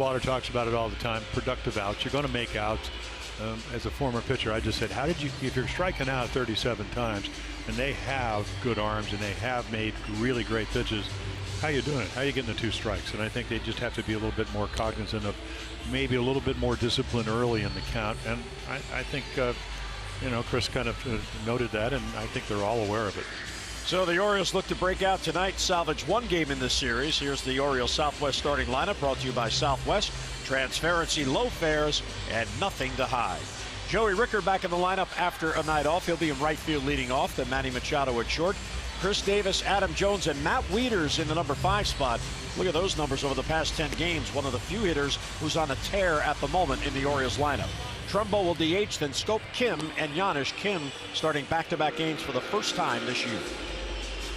Water talks about it all the time. Productive outs. You're going to make outs. As a former pitcher, I just said, how did you, if you're striking out 37 times and they have good arms and they have made really great pitches, how are you doing it? How are you getting the 2 strikes? And I think they just have to be a little bit more cognizant of maybe a little bit more discipline early in the count. And I think, Chris kind of noted that, and I think they're all aware of it. So the Orioles look to break out tonight, salvage 1 game in this series. Here's the Orioles Southwest starting lineup, brought to you by Southwest. Transparency, low fares, and nothing to hide. Joey Ricker back in the lineup after a night off. He'll be in right field leading off. Then Manny Machado at short. Chris Davis, Adam Jones, and Matt Wieters in the number 5 spot. Look at those numbers over the past 10 games. One of the few hitters who's on a tear at the moment in the Orioles lineup. Trumbo will DH, then Scope Kim and Janish Kim starting back-to-back games for the first time this year.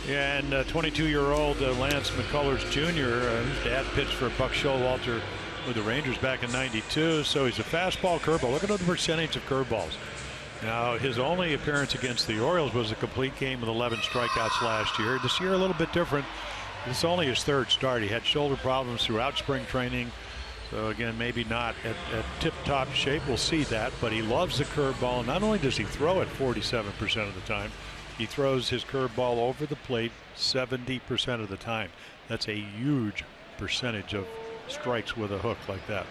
Yeah, and 22-year-old Lance McCullers Jr., his dad pitched for Buck Showalter with the Rangers back in '92, so he's a fastball curveball. Look at the percentage of curveballs. Now, his only appearance against the Orioles was a complete game with 11 strikeouts last year. This year, a little bit different. This is only his 3rd start. He had shoulder problems throughout spring training. So, again, maybe not at tip-top shape. We'll see that. But he loves the curveball. Not only does he throw it 47% of the time, he throws his curveball over the plate 70% of the time. That's a huge percentage of strikes with a hook like that.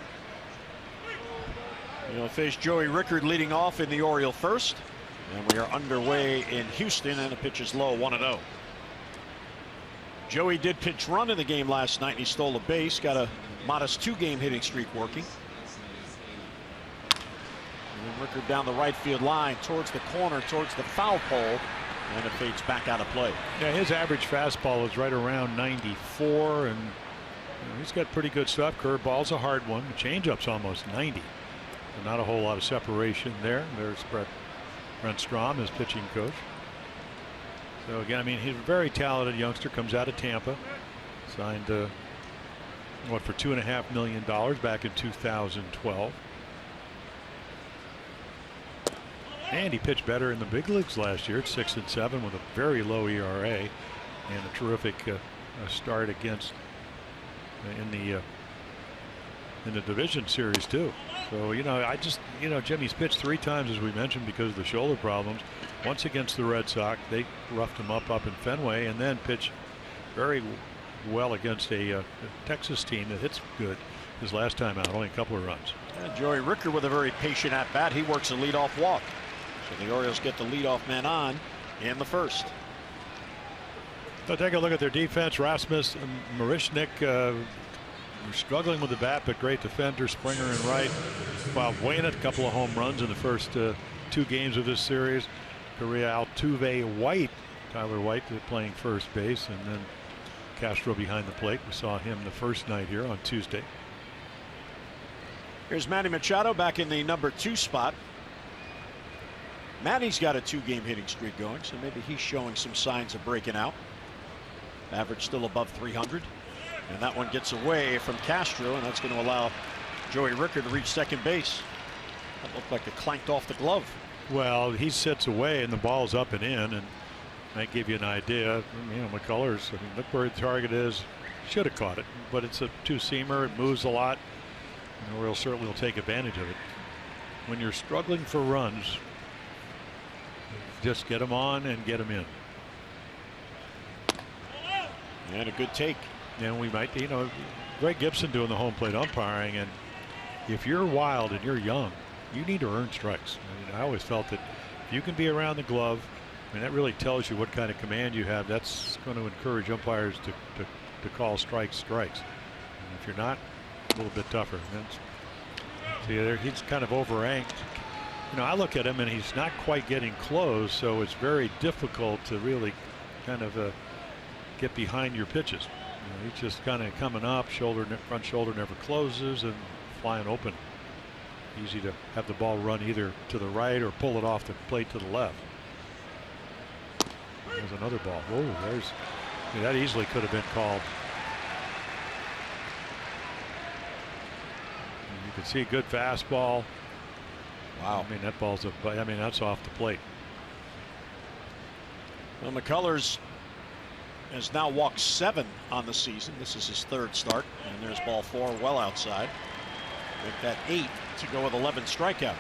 We'll face Joey Rickard leading off in the Oriole first. And we are underway in Houston, and the pitch is low, 1-0. Joey did pitch run in the game last night, and he stole a base. Got a modest 2-game hitting streak working. And Rickard down the right field line towards the corner, towards the foul pole, and it fades back out of play. Yeah, his average fastball is right around 94, and he's got pretty good stuff. Curveball's a hard one. The changeup's almost 90. So not a whole lot of separation there. There's Brent Strom, his pitching coach. So again, I mean, he's a very talented youngster. Comes out of Tampa. Signed for $2.5 million back in 2012. And he pitched better in the big leagues last year at 6-7 with a very low ERA and a terrific start against in the division series too. So Jimmy's pitched 3 times, as we mentioned, because of the shoulder problems. Once against the Red Sox, they roughed him up in Fenway, and then pitched very well against a Texas team that hits good his last time out, only a couple of runs. And Joey Ricker with a very patient at bat. He works a leadoff walk. So the Orioles get the leadoff man on in the first. So take a look at their defense. Rasmus Marishnik struggling with the bat, but great defender. Springer and Wright. Bob Wainwright, a couple of home runs in the first 2 games of this series. Correa, Altuve, White, Tyler White playing first base, and then Castro behind the plate. We saw him the first night here on Tuesday. Here's Manny Machado back in the number 2 spot. Manny's got a 2-game hitting streak going, so maybe he's showing some signs of breaking out. Average still above 300. And that one gets away from Castro, and that's going to allow Joey Ricker to reach second base. That looked like it clanked off the glove. Well, he sits away, and the ball's up and in, and might give you an idea. McCullers, I mean, look where the target is. Should have caught it, but it's a 2-seamer. It moves a lot, and the Orioles certainly will take advantage of it. When you're struggling for runs, just get them on and get them in. And a good take. And we might, Greg Gibson doing the home plate umpiring, and if you're wild and you're young, you need to earn strikes. I always felt that if you can be around the glove, that really tells you what kind of command you have. That's going to encourage umpires to call strikes. And if you're not, a little bit tougher. See there, he's kind of overanked. I look at him and he's not quite getting close, so it's very difficult to really kind of get behind your pitches. He's just kind of coming up, front shoulder never closes, and flying open. Easy to have the ball run either to the right or pull it off the plate to the left. There's another ball. That easily could have been called. You can see good fastball. Wow. That ball's that's off the plate. Well, McCullers has now walked 7 on the season. This is his 3rd start, and there's ball 4 well outside. Make that 8 to go with 11 strikeouts.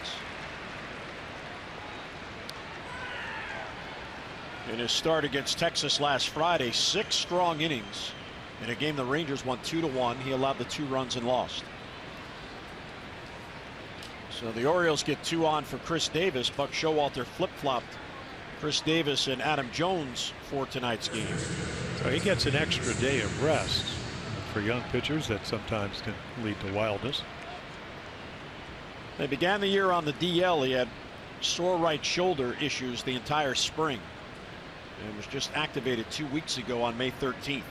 In his start against Texas last Friday, 6 strong innings. In a game the Rangers won 2-1. He allowed the 2 runs and lost. So the Orioles get 2 on for Chris Davis. Buck Showalter flip-flopped Chris Davis and Adam Jones for tonight's game. So he gets an extra day of rest. For young pitchers, that sometimes can lead to wildness. They began the year on the DL. He had sore right shoulder issues the entire spring, and was just activated 2 weeks ago on May 13th.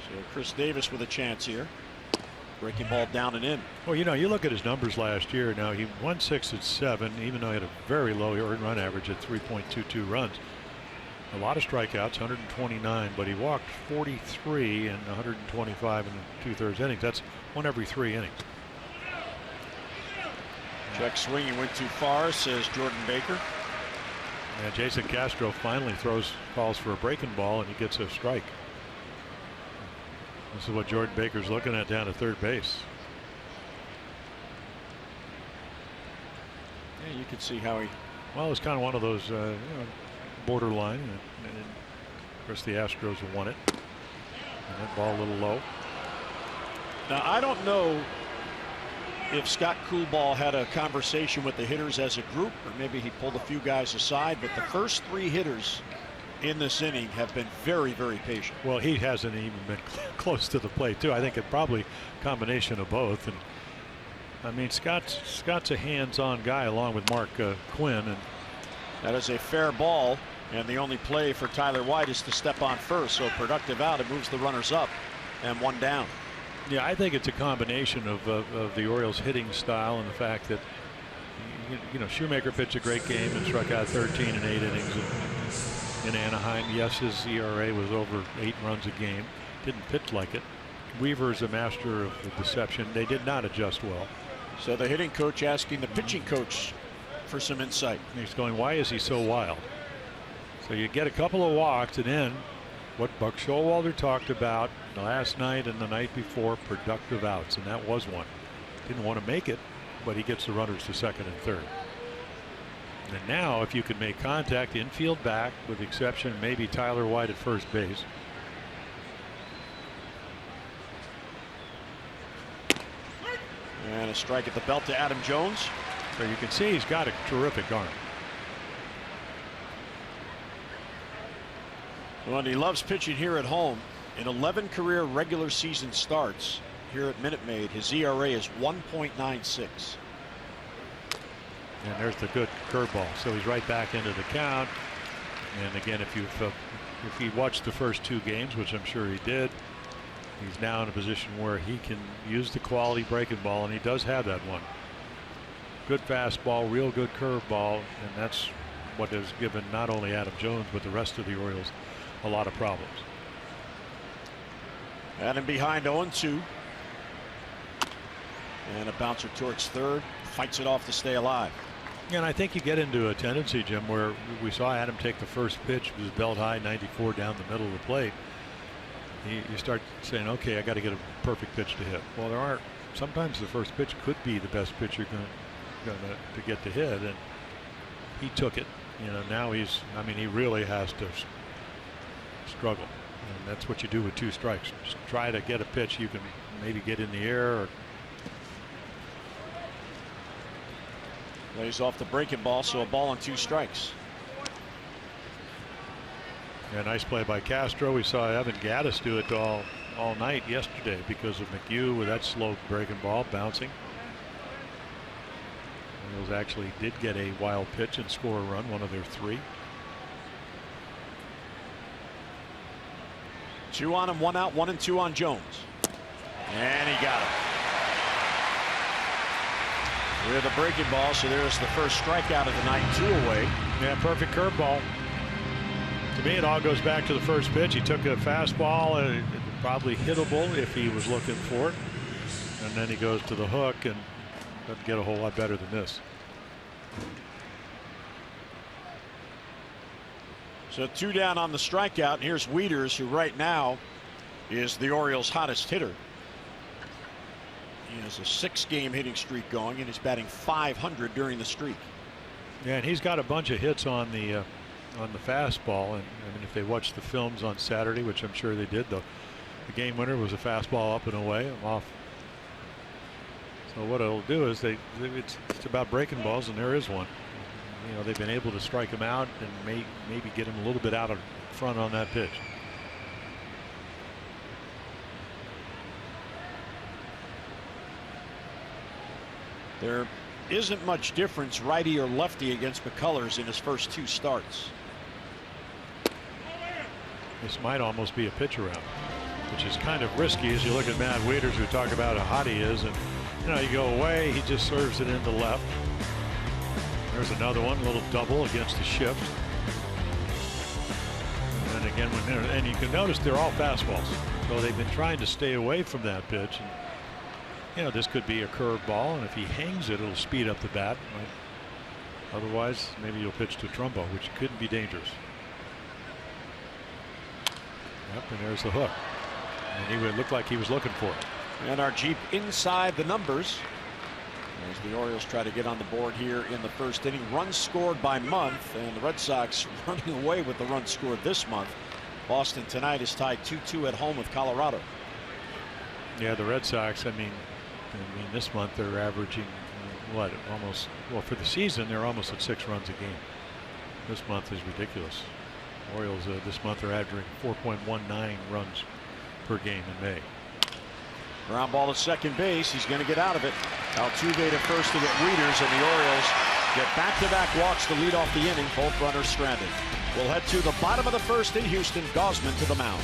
So Chris Davis with a chance here. Breaking ball down and in. Well, you know, you look at his numbers last year. Now he won 6 at 7, even though he had a very low earned run average at 3.22 runs. A lot of strikeouts, 129, but he walked 43 and 125 in the 2/3 innings. That's 1 every 3 innings. Check swing, he went too far, says Jordan Baker. And Jason Castro finally calls for a breaking ball, and he gets a strike. This is what Jordan Baker's looking at down at 3rd base. Yeah, you can see how he. Well, it's kind of one of those, borderline. And of course, the Astros have won it. And that ball a little low. Now, I don't know if Scott Coolball had a conversation with the hitters as a group, or maybe he pulled a few guys aside, but the first 3 hitters in this inning have been very, very patient. Well, he hasn't even been close to the plate, too. I think it's probably a combination of both. And I mean, Scott's a hands-on guy along with Mark Quinn. And that is a fair ball, and the only play for Tyler White is to step on first. So productive out. It moves the runners up and 1 down. Yeah, I think it's a combination of the Orioles hitting style and the fact that, you know, Shoemaker pitched a great game and struck out 13 in 8 innings in Anaheim. Yes, his ERA was over 8 runs a game. Didn't pitch like it. Weaver's a master of the deception. They did not adjust well. So the hitting coach asking the pitching coach for some insight. He's going, why is he so wild? So you get a couple of walks, and then what Buck Showalter talked about last night and the night before, productive outs, and that was one. Didn't want to make it, but he gets the runners to 2nd and 3rd. And now, if you can make contact, infield back, with the exception maybe Tyler White at 1st base. And a strike at the belt to Adam Jones. So you can see he's got a terrific arm. Well, and he loves pitching here at home. In 11 career regular season starts here at Minute Maid, his ERA is 1.96. And there's the good curveball. So he's right back into the count. And again, if he watched the first 2 games, which I'm sure he did, he's now in a position where he can use the quality breaking ball, and he does have that one. Good fastball, real good curveball, and that's what has given not only Adam Jones but the rest of the Orioles a lot of problems. Adam behind 0-2. And a bouncer towards 3rd. Fights it off to stay alive. And I think you get into a tendency, Jim, where we saw Adam take the first pitch, it was belt high, 94 down the middle of the plate. You start saying, okay, I got to get a perfect pitch to hit. Well, there are sometimes the first pitch could be the best pitch you're going to get to hit, and he took it. You know, now he really has to struggle, and that's what you do with 2 strikes. Just try to get a pitch you can maybe get in the air. Or lays off the breaking ball, so a ball and 2 strikes. Yeah, nice play by Castro. We saw Evan Gattis do it all night yesterday because of McHugh with that slow breaking ball bouncing. The Orioles actually did get a wild pitch and score a run, one of their 3. 2 on him, 1 out, 1-2 on Jones. And he got him. We have the breaking ball, so there's the first strikeout of the night, 2 away. Yeah, perfect curveball. To me, it all goes back to the first pitch. He took a fastball, probably hittable if he was looking for it. And then he goes to the hook and doesn't get a whole lot better than this. So 2 down on the strikeout. And here's Wieters, who right now is the Orioles' hottest hitter. He has a 6-game hitting streak going, and he's batting .500 during the streak. Yeah, and he's got a bunch of hits on the fastball. And I mean, if they watched the films on Saturday, which I'm sure they did, the game winner was a fastball up and away off. So what it'll do is it's about breaking balls, and there is one. You know, they've been able to strike him out and maybe get him a little bit out of front on that pitch. There isn't much difference, righty or lefty, against McCullers in his first 2 starts. This might almost be a pitch around, which is kind of risky as you look at Matt Wieters, who talk about how hot he is, and you know, you go away, he just serves it into left. There's another one, a little double against the shift. And then again, and you can notice they're all fastballs, so they've been trying to stay away from that pitch. And, you know, this could be a curveball, and if he hangs it, it'll speed up the bat. Otherwise, maybe you'll pitch to Trumbo, which couldn't be dangerous. Yep, and there's the hook. And he would look like he was looking for it. And our Jeep inside the numbers as the Orioles try to get on the board here in the first inning. Runs scored by month, and the Red Sox running away with the runs scored this month. Boston tonight is tied 2-2 at home with Colorado. Yeah, the Red Sox, I mean this month they're averaging what, almost, well, for the season they're almost at 6 runs a game. This month is ridiculous. Orioles this month are averaging 4.19 runs per game in May. Ground ball at second base. He's going to get out of it. Altuve to first to get Wieters, and the Orioles get back-to-back walks to lead off the inning. Both runners stranded. We'll head to the bottom of the first in Houston. Gausman to the mound.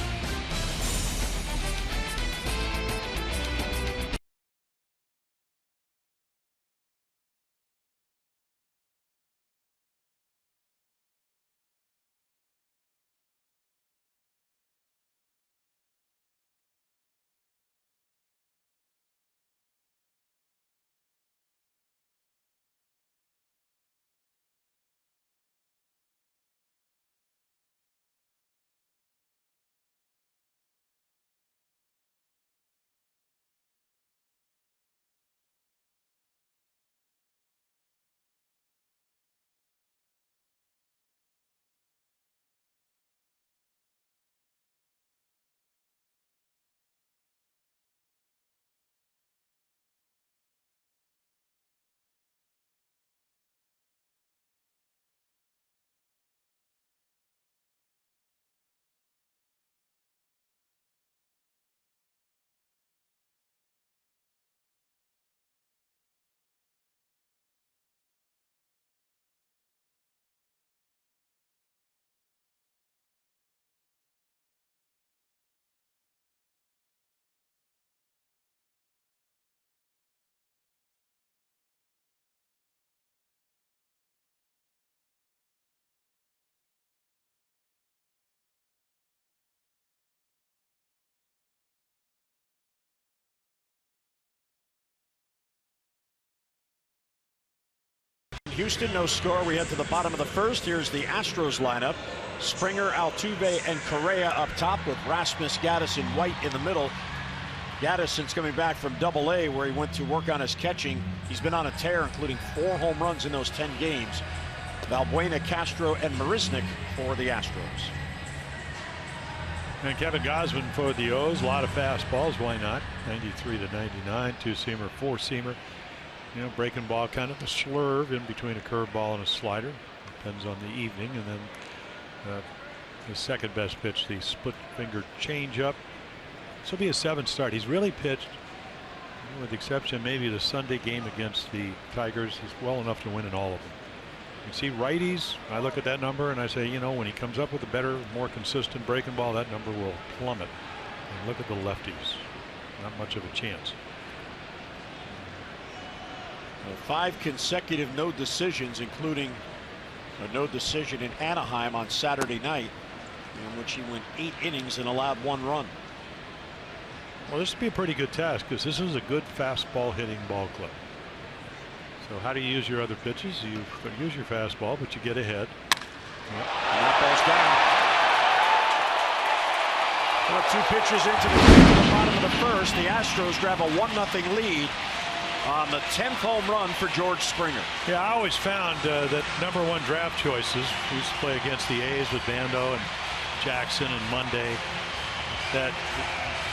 Houston, no score. We head to the bottom of the first. Here's the Astros lineup. Springer, Altuve, and Correa up top with Rasmus, Gaddis, and White in the middle. Gaddis, since coming back from Double-A, where he went to work on his catching, he's been on a tear, including 4 home runs in those 10 games. Valbuena, Castro, and Marisnick for the Astros. And Kevin Gausman for the O's. A lot of fastballs. Why not? 93 to 99. 2-seamer, 4-seamer. You know, breaking ball, kind of a slurve in between a curveball and a slider. Depends on the evening. And then his second best pitch, the split finger changeup. This will be a 7th start. He's really pitched, with the exception maybe the Sunday game against the Tigers, he's well enough to win in all of them. You see righties, I look at that number and I say, you know, when he comes up with a better, more consistent breaking ball, that number will plummet. And look at the lefties. Not much of a chance. 5 consecutive no decisions, including a no decision in Anaheim on Saturday night, in which he went 8 innings and allowed 1 run. Well, this would be a pretty good task because this is a good fastball hitting ball club. So how do you use your other pitches? You use your fastball, but you get ahead. And that ball's down. Well, 2 pitches into the bottom of the first. The Astros grab a 1-0 lead on the 10th home run for George Springer. Yeah, I always found that #1 draft choices, we used to play against the A's with Bando and Jackson and Monday, that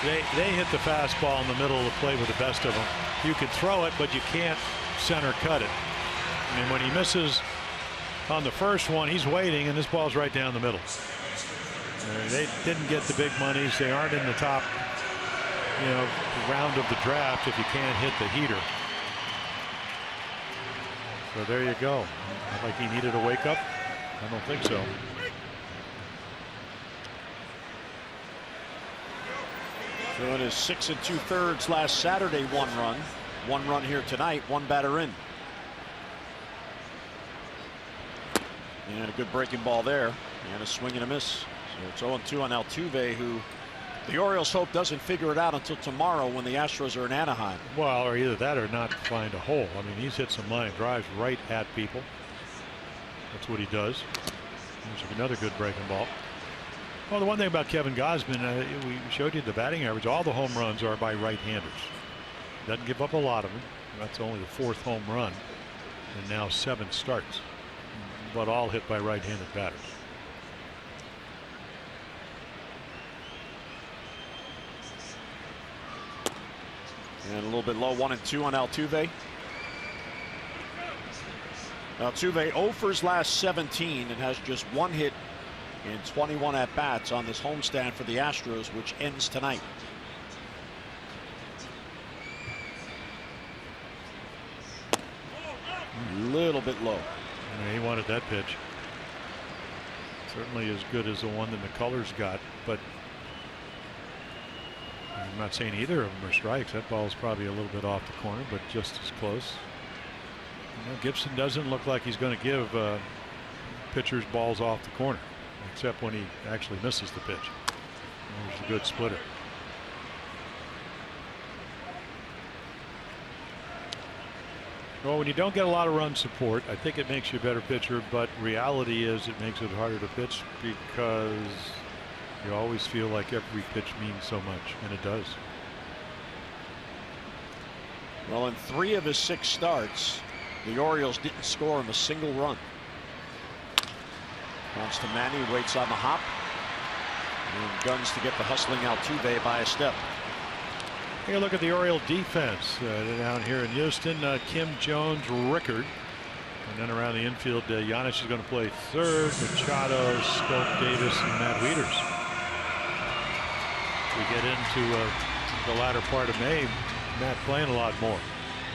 they hit the fastball in the middle of the plate with the best of them. You can throw it, but you can't center cut it. And when he misses on the first one, he's waiting, and this ball's right down the middle. They didn't get the big monies. They aren't in the top, round of the draft if you can't hit the heater. So there you go. Not like he needed a wake up. I don't think so. So it is 6 2/3 last Saturday, 1 run. 1 run here tonight, 1 batter in. And a good breaking ball there. And a swing and a miss. So it's 0-2 on Altuve, who the Orioles hope doesn't figure it out until tomorrow when the Astros are in Anaheim. Well, or either that or not find a hole. I mean, he's hit some line drives right at people. That's what he does. There's another good breaking ball. Well, the one thing about Kevin Gausman, we showed you the batting average. All the home runs are by right-handers. Doesn't give up a lot of them. That's only the 4th home run, and now 7 starts, but all hit by right-handed batters. And a little bit low, 1-2 on Altuve. Altuve 0 for his last 17 and has just 1 hit in 21 at-bats on this homestand for the Astros, which ends tonight. A little bit low. Yeah, he wanted that pitch. Certainly as good as the one that McCullers got, but I'm not saying either of them are strikes. That ball is probably a little bit off the corner, but just as close. Gibson doesn't look like he's going to give pitchers balls off the corner, except when he actually misses the pitch. There's a good splitter. Well, when you don't get a lot of run support, I think it makes you a better pitcher, but reality is it makes it harder to pitch because you always feel like every pitch means so much, and it does. Well, in 3 of his 6 starts, the Orioles didn't score him a single run. Comes to Manny, waits on the hop, and guns to get the hustling Altuve by a step. Take a look at the Oriole defense down here in Houston. Kim Jones, Rickard, and then around the infield, Giannis is going to play third. Machado, Scope Davis, and Matt Wieters. We get into the latter part of May, Matt playing a lot more,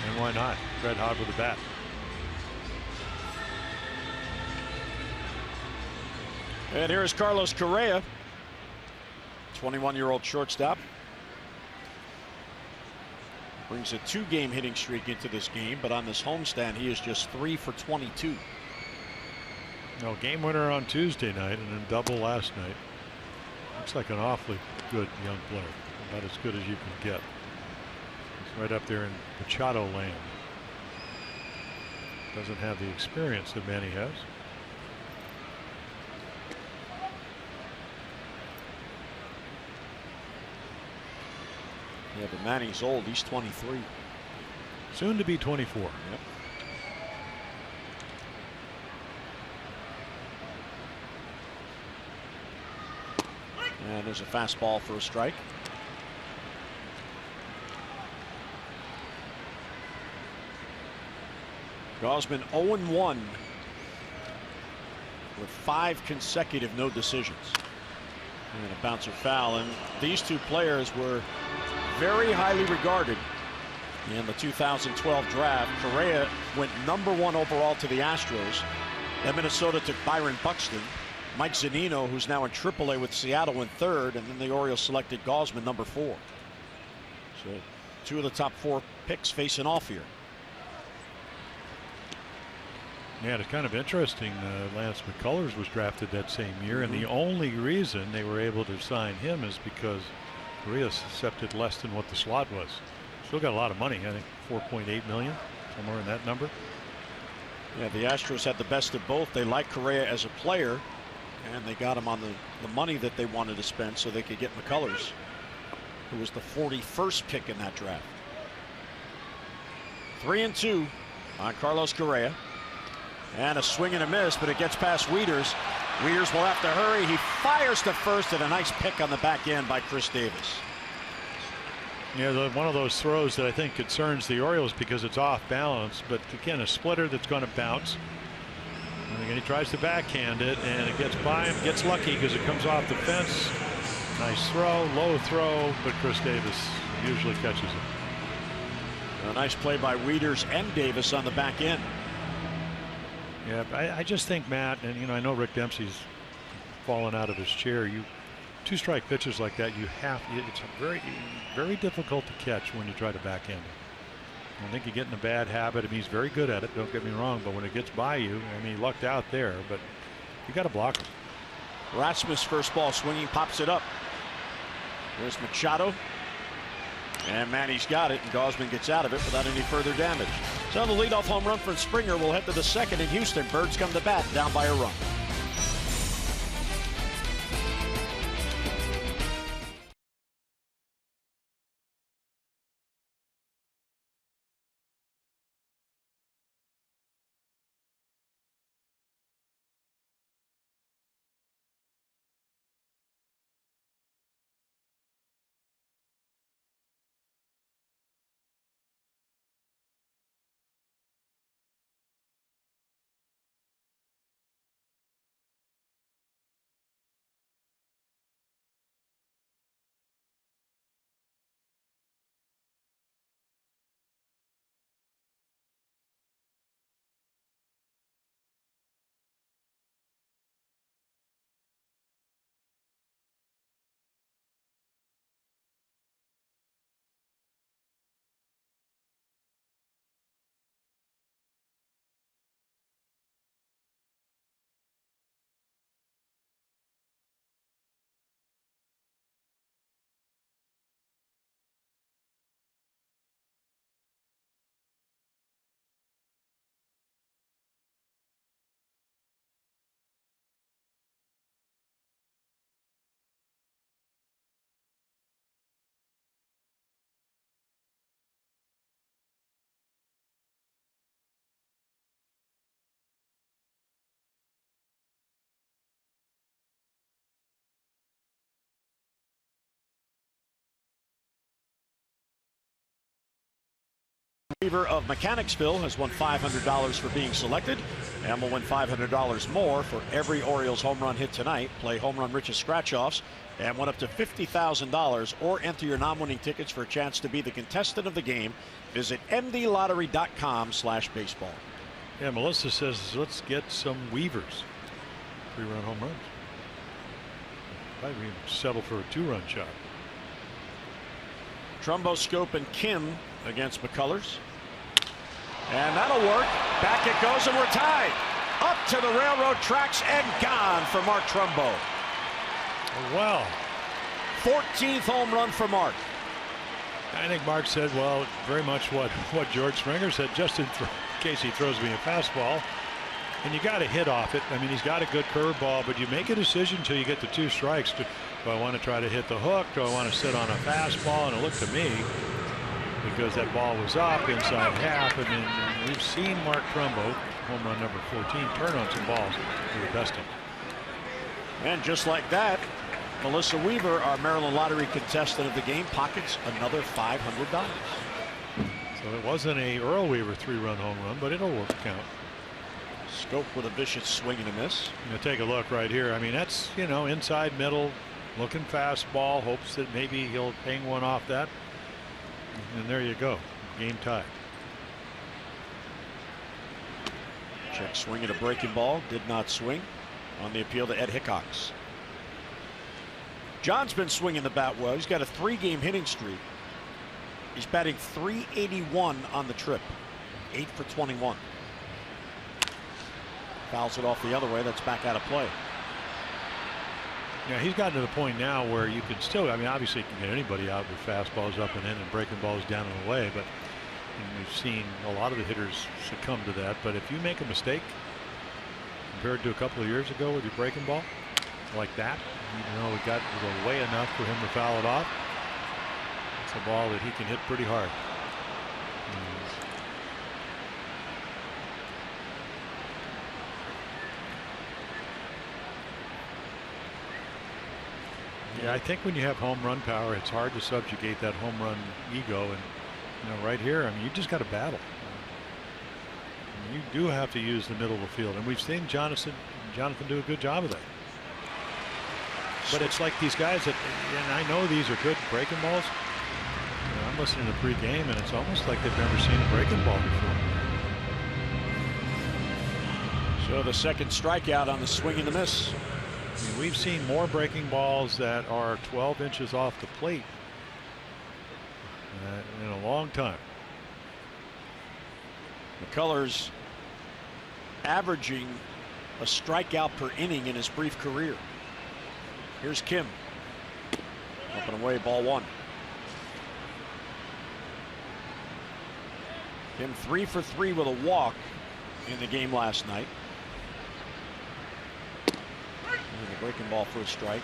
and why not? Red hot with the bat. And here is Carlos Correa, 21-year-old shortstop. Brings a 2-game hitting streak into this game, but on this homestand, he is just 3 for 22. No, game winner on Tuesday night and then double last night. Looks like an awfully good young player, about as good as you can get. He's right up there in Machado land. Doesn't have the experience that Manny has. Yeah, but Manny's old. He's 23. Soon to be 24. Yep. And there's a fastball for a strike. Gausman 0-1 with 5 consecutive no decisions. And a bouncer foul. And these 2 players were very highly regarded in the 2012 draft. Correa went #1 overall to the Astros. Then Minnesota took Byron Buxton. Mike Zunino, who's now in AAA with Seattle, went 3rd, and then the Orioles selected Gausman #4. So 2 of the top 4 picks facing off here. Yeah, it's kind of interesting. Lance McCullers was drafted that same year, and the only reason they were able to sign him is because Correa accepted less than what the slot was. Still got a lot of money. I think $4.8 million, somewhere in that number. Yeah, the Astros had the best of both. They like Correa as a player. And they got him on the money that they wanted to spend so they could get McCullers, who was the 41st pick in that draft. 3-2 on Carlos Correa. And a swing and a miss, but it gets past Wieters. Wieters will have to hurry. He fires to first, and a nice pick on the back end by Chris Davis. Yeah, one of those throws that I think concerns the Orioles because it's off balance, but again, a splitter that's going to bounce. And again, he tries to backhand it, and it gets by him, gets lucky because it comes off the fence. Nice throw, low throw, but Chris Davis usually catches it. A nice play by Wieters and Davis on the back end. Yeah, I just think, Matt, and I know Rick Dempsey's fallen out of his chair. Two-strike pitches like that, it's very, very difficult to catch when you try to backhand it. I think you get in a bad habit. I mean, he's very good at it, don't get me wrong, but when it gets by you, I mean, he lucked out there, but you got to block him. Rasmus first ball swinging, pops it up. There's Machado. And Manny's got it, and Gausman gets out of it without any further damage. So the leadoff home run from Springer will head to the second in Houston. Birds come to bat, down by a run. Weaver of Mechanicsville has won $500 for being selected and will win $500 more for every Orioles home run hit tonight. Play Home Run Rich's scratch-offs and win up to $50,000 or enter your non-winning tickets for a chance to be the contestant of the game. Visit mdlottery.com/baseball. Yeah, Melissa says let's get some Weavers. 3-run home runs. Probably settle for a 2-run shot. Trumbo, Scope, and Kim against McCullers. And that'll work. Back it goes, and we're tied. Up to the railroad tracks and gone for Mark Trumbo. Well, 14th home run for Mark. I think Mark said, well, very much what George Springer said, just in case he throws me a fastball. And you got to hit off it. I mean, he's got a good curveball, but you make a decision until you get the 2 strikes. Do I want to try to hit the hook? Do I want to sit on a fastball? And it looked to me, because that ball was up inside half. I mean, we've seen Mark Trumbo, home run number 14, turn on some balls to the best of them. And just like that, Melissa Weaver, our Maryland Lottery contestant of the game, pockets another $500. So it wasn't a Earl Weaver 3-run home run, but it'll work count. Scope with a vicious swing and a miss. Take a look right here. I mean, that's, inside middle, looking fastball, hopes that maybe he'll hang one off that. And there you go. Game tied. Check swing at a breaking ball. Did not swing on the appeal to Ed Hickox. John's been swinging the bat well. He's got a 3-game hitting streak. He's batting .381 on the trip. 8 for 21. Fouls it off the other way. That's back out of play. Yeah, he's gotten to the point now where you can still, I mean, obviously you can get anybody out with fastballs up and in and breaking balls down and away, but we've seen a lot of the hitters succumb to that. But if you make a mistake compared to a couple of years ago with your breaking ball, like that. You know, it got away enough for him to foul it off. It's a ball that he can hit pretty hard. Yeah, I think when you have home run power, it's hard to subjugate that home run ego. And you know, right here, I mean, you just got to battle. You do have to use the middle of the field, and we've seen Jonathan do a good job of that. But it's like these guys that, and I know these are good breaking balls. You know, I'm listening to pregame, and it's almost like they've never seen a breaking ball before. So the second strikeout on the swing and the miss. I mean, we've seen more breaking balls that are 12 inches off the plate in a long time. McCullers averaging a strikeout per inning in his brief career. Here's Kim. Up and away, ball one. Kim 3 for 3 with a walk in the game last night. And the breaking ball for a strike.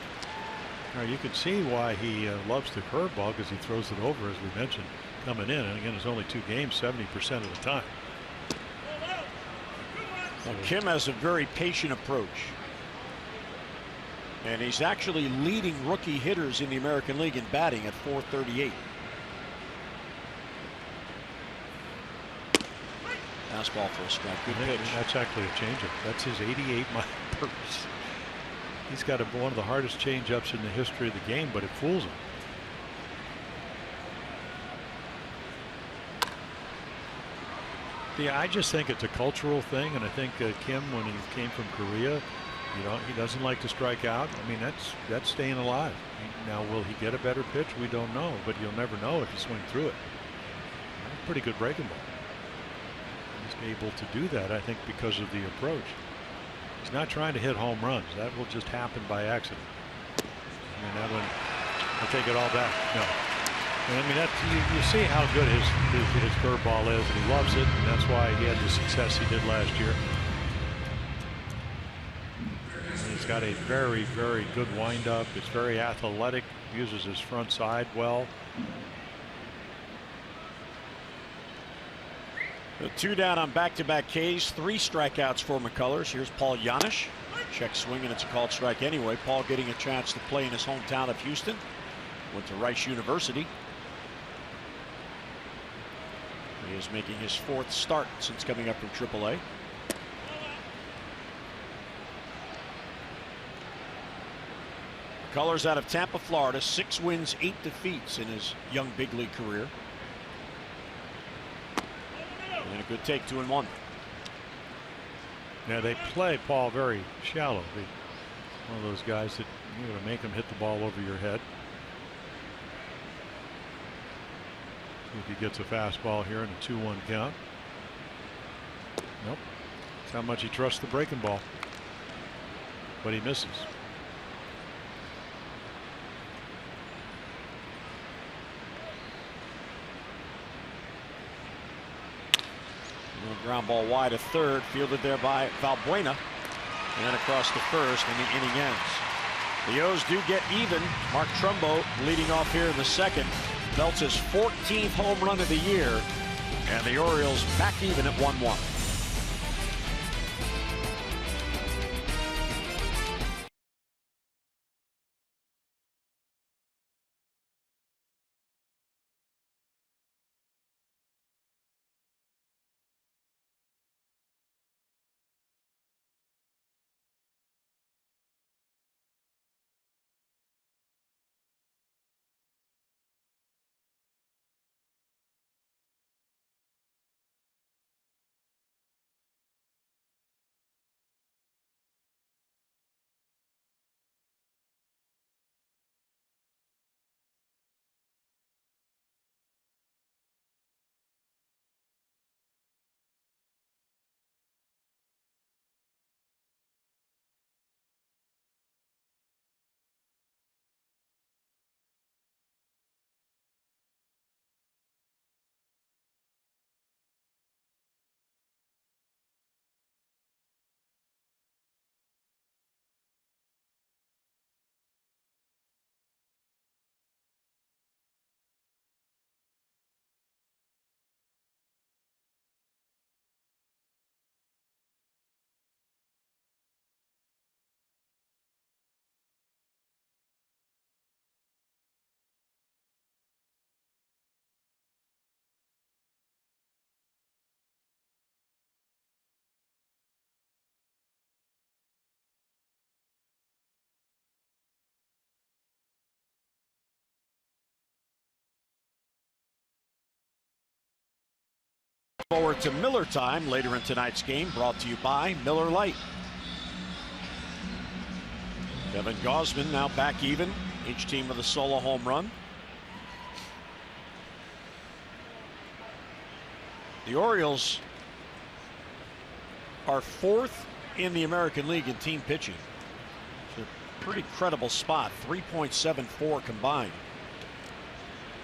Now you can see why he loves the curveball, because he throws it over, as we mentioned, coming in. And again, it's only 2 games, 70% of the time. Well, Kim has a very patient approach. And he's actually leading rookie hitters in the American League in batting at .438. Fastball for a strike. Good pitch. That's actually a changeup. That's his 88-mile-per-hour. He's got one of the hardest changeups in the history of the game, but it fools him. Yeah, I just think it's a cultural thing, and I think Kim, when he came from Korea, you know, he doesn't like to strike out. I mean, that's staying alive. Now, will he get a better pitch? We don't know, but you'll never know if you swing through it. Pretty good breaking ball. He's able to do that, I think, because of the approach. He's not trying to hit home runs. That will just happen by accident. I mean, that one, I'll take it all back. No. I mean, you see how good his curveball is, and he loves it, and that's why he had the success he did last year. And he's got a very, very good windup. It's very athletic. Uses his front side well. The 2 down on back-to-back Ks, 3 strikeouts for McCullers. Here's Paul Janisch. Check swing, and it's a called strike anyway. Paul getting a chance to play in his hometown of Houston. Went to Rice University. He is making his 4th start since coming up from AAA. McCullers out of Tampa, Florida. 6 wins, 8 defeats in his young big league career. And a good take, 2-1. Yeah, they play Paul very shallow. One of those guys that you're going to make him hit the ball over your head. If he gets a fastball here in a 2-1 count. Nope. That's how much he trusts the breaking ball. But he misses. Ground ball wide to third, fielded there by Valbuena, and then across to first, and the inning ends. The O's do get even. Mark Trumbo leading off here in the second. Belts his 14th home run of the year, and the Orioles back even at 1-1. Forward to Miller time later in tonight's game, brought to you by Miller Lite. Kevin Gausman now back even, each team with a solo home run. The Orioles are 4th in the American League in team pitching. It's a pretty credible spot, 3.74 combined.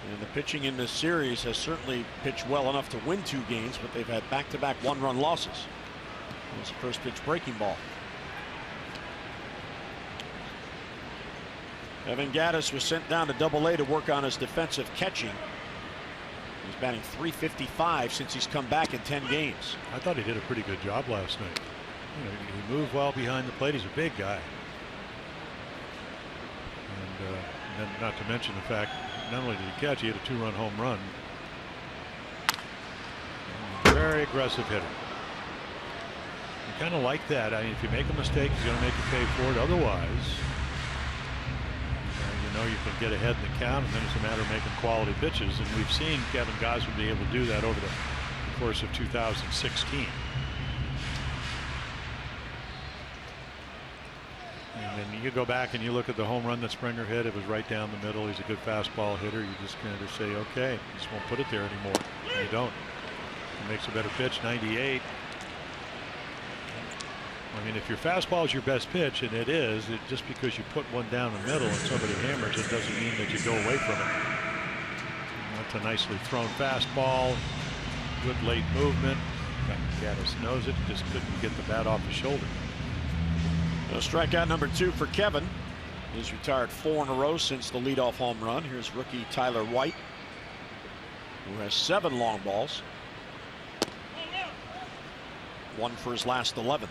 And the pitching in this series has certainly pitched well enough to win 2 games, but they've had back-to-back one-run losses. There's the first pitch breaking ball. Evan Gattis was sent down to Double-A to work on his defensive catching. He's batting .355 since he's come back in 10 games. I thought he did a pretty good job last night. You know, he moved well behind the plate. He's a big guy. And then not to mention the fact, not only did he catch, he had a 2-run home run. Very aggressive hitter. You kind of like that. I mean, if you make a mistake, he's going to make you pay for it. Otherwise, you know you can get ahead in the count, and then it's a matter of making quality pitches. And we've seen Kevin Gausman be able to do that over the course of 2016. And then you go back and you look at the home run that Springer hit. It was right down the middle. He's a good fastball hitter. You just kind of say, okay, you just won't put it there anymore. And you don't. He makes a better pitch, 98. I mean, if your fastball is your best pitch, and it is, just because you put one down the middle and somebody hammers it doesn't mean that you go away from it. That's a nicely thrown fastball. Good late movement. Gattis knows it. Just couldn't get the bat off the shoulder. Strikeout number 2 for Kevin. He's retired 4 in a row since the leadoff home run. Here's rookie Tyler White, who has 7 long balls. 1 for his last 11.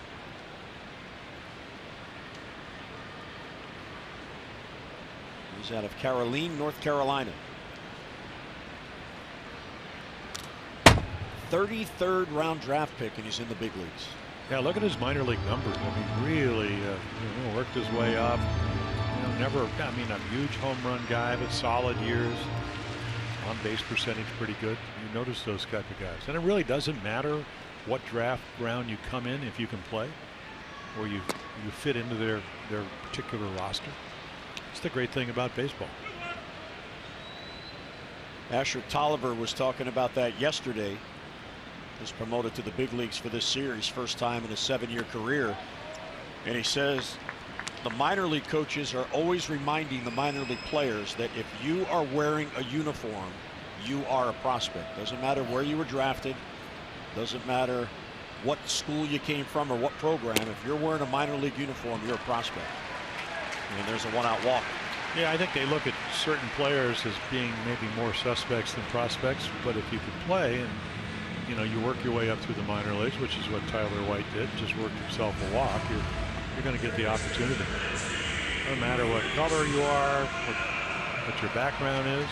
He's out of Caroline, North Carolina. 33rd round draft pick, and he's in the big leagues. Yeah, look at his minor league numbers. I mean, really worked his way up. Never, I mean, a huge home run guy, but solid years. On base percentage pretty good. You notice those type of guys. And it really doesn't matter what draft round you come in if you can play, or you fit into their particular roster. It's the great thing about baseball. Asher Tolliver was talking about that yesterday. Was promoted to the big leagues for this series, first time in a 7-year career. And he says the minor league coaches are always reminding the minor league players that if you are wearing a uniform, you are a prospect. Doesn't matter where you were drafted, doesn't matter what school you came from or what program. If you're wearing a minor league uniform, you're a prospect. And there's a 1-out walk. Yeah, I think they look at certain players as being maybe more suspects than prospects, but if you can play and you work your way up through the minor leagues, which is what Tyler White did, just worked himself a walk, you're going to get the opportunity. No matter what color you are, what your background is,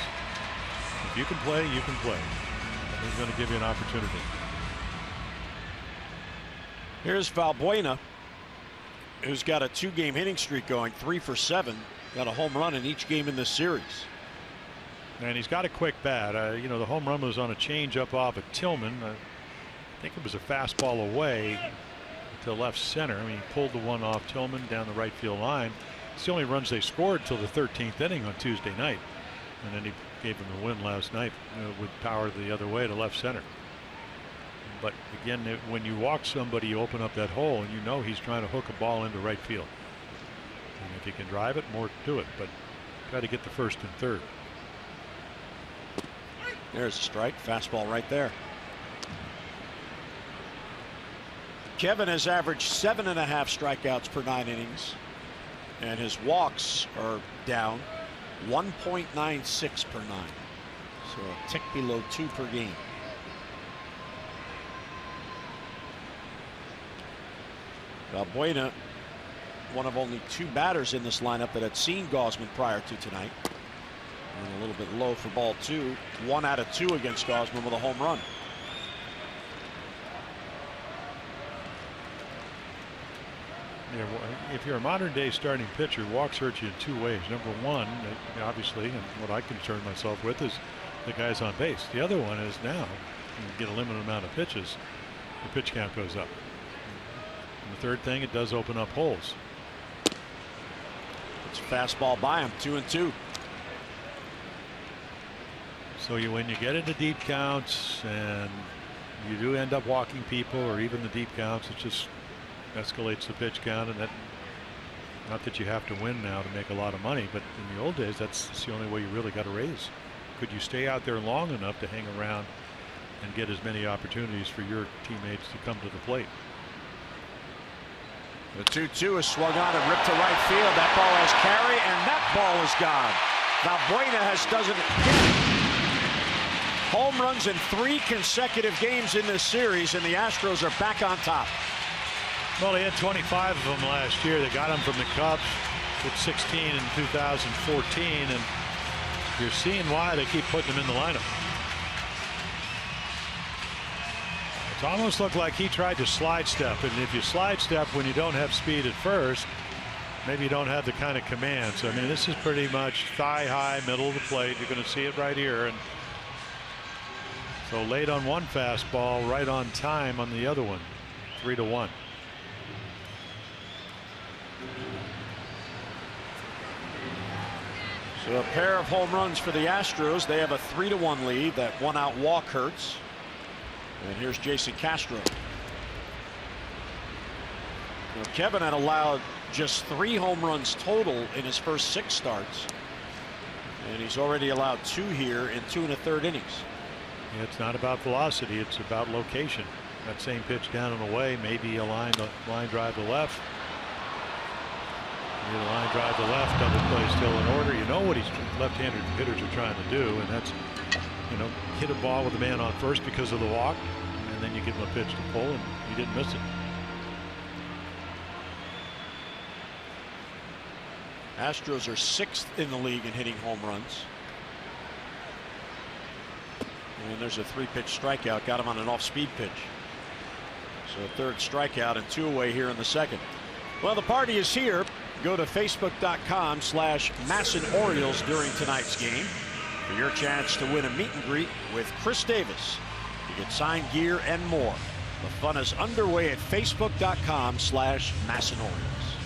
if you can play, you can play. He's going to give you an opportunity. Here's Valbuena, who's got a 2-game hitting streak going, 3 for 7, got a home run in each game in this series. And he's got a quick bat. The home run was on a changeup off of Tillman. I think it was a fastball away to left center. I mean, he pulled the one off Tillman down the right field line. It's the only runs they scored till the 13th inning on Tuesday night. And then he gave him the win last night with power the other way to left center. But again, when you walk somebody, you open up that hole, and he's trying to hook a ball into right field. And if he can drive it, more to it. But try to get the first and third. There's a strike, fastball right there. Kevin has averaged 7.5 strikeouts per 9 innings, and his walks are down 1.96 per 9, so a tick below 2 per game. Valbuena, one of only 2 batters in this lineup that had seen Gausman prior to tonight. And a little bit low for ball 2. 1 out of 2 against Gausman with a home run. Yeah, if you're a modern day starting pitcher, walks hurt you in 2 ways. Number one, obviously, and what I concern myself with is the guys on base. The other one is now and get a limited amount of pitches, the pitch count goes up. And the third thing, it does open up holes. It's a fastball by him, 2-2. So when you get into deep counts and you do end up walking people, or even the deep counts, it just escalates the pitch count. And that, not that you have to win now to make a lot of money, but in the old days, that's the only way you really got a raise. Could you stay out there long enough to hang around and get as many opportunities for your teammates to come to the plate? The 2-2 is swung on and ripped to right field. That ball has carry, and that ball is gone. Valbuena doesn't get home runs in 3 consecutive games in this series, and the Astros are back on top. Well, they had 25 of them last year. They got them from the Cubs with 16 in 2014, and you're seeing why they keep putting them in the lineup. It almost looked like he tried to slide step, and if you slide step when you don't have speed at first, maybe you don't have the kind of command. So I mean, this is pretty much thigh high, middle of the plate. You're going to see it right here, and so late on one fastball, right on time on the other one. 3-1. So a pair of home runs for the Astros. They have a 3-1 lead. That one out walk hurts. And here's Jason Castro. Now, Kevin had allowed just 3 home runs total in his first 6 starts, and he's already allowed 2 here in 2 1/3 innings. It's not about velocity, it's about location. That same pitch down and away, maybe a line drive to left. Maybe a line drive to left, double play still in order. You know what these left-handed hitters are trying to do, and that's, you know, hit a ball with a man on first because of the walk, and then you give him a pitch to pull, and he didn't miss it. Astros are 6th in the league in hitting home runs. And there's a 3-pitch strikeout, got him on an off-speed pitch. So a 3rd strikeout and 2 away here in the 2nd. Well, the party is here. Go to Facebook.com/Masson Orioles during tonight's game for your chance to win a meet and greet with Chris Davis. You get signed gear and more. The fun is underway at Facebook.com/Masson Orioles.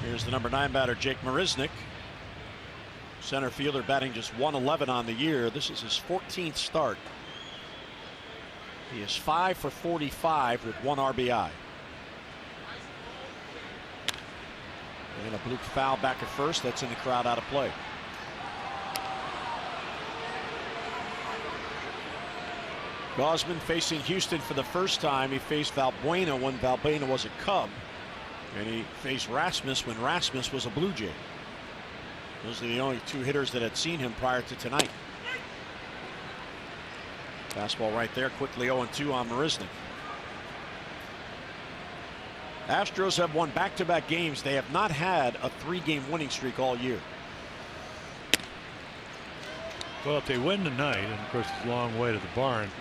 Here's the number 9 batter, Jake Marisnick. Center fielder, batting just .111 on the year. This is his 14th start. He is 5 for 45 with 1 RBI. And a bloop foul back at first. That's in the crowd, out of play. Gausman facing Houston for the first time. He faced Valbuena when Valbuena was a Cub. And he faced Rasmus when Rasmus was a Blue Jay. Those are the only 2 hitters that had seen him prior to tonight. Fastball right there, quickly 0-2 on Marisnick. Astros have won back-to-back games. They have not had a 3-game winning streak all year. Well, if they win tonight, and of course it's a long way to the barn,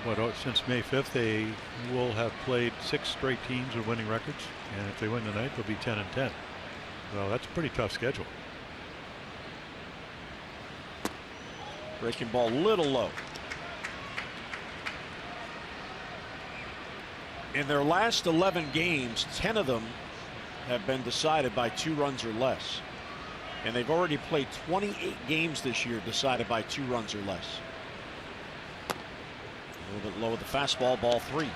but since May 5th they will have played 6 straight teams with winning records, and if they win tonight they'll be 10-10. Well, that's a pretty tough schedule. Breaking ball a little low. In their last 11 games, 10 of them have been decided by 2 runs or less. And they've already played 28 games this year decided by 2 runs or less. A little bit low with the fastball, ball 3.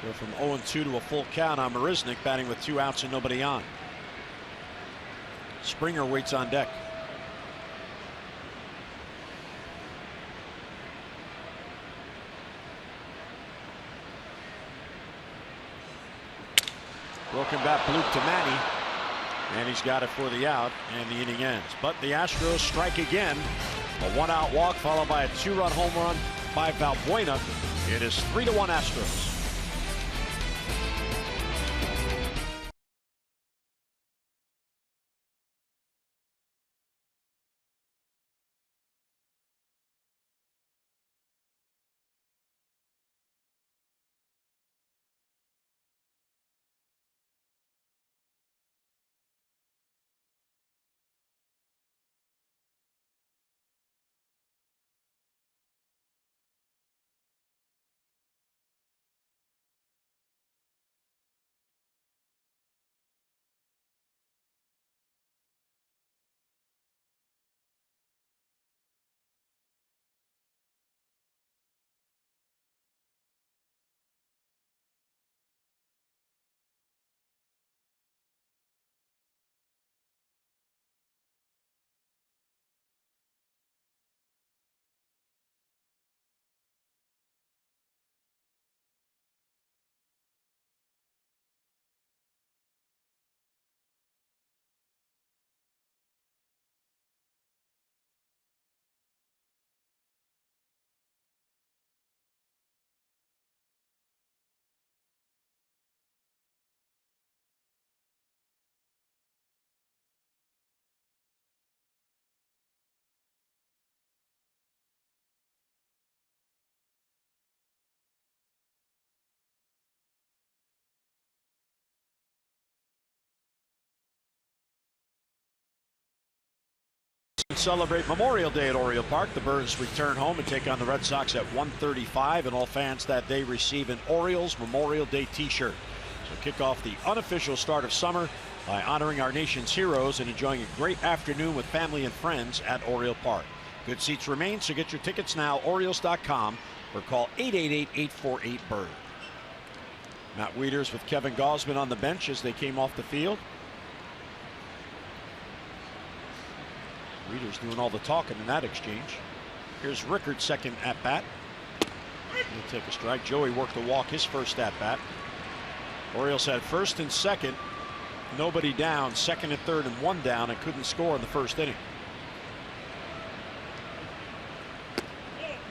So from 0-2 to a full count on Marisnick, batting with 2 outs and nobody on. Springer waits on deck. Broken bat bloop to Manny, and he's got it for the out, and the inning ends. But the Astros strike again. A 1-out walk followed by a 2-run home run by Valbuena. It is 3-1 Astros. Celebrate Memorial Day at Oriole Park. The Birds return home and take on the Red Sox at 1:35, and all fans that day receive an Orioles Memorial Day t-shirt. So kick off the unofficial start of summer by honoring our nation's heroes and enjoying a great afternoon with family and friends at Oriole Park. Good seats remain, so get your tickets now, Orioles.com, or call 888-848-BIRD. Matt Wieters with Kevin Gausman on the bench as they came off the field. Wieters doing all the talking in that exchange. Here's Rickard's second at bat. He'll take a strike. Joey worked the walk his first at bat. Orioles had first and second, nobody down, second and third and one down, and couldn't score in the first inning.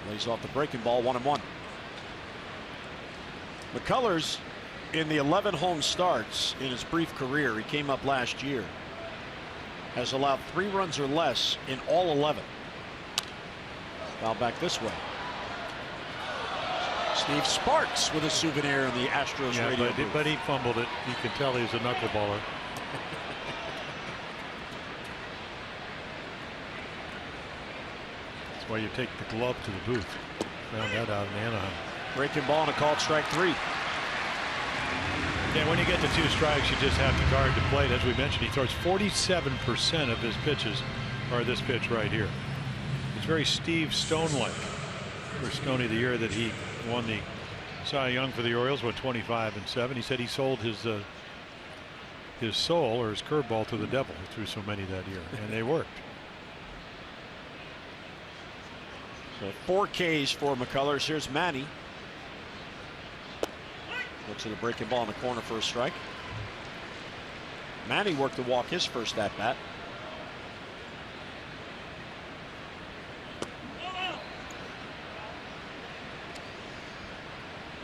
Lays off the breaking ball, 1-1. McCullers, in the 11 home starts in his brief career, he came up last year, has allowed 3 runs or less in all 11. Foul back this way. Steve Sparks with a souvenir in the Astros radio booth. But he fumbled it. You can tell he's a knuckleballer. That's why you take the glove to the booth. Found that out in Anaheim. Breaking ball and a called strike 3. Yeah, when you get to 2 strikes, you just have to guard the plate. As we mentioned, he throws 47% of his pitches are this pitch right here. It's very Steve Stone-like. For Stoney, the year that he won the Cy Young for the Orioles, went 25-7. He said he sold his soul or his curveball to the devil. He threw so many that year, and they worked. So 4 Ks for McCullers. Here's Manny. Looks at a breaking ball in the corner for a strike. Manny worked the walk his first at bat.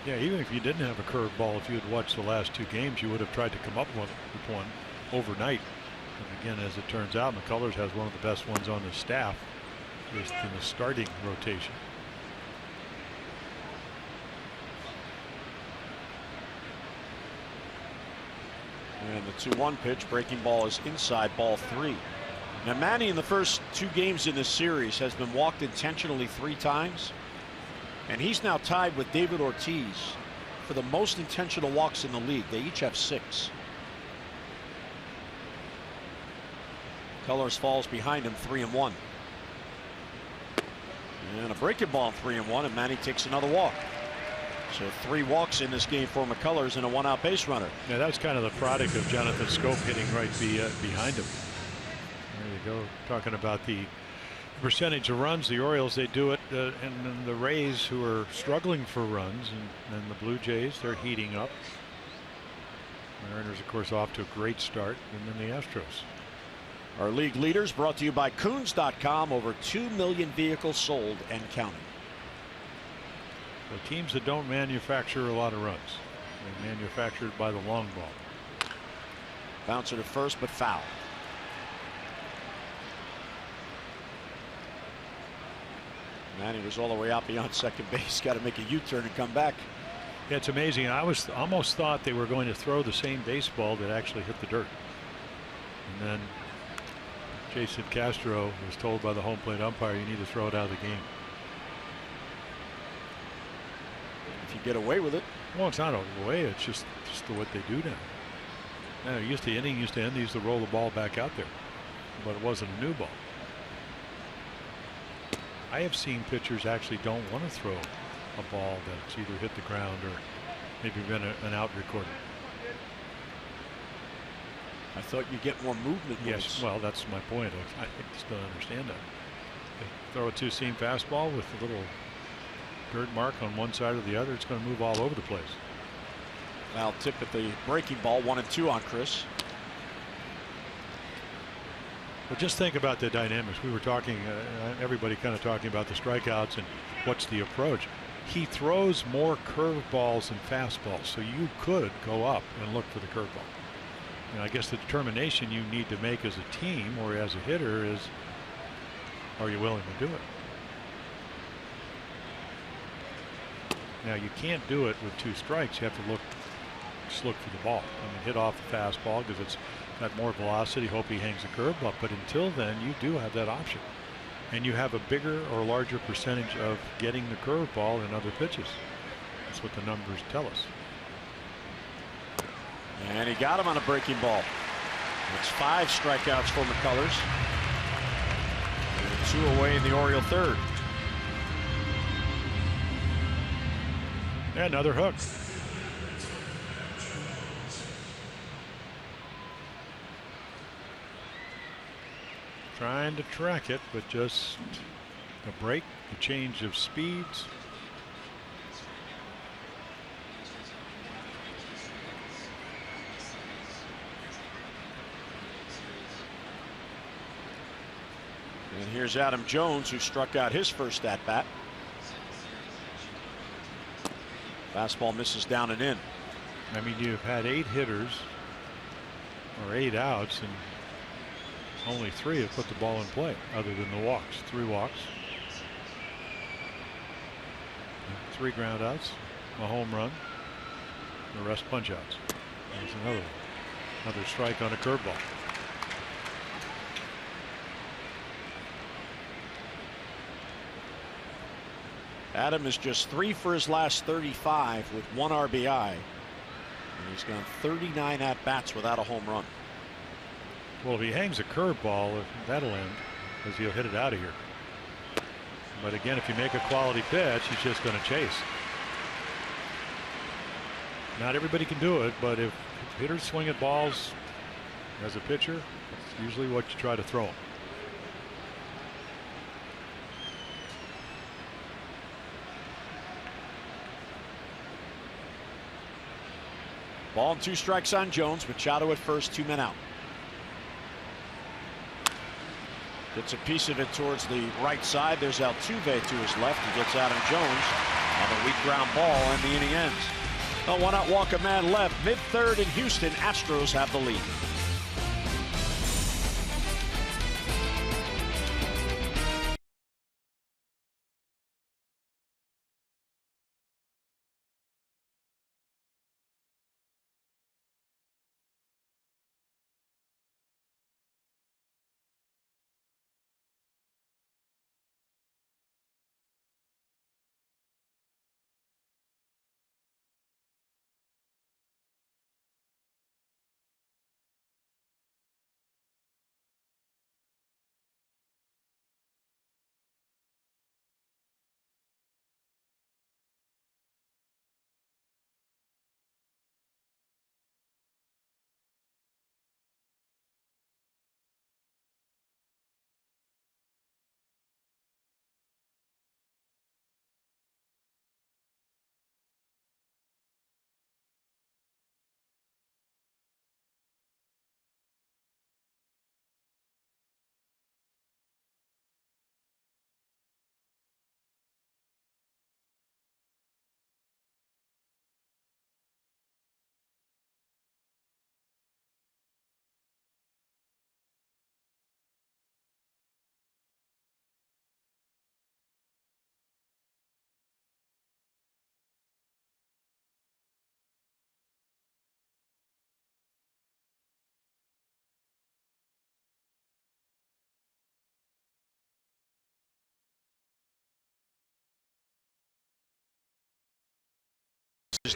Yeah, even if you didn't have a curveball, if you had watched the last 2 games, you would have tried to come up with one overnight. And again, as it turns out, McCullers has one of the best ones on his staff, just in the starting rotation. And the 2-1 pitch, breaking ball is inside, ball 3. Now Manny in the first 2 games in this series has been walked intentionally 3 times. And he's now tied with David Ortiz for the most intentional walks in the league. They each have 6. McCullers falls behind him 3-1. And a breaking ball 3-1, and Manny takes another walk. So 3 walks in this game for McCullers and a 1-out base runner. Yeah, that was kind of the product of Jonathan Scope hitting right behind him. There you go. Talking about the percentage of runs, the Orioles, they do it, and then the Rays, who are struggling for runs, and the Blue Jays, they're heating up. Mariners, of course, off to a great start, and then the Astros. Our league leaders brought to you by Coons.com. Over 2 million vehicles sold and counting. The teams that don't manufacture a lot of runs, they're manufactured by the long ball. Bouncer to first, but foul. Manny was all the way out beyond second base. Got to make a U-turn and come back. Yeah, it's amazing. I almost thought they were going to throw the same baseball that actually hit the dirt. And then Jason Castro was told by the home plate umpire, you need to throw it out of the game. If you get away with it. Well, it's not away. It's just what they do now. Now, inning used to end. They used to roll the ball back out there, but it wasn't a new ball. I have seen pitchers actually don't want to throw a ball that's either hit the ground or maybe been an out recorded. I thought you get more movement. Yes, well, that's my point. I just don't understand that. They throw a 2-seam fastball with a little dirt mark on one side or the other, it's going to move all over the place. Foul tip at the breaking ball, 1-2 on Chris. But just think about the dynamics. We were talking, everybody kind of talking about the strikeouts and what's the approach. He throws more curveballs than fastballs, so you could go up and look for the curveball. And I guess the determination you need to make as a team or as a hitter is, are you willing to do it? Now, you can't do it with 2 strikes. You have to just look for the ball. I mean, hit off the fastball because it's got more velocity. Hope he hangs a curveball. But until then, you do have that option. And you have a bigger or larger percentage of getting the curveball in other pitches. That's what the numbers tell us. And he got him on a breaking ball. It's 5 strikeouts for McCullers. And 2 away in the Oriole third. And another hook. Trying to track it, but just a break, a change of speeds. And here's Adam Jones, who struck out his first at bat. Fastball misses down and in. I mean, you've had 8 hitters or 8 outs, and only 3 have put the ball in play, other than the walks. 3 walks, 3 ground outs, a home run, the rest punch outs. There's another strike on a curveball. Adam is just 3 for his last 35 with 1 RBI. And he's gone 39 at bats without a home run. Well, if he hangs a curveball, that'll end, because he'll hit it out of here. But again, if you make a quality pitch, he's just going to chase. Not everybody can do it, but if hitters swing at balls as a pitcher, it's usually what you try to throw them. Ball and 2 strikes on Jones. Machado at first, 2 men out. Gets a piece of it towards the right side. There's Altuve to his left. He gets Adam Jones on a weak ground ball, and the inning ends. A 1-out walk, a man left. Mid-third in Houston. Astros have the lead.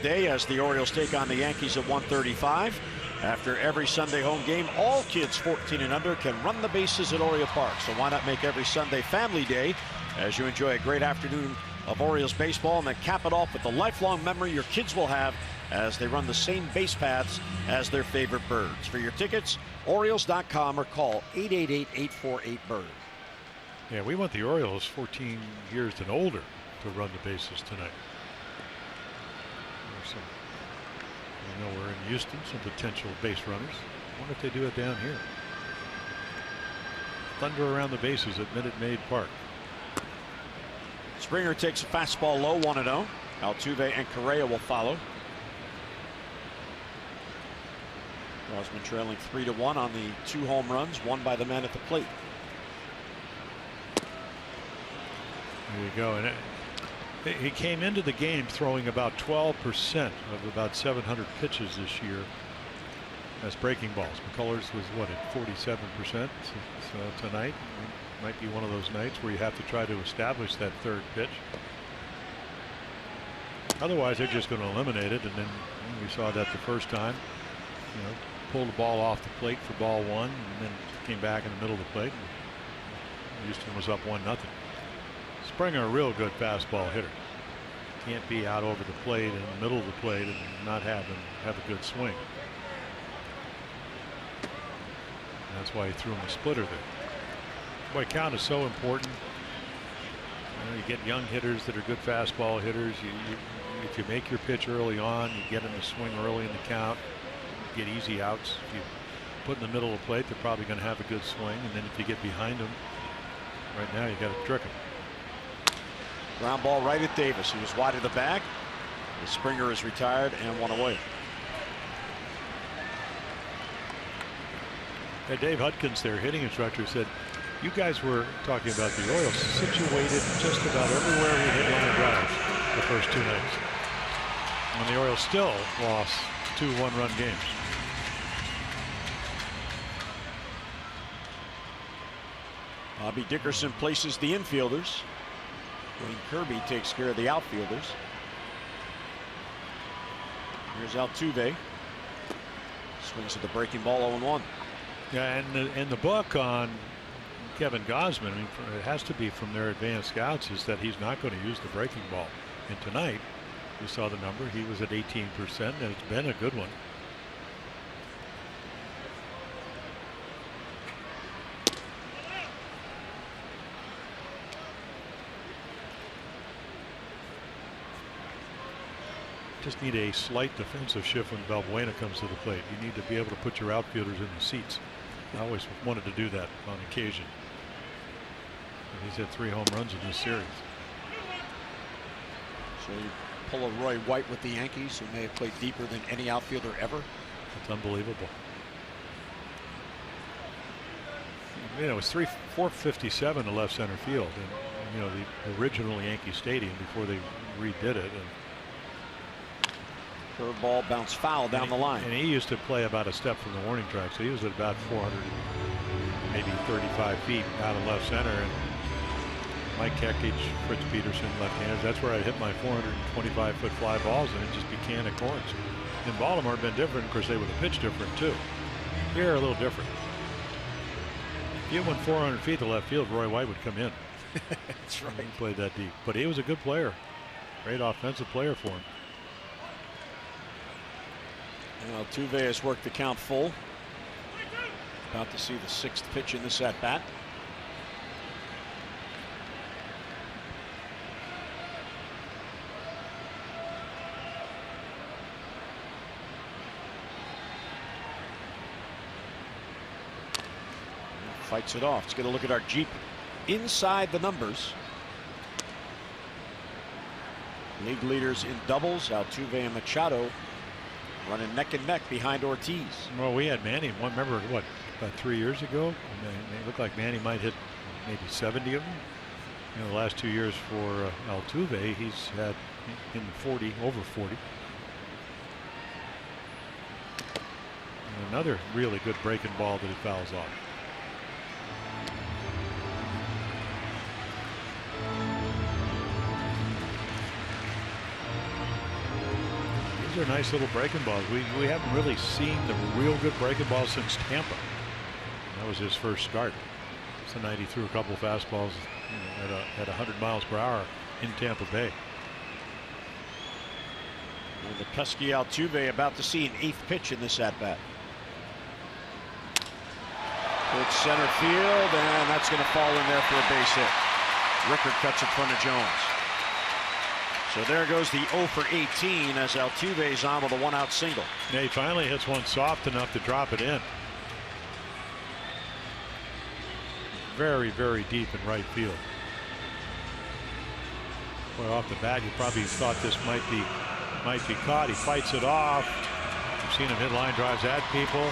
Day as the Orioles take on the Yankees at 1:35. After every Sunday home game, all kids 14 and under can run the bases at Oriole Park. So why not make every Sunday family day as you enjoy a great afternoon of Orioles baseball, and then cap it off with the lifelong memory your kids will have as they run the same base paths as their favorite birds. For your tickets, Orioles.com or call 888-848-BIRD. Yeah, we want the Orioles 14 years and older to run the bases tonight. I know we're in Houston, some potential base runners. I wonder if they do it down here. Thunder around the bases at Minute Maid Park. Springer takes a fastball low, 1-0. Altuve and Correa will follow. Gausman trailing 3-1 on the 2 home runs, one by the man at the plate. There you go. And he came into the game throwing about 12% of about 700 pitches this year. as breaking balls. McCullers was what, at 47%. So tonight might be one of those nights where you have to try to establish that third pitch. Otherwise, they're just going to eliminate it. And then we saw that the first time, pulled the ball off the plate for ball one, and then came back in the middle of the plate. Houston was up 1-0. Springer, a real good fastball hitter. Can't be out over the plate in the middle of the plate and not have a good swing. And that's why he threw him a splitter there. Boy, count is so important. You get young hitters that are good fastball hitters. If you make your pitch early on, you get them to swing early in the count, you get easy outs. If you put in the middle of the plate, they're probably going to have a good swing. And then if you get behind them, right now you got to trick them. Ground ball right at Davis. He was wide of the bag. Springer is retired and one away. Hey, Dave Hudkins, their hitting instructor, said you guys were talking about the Orioles situated just about everywhere we hit line drives the first 2 nights. And the Orioles still lost 2 one-run games. Bobby Dickerson places the infielders. Wayne Kirby takes care of the outfielders. Here's Altuve. Swings at the breaking ball 0-1. Yeah, and the book on Kevin Gausman, I mean, it has to be from their advanced scouts, is that he's not going to use the breaking ball. And tonight, you saw the number. He was at 18%, and it's been a good one. Just need a slight defensive shift when Valbuena comes to the plate. You need to be able to put your outfielders in the seats. I always wanted to do that on occasion. He's had 3 home runs in this series. So you pull a Roy White with the Yankees, who may have played deeper than any outfielder ever. It's unbelievable. It was 457 to left center field, and the original Yankee Stadium before they redid it. And curveball bounced foul down the line. And he used to play about a step from the warning track, so he was at about 400, maybe 35 feet out of left center. And Mike Kekich, Fritz Peterson, left-handers. That's where I hit my 425-foot fly balls, and it just became a corns. In Baltimore, it'd been different. Of course, they would have pitched different too. Here, a little different. If you went 400 feet to left field, Roy White would come in. That's right. He played that deep, but he was a good player. Great offensive player for him. Altuve has worked the count full. About to see the 6th pitch in this at bat. Fights it off. Let's get a look at our Jeep inside the numbers. League leaders in doubles, Altuve and Machado running neck and neck behind Ortiz. Well, we had Manny. Remember what, about 3 years ago? It looked like Manny might hit maybe 70 of them. The last 2 years for Altuve, he's had in 40, over 40. And another really good breaking ball that he fouls off. These are nice little breaking balls. We haven't really seen the real good breaking balls since Tampa. That was his first start. It's the night he threw a couple fastballs at 100 miles per hour in Tampa Bay. And the pesky Altuve about to see an 8th pitch in this at bat. Towards center field, and that's going to fall in there for a base hit. Rickard cuts in front of Jones. So there goes the 0 for 18 as Altuve's on with a 1-out single. Yeah, he finally hits one soft enough to drop it in. Very, very deep in right field. Boy, off the bat, you probably thought this might be caught. He fights it off. You've seen him hit line drives at people.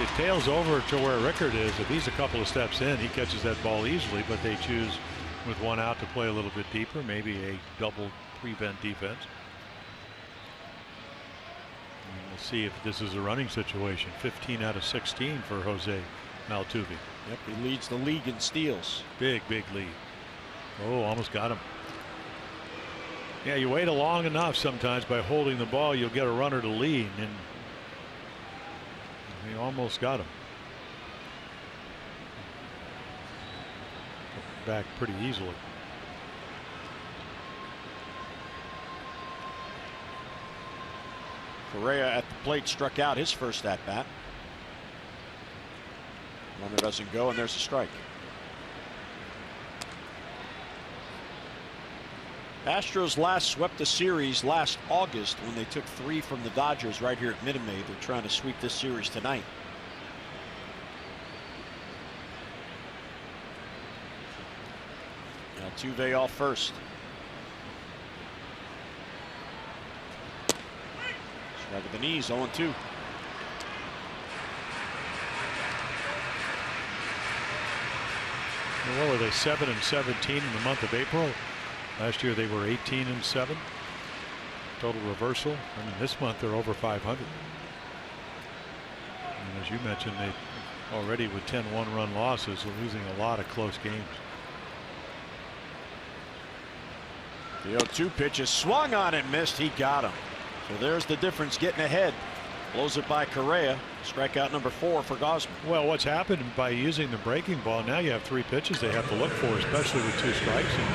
It tails over to where Rickard is. If he's a couple of steps in, he catches that ball easily, but they choose with 1 out to play a little bit deeper, maybe a double prevent defense. And we'll We'll see if this is a running situation. 15 out of 16 for Jose Altuve. Yep, he leads the league in steals. Big lead. Oh, almost got him. Yeah, you wait long enough sometimes by holding the ball, you'll get a runner to lead, and he almost got him. Back pretty easily. Correa at the plate struck out his first at bat. Runner doesn't go, and there's a strike. Astros last swept the series last August when they took 3 from the Dodgers right here at Minute Maid. They're trying to sweep this series tonight. Altuve off first. Strike at the knees, 0-2. What were they, 7-17 in the month of April? Last year they were 18-7. Total reversal. I mean, this month they're over 500. And as you mentioned, they already with 10 one-run losses are losing a lot of close games. The 0-2 pitch is swung on and missed. He got him. So there's the difference, getting ahead. Blows it by Correa. Strikeout number 4 for Gausman. Well, what's happened by using the breaking ball, now you have 3 pitches they have to look for, especially with 2 strikes. And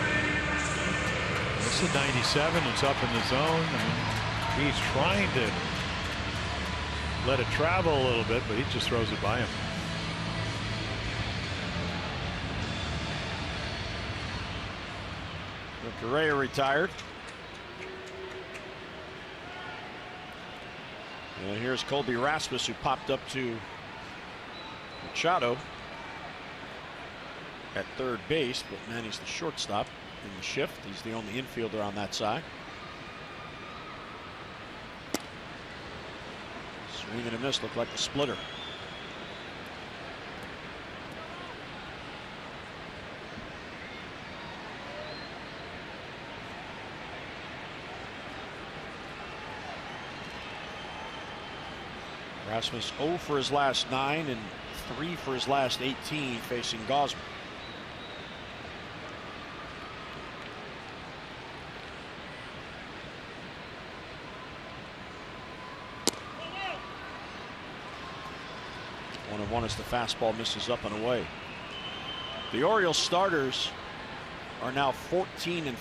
this is 97. It's up in the zone. I mean, he's trying to let it travel a little bit, but he just throws it by him. Correa retired. And here's Colby Rasmus, who popped up to Machado at third base, but Manny's the shortstop in the shift. He's the only infielder on that side. Swing and a miss, looked like a splitter. Rasmus 0 for his last 9 and 3 for his last 18 facing Gausman. One and one as the fastball misses up and away. The Orioles starters are now 14-14.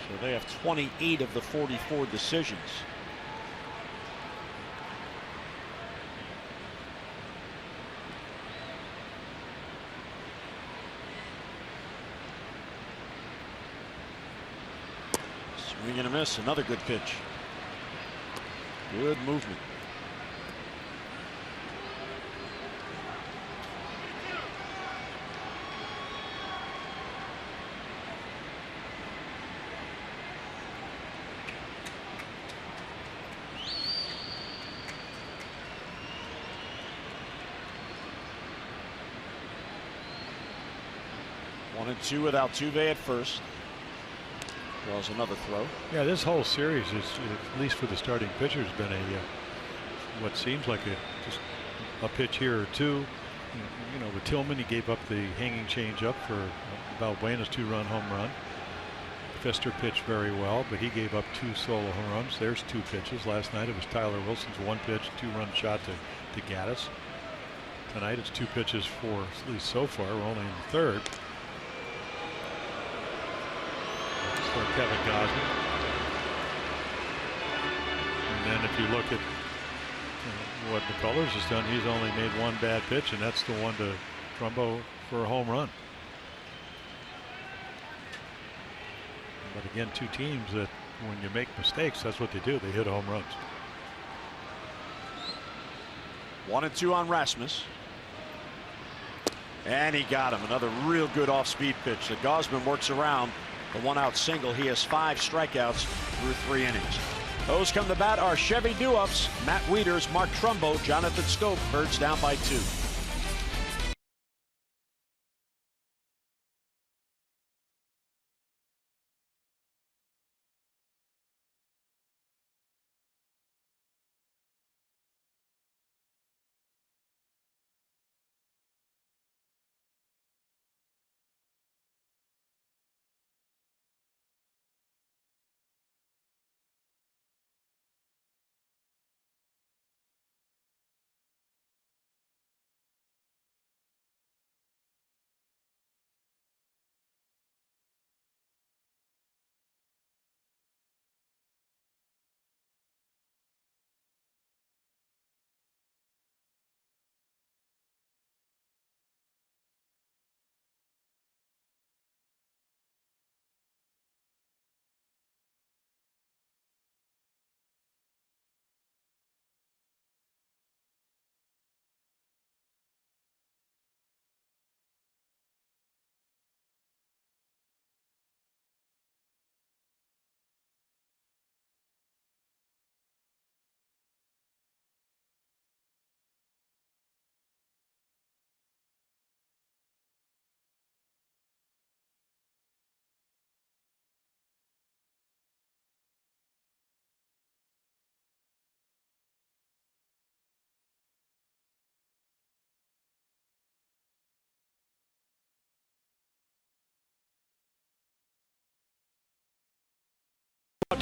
So they have 28 of the 44 decisions. Swing and a miss, another good pitch. Good movement. One and two with Altuve at first. Draws another throw. Yeah, this whole series is, at least for the starting pitcher, has been a what seems like just a pitch here or two. You know, with Tillman, he gave up the hanging change up for Valbuena's 2-run home run. Fister pitched very well, but he gave up 2 solo home runs. There's 2 pitches. Last night it was Tyler Wilson's 1-pitch, 2-run shot to Gattis. Tonight it's 2 pitches for, at least so far, we're only in the 3rd. For Kevin Gausman. And then if you look at what McCullers has done, he's only made 1 bad pitch, and that's the one to Trumbo for a home run. But again, 2 teams that when you make mistakes, that's what they do. They hit home runs. 1 and 2 on Rasmus. And he got him. Another real good off-speed pitch that Gausman works around. The 1-out single. He has 5 strikeouts through 3 innings. Those come to bat are Chevy Duups, Matt Wieters, Mark Trumbo, Jonathan Schoop. Birds down by 2.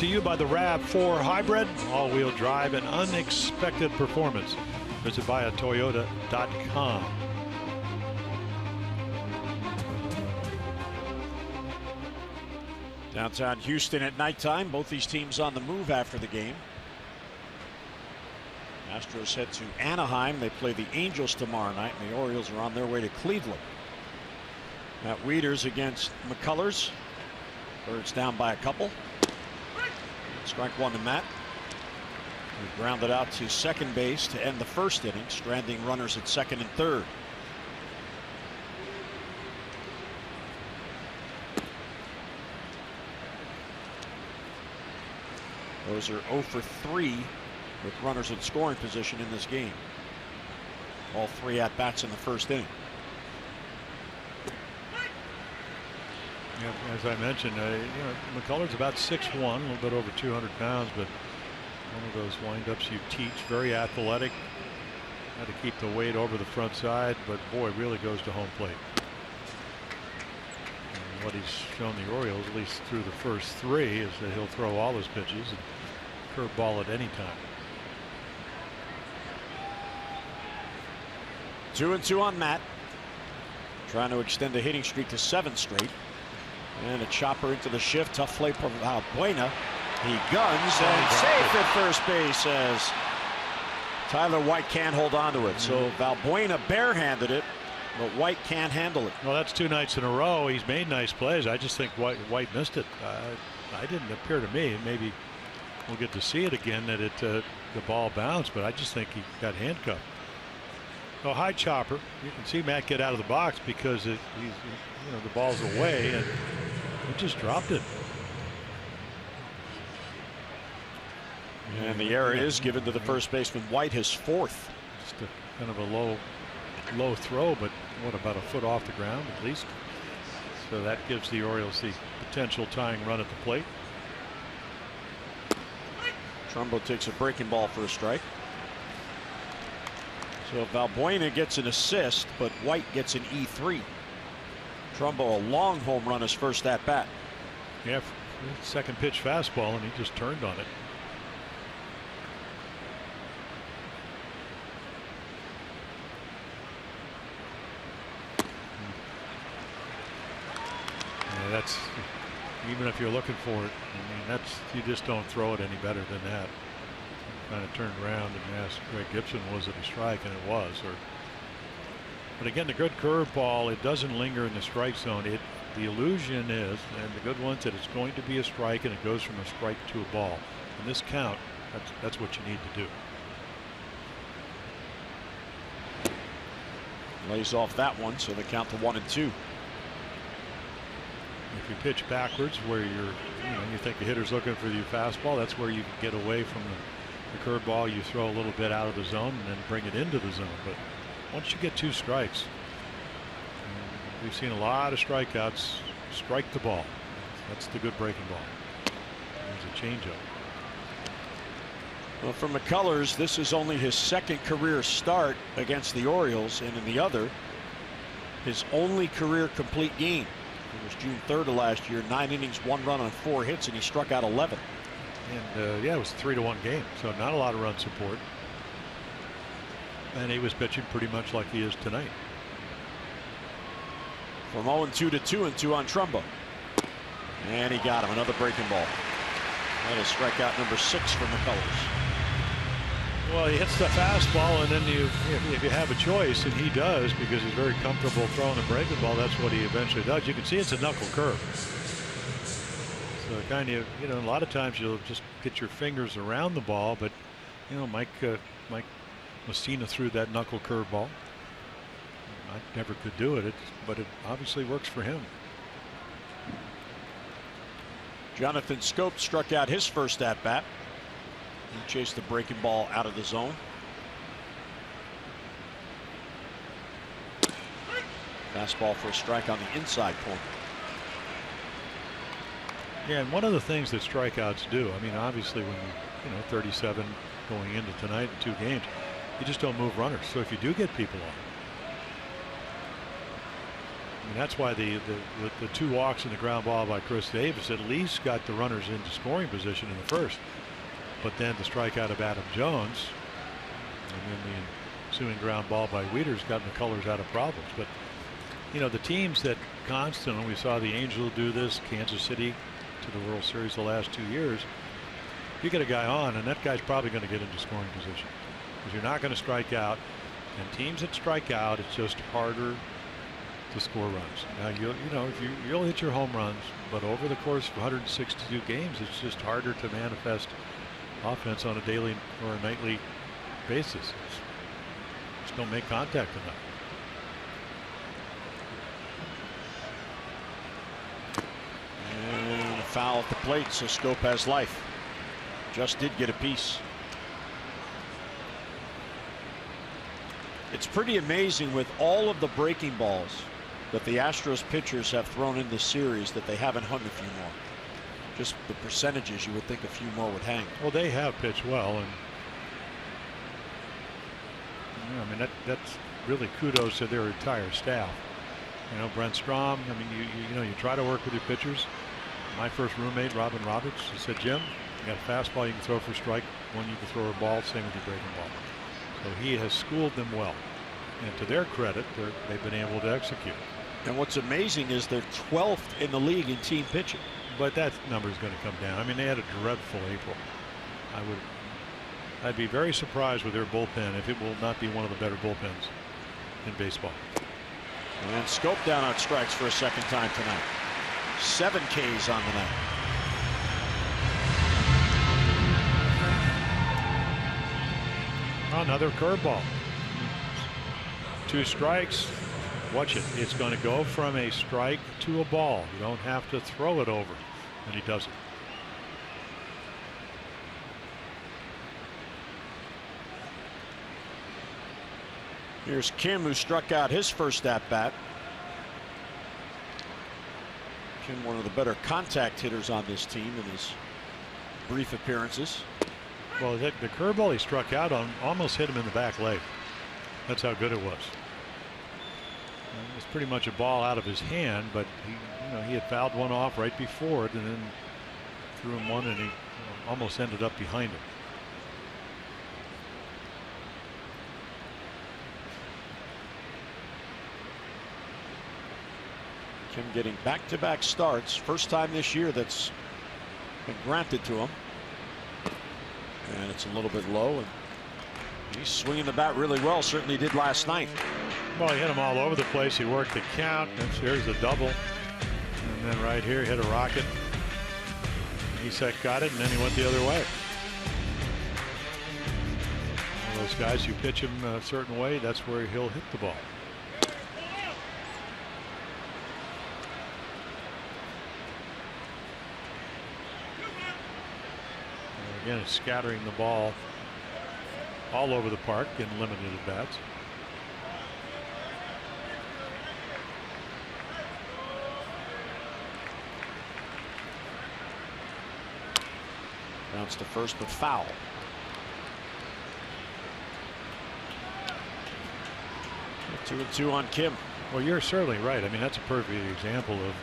to you by the RAV4 Hybrid, all-wheel drive and unexpected performance. Visit viatoyota.com. Downtown Houston at nighttime. Both these teams on the move after the game. Astros head to Anaheim. They play the Angels tomorrow night, and the Orioles are on their way to Cleveland. Matt Wieters against McCullers. Birds down by a couple. Strike one to Matt. He grounded out to second base to end the first inning, stranding runners at second and third. Those are 0 for 3 with runners in scoring position in this game. All 3 at bats in the first inning. Yeah, as I mentioned, McCullers about 6'1", a little bit over 200 pounds, but one of those windups you teach. Very athletic. Had to keep the weight over the front side, but boy, really goes to home plate. And what he's shown the Orioles, at least through the first 3, is that he'll throw all his pitches and curveball at any time. 2-2 on Matt. Trying to extend a hitting streak to 7 straight. And a chopper into the shift. Tough play from Valbuena. He guns and safe at first base as Tyler White can't hold on to it. So Valbuena barehanded it, but White can't handle it. Well, that's 2 nights in a row. He's made nice plays. I just think White missed it. I didn't appear to me. Maybe we'll get to see it again that the ball bounced, but I just think he got handcuffed. So high chopper. You can see Matt get out of the box because the ball's away and he just dropped it. And the error is given to the first baseman White, his 4th. Just a kind of a low throw, but what, about a foot off the ground at least. So that gives the Orioles the potential tying run at the plate. Trumbo takes a breaking ball for a strike. So Valbuena gets an assist, but White gets an E3. Trumbo a long home run his first at bat. Yeah, second pitch fastball, and he just turned on it. Yeah, that's, even if you're looking for it, I mean, you just don't throw it any better than that. Kind of turned around and asked Greg Gibson, was it a strike, and it was. But again, the good curveball, it doesn't linger in the strike zone. The illusion is, and the good ones, that it's going to be a strike and it goes from a strike to a ball. In this count, that's what you need to do. Lays off that one, so they count to 1-2. If you pitch backwards, where you think the hitter's looking for your fastball, that's where you can get away from the curveball. You throw a little bit out of the zone and then bring it into the zone. But once you get 2 strikes, we've seen a lot of strikeouts. Strike the ball. That's the good breaking ball. There's a changeup. Well, for McCullers, this is only his 2nd career start against the Orioles, and in the other, his only career complete game. It was June 3rd of last year. 9 innings, 1 run on 4 hits, and he struck out 11. And yeah, it was a 3-1 game, so not a lot of run support. And he was pitching pretty much like he is tonight. From 0-2 to 2-2 on Trumbo. And he got him. Another breaking ball. That is strikeout number 6 for McCullers. Well, he hits the fastball, and then if you have a choice, and he does, because he's very comfortable throwing a breaking ball, that's what he eventually does. You can see it's a knuckle curve. So kind of, a lot of times you'll just get your fingers around the ball, but Mike Messina threw that knuckle curve ball. I never could do it, but it obviously works for him. Jonathan Scope struck out his first at bat. He chased the breaking ball out of the zone. Fastball for a strike on the inside corner. Yeah, and one of the things that strikeouts do, I mean, obviously when 37 going into tonight in 2 games, you just don't move runners. So if you do get people on, mean, that's why the 2 walks and the ground ball by Chris Davis at least got the runners into scoring position in the first. But then the strikeout of Adam Jones and then the ensuing ground ball by Wieters got the Colors out of problems. But you know, the teams that constantly, we saw the Angels do this, Kansas City to the World Series the last 2 years. You get a guy on and that guy's probably going to get into scoring position because you're not going to strike out, and teams that strike out, it's just harder to score runs. Now you'll hit your home runs, but over the course of 162 games, it's just harder to manifest offense on a daily or a nightly basis. Just don't make contact enough. And a foul at the plate, so Schoop has life. Just did get a piece. It's pretty amazing with all of the breaking balls that the Astros pitchers have thrown in this series that they haven't hung a few more. Just the percentages, you would think a few more would hang. Well, they have pitched well, and I mean that's really kudos to their entire staff. You know, Brent Strom. I mean, you try to work with your pitchers. My first roommate, Robin Roberts, he said, Jim, you got a fastball you can throw for strike, one you can throw a ball, same with your breaking ball. So he has schooled them well, and to their credit, they've been able to execute. And what's amazing is they're 12th in the league in team pitching. But that number is going to come down. I mean, they had a dreadful April. I'd be very surprised with their bullpen if it will not be one of the better bullpens in baseball. And Schoop down on strikes for a second time tonight. 7 Ks on the night. Another curveball. 2 strikes. Watch it. It's going to go from a strike to a ball. You don't have to throw it over. And he does it. Here's Kim, who struck out his first at bat. Kim, one of the better contact hitters on this team in his brief appearances. Well, the curveball he struck out on almost hit him in the back leg. That's how good it was. It was pretty much a ball out of his hand, but he had fouled one off right before it and then threw him one, and he almost ended up behind him. Kim getting back-to-back starts. First time this year that's been granted to him. And it's a little bit low, and he's swinging the bat really well. Certainly did last night. Well, he hit him all over the place. He worked the count. Here's the double. And then right here, hit a rocket. Esack got it, and then he went the other way. One of those guys, you pitch him a certain way, that's where he'll hit the ball. And again, it's scattering the ball all over the park in limited at bats. Bounce to first, but foul. Two and two on Kim. Well, you're certainly right. I mean, that's a perfect example of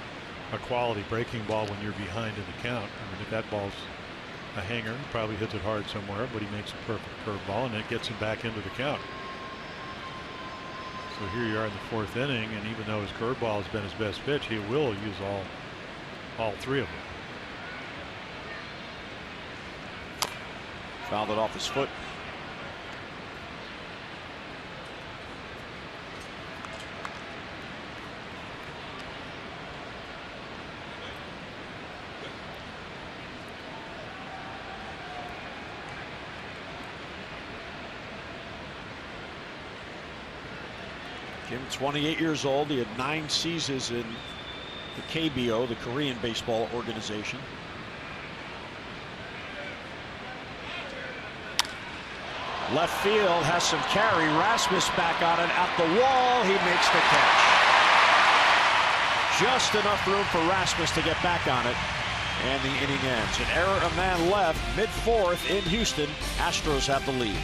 a quality breaking ball when you're behind in the count. I mean, if that ball's a hanger, he probably hits it hard somewhere, but he makes a perfect curveball, and it gets him back into the count. So here you are in the 4th inning, and even though his curveball has been his best pitch, he will use all 3 of them. Fouled it off his foot. Kim, 28 years old. He had 9 seasons in the KBO, the Korean baseball organization. Left field has some carry. Rasmus back on it at the wall. He makes the catch. Just enough room for Rasmus to get back on it. And the inning ends. An error, a man left, mid-4th in Houston. Astros have the lead.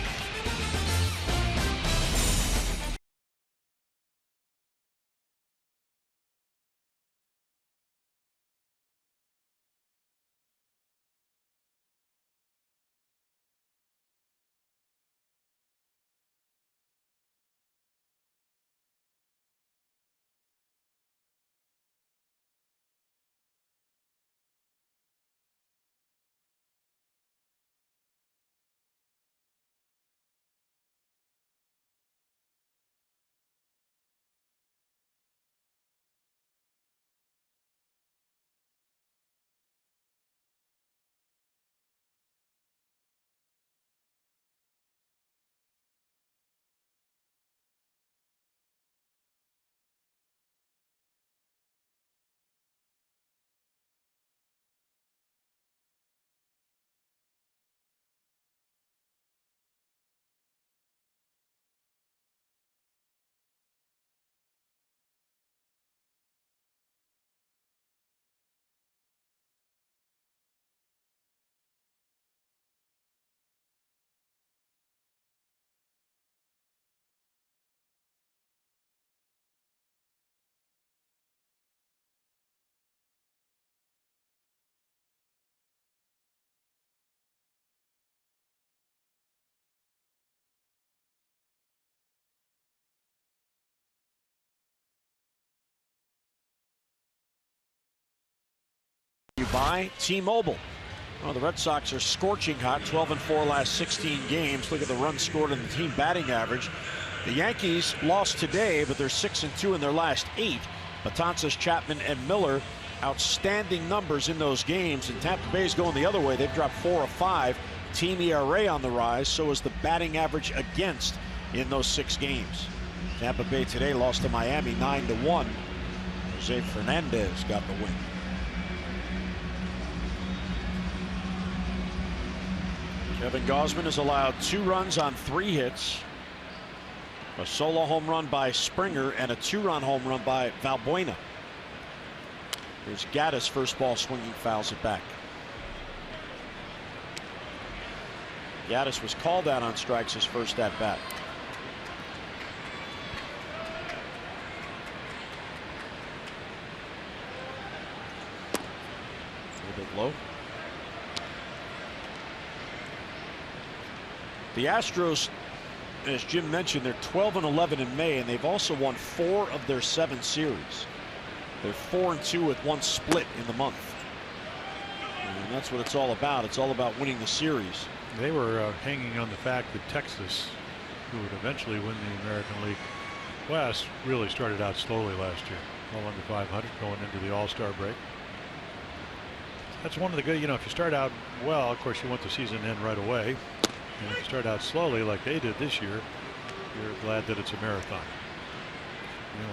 you by T-Mobile. Well, the Red Sox are scorching hot, 12-4 last 16 games. Look at the runs scored and the team batting average. The Yankees lost today, but they're 6-2 in their last 8. Betances, Chapman, and Miller, outstanding numbers in those games. And Tampa Bay's going the other way. They've dropped 4 of 5. Team ERA on the rise. So is the batting average against in those 6 games. Tampa Bay today lost to Miami 9-1. Jose Fernandez got the win. Kevin Gausman has allowed 2 runs on 3 hits. A solo home run by Springer and a 2-run home run by Valbuena. Here's Gaddis, first ball swinging, fouls it back. Gaddis was called out on strikes his first at bat. A little bit low. The Astros, as Jim mentioned, they're 12-11 in May, and they've also won 4 of their 7 series. They're 4-2 with 1 split in the month. And that's what it's all about. It's all about winning the series. They were hanging on the fact that Texas, who would eventually win the American League West, really started out slowly last year. Well under 500 going into the All-Star break. That's one of the good, if you start out well, of course you want the season to end right away. And if you start out slowly like they did this year, you're glad that it's a marathon.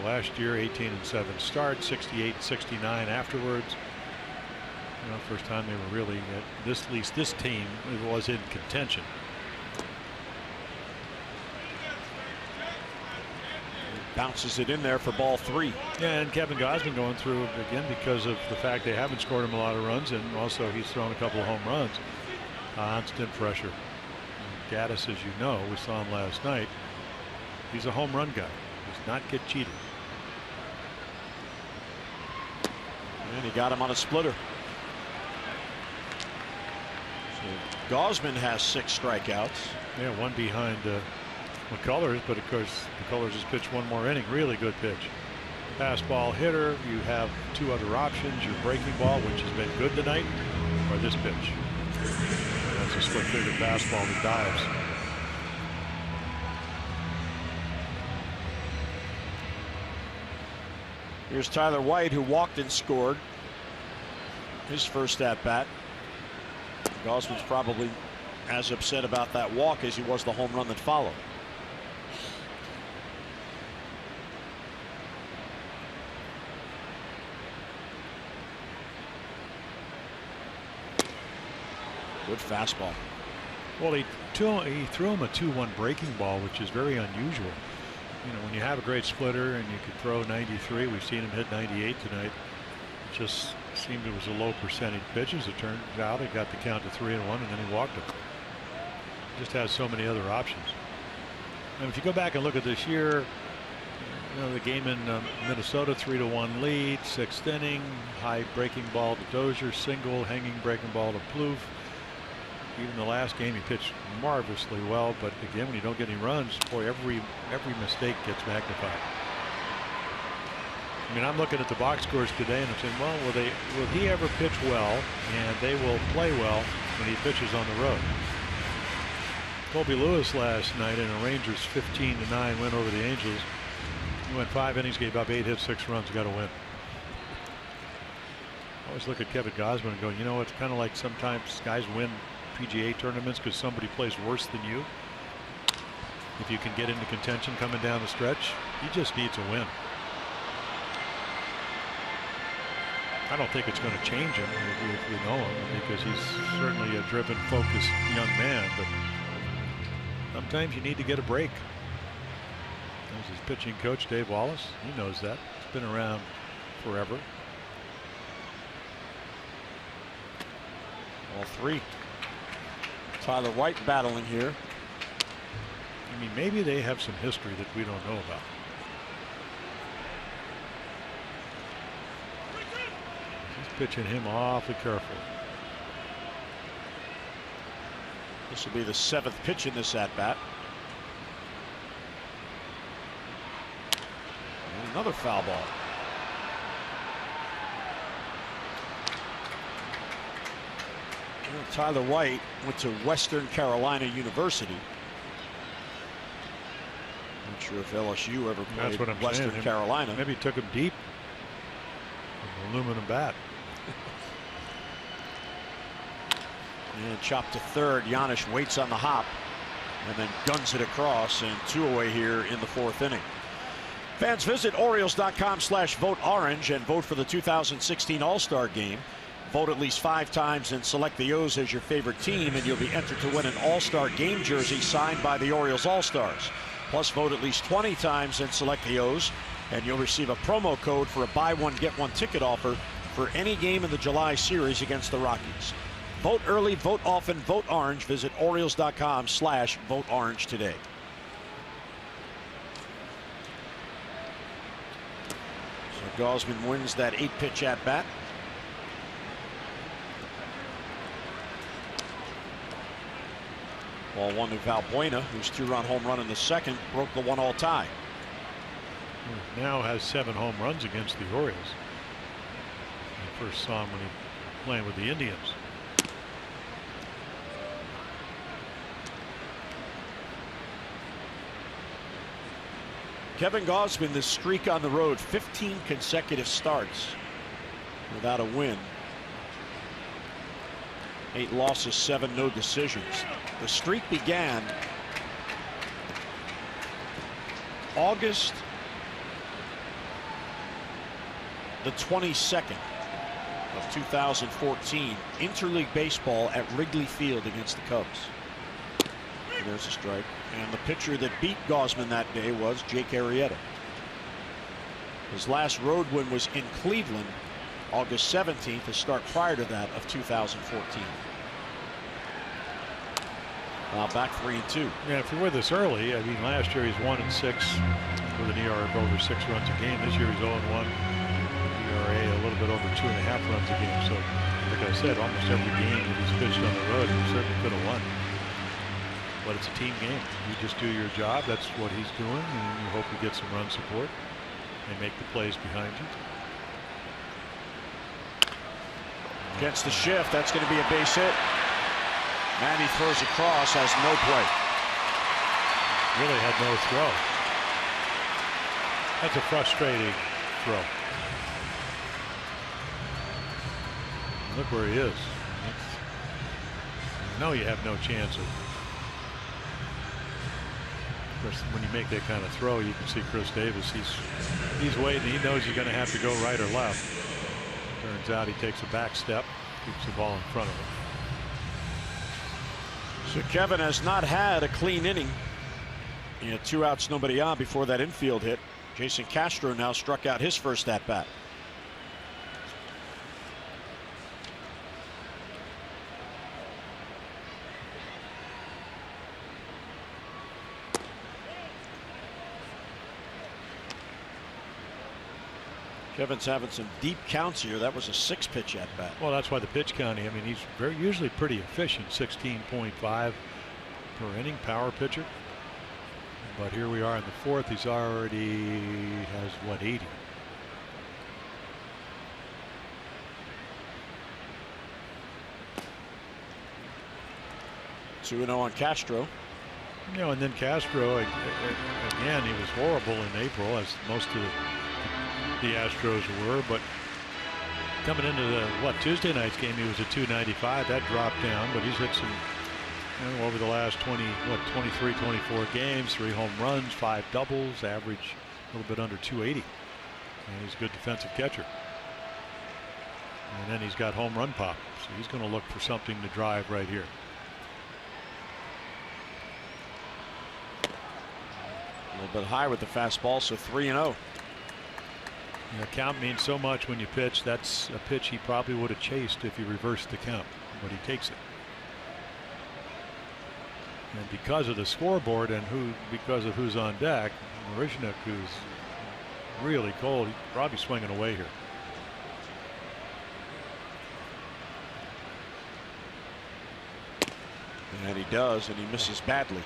Last year 18-7 start, 68-69 afterwards. First time they were really at least this team was in contention. Bounces it in there for ball 3. Yeah, and Kevin Gausman going through again because of the fact they haven't scored him a lot of runs, and also he's thrown a couple of home runs. Constant pressure. Gaddis, as you know, we saw him last night. He's a home run guy. Does not get cheated. And he got him on a splitter. So Gausman has 6 strikeouts. Yeah, 1 behind McCullers, but of course McCullers has pitched 1 more inning. Really good pitch. Fastball hitter. You have 2 other options. Your breaking ball, which has been good tonight, or this pitch. That's a split-fingered fastball that dives. Here's Tyler White, who walked and scored his first at bat. Gausman's probably as upset about that walk as he was the home run that followed. Good fastball. Well, he threw him a 2-1 breaking ball, which is very unusual. When you have a great splitter and you could throw 93, we've seen him hit 98 tonight. It just seemed it was a low percentage pitch. As it turns out, he got the count to 3-1, and then he walked him. Just has so many other options. And if you go back and look at this year, the game in Minnesota, 3-1 lead, 6th inning, high breaking ball to Dozier, single, hanging breaking ball to Plouffe. Even the last game he pitched marvelously well, but again, when you don't get any runs, boy, every mistake gets magnified. I'm looking at the box scores today and I'm saying, well, will he ever pitch well, and they will play well when he pitches on the road. Colby Lewis last night in a Rangers 15-9 win over the Angels. He went 5 innings, gave up 8 hits, 6 runs, got a win. I always look at Kevin Gausman and go, it's kind of like sometimes guys win PGA tournaments because somebody plays worse than you. If you can get into contention coming down the stretch, he just needs a win. I don't think it's going to change him if you know him, because he's certainly a driven, focused young man, but sometimes you need to get a break. There's his pitching coach, Dave Wallace. He knows that. He's been around forever. All 3. Tyler White battling here. Maybe they have some history that we don't know about. He's pitching him awfully careful. This will be the 7th pitch in this at bat. And another foul ball. Tyler White went to Western Carolina University. Not sure if LSU ever played That's what I'm Western saying. Carolina. Maybe he took him deep. An aluminum bat. And chopped to third. Giannis waits on the hop and then guns it across, and 2 away here in the 4th inning. Fans, visit Orioles.com/vote-orange and vote for the 2016 All-Star Game. Vote at least 5 times and select the O's as your favorite team, and you'll be entered to win an All-Star Game jersey signed by the Orioles All-Stars. Plus, vote at least 20 times and select the O's, and you'll receive a promo code for a buy one, get one ticket offer for any game in the July series against the Rockies. Vote early, vote often, vote orange. Visit Orioles.com/vote-orange today. So Gausman wins that 8-pitch at bat. Ball 1 to Valbuena, whose 2-run home run in the second broke the 1-all tie. Now has 7 home runs against the Orioles. I first saw him when he was playing with the Indians. Kevin Gausman, this streak on the road, 15 consecutive starts without a win. 8 losses, 7 no decisions. The streak began August the 22nd of 2014, Interleague Baseball at Wrigley Field against the Cubs. And there's a strike. And the pitcher that beat Gausman that day was Jake Arrieta. His last road win was in Cleveland, August 17th, a start prior to that of 2014. Now back 3-2. Yeah, if you're with us early, I mean, last year he's 1-6 with an ERA of over 6 runs a game. This year he's 0-1, ERA a little bit over 2.5 runs a game. So, like I said, almost every game that he's pitched on the road, he certainly could have won. But it's a team game. You just do your job. That's what he's doing, and you hope you get some run support and make the plays behind you. Against the shift, that's going to be a base hit. Manny throws across, has no play. Really had no throw. That's a frustrating throw. Look where he is. You know you have no chance of. When you make that kind of throw, you can see Chris Davis. He's waiting. He knows he's going to have to go right or left. Turns out he takes a back step, keeps the ball in front of him. So Kevin has not had a clean inning. He had 2 outs, nobody on before that infield hit. Jason Castro now struck out his first at bat. Kevin's having some deep counts here. That was a 6-pitch at bat. Well, that's why the pitch counting. I mean, he's usually pretty efficient. 16.5 per inning, power pitcher. But here we are in the 4th. He's already has what, 80. Two 2-0 on Castro. You know, and then Castro again. He was horrible in April, as most of the Astros were, but coming into the Tuesday night's game, he was at 295. That dropped down, but he's hit some, you know, over the last 23, 24 games, 3 home runs, 5 doubles, average a little bit under 280. And he's a good defensive catcher. And then he's got home run pop, so he's going to look for something to drive right here. A little bit high with the fastball, so 3-0. You know, count means so much when you pitch. That's a pitch he probably would have chased if he reversed the count, but he takes it. And because of the scoreboard and because of who's on deck, Marishnik, who's really cold, he's probably swinging away here. And he does, and he misses badly.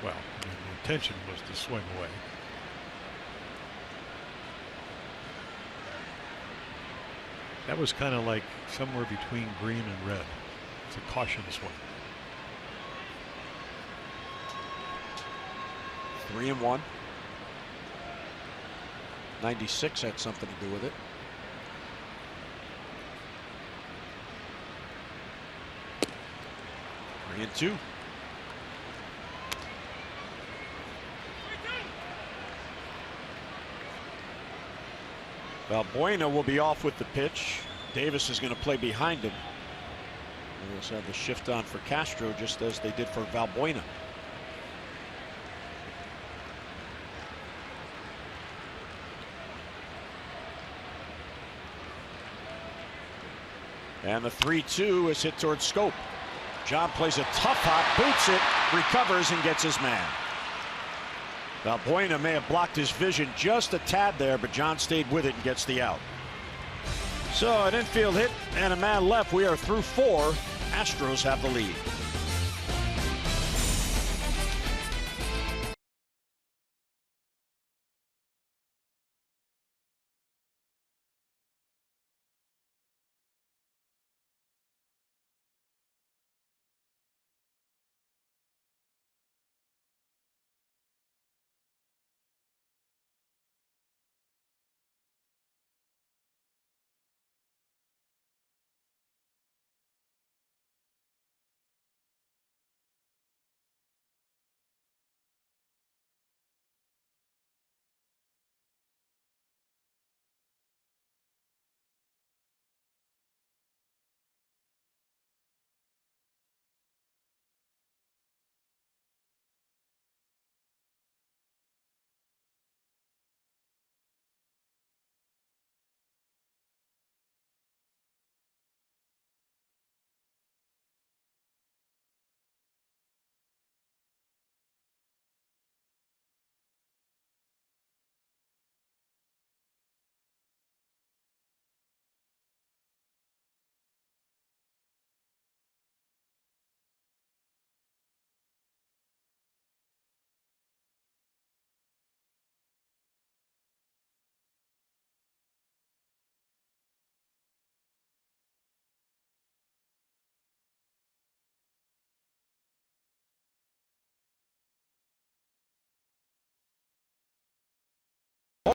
Well, I mean, the intention was to swing away. That was kind of like somewhere between green and red. It's a caution swing. 3-1. 96 had something to do with it. Three and two. Valbuena will be off with the pitch. Davis is going to play behind him. They also have the shift on for Castro, just as they did for Valbuena. And the 3-2 is hit towards Schoop. John plays a tough hop, boots it, recovers, and gets his man. Valbuena may have blocked his vision just a tad there, but John stayed with it and gets the out. So an infield hit and a man left. We are through 4. Astros have the lead.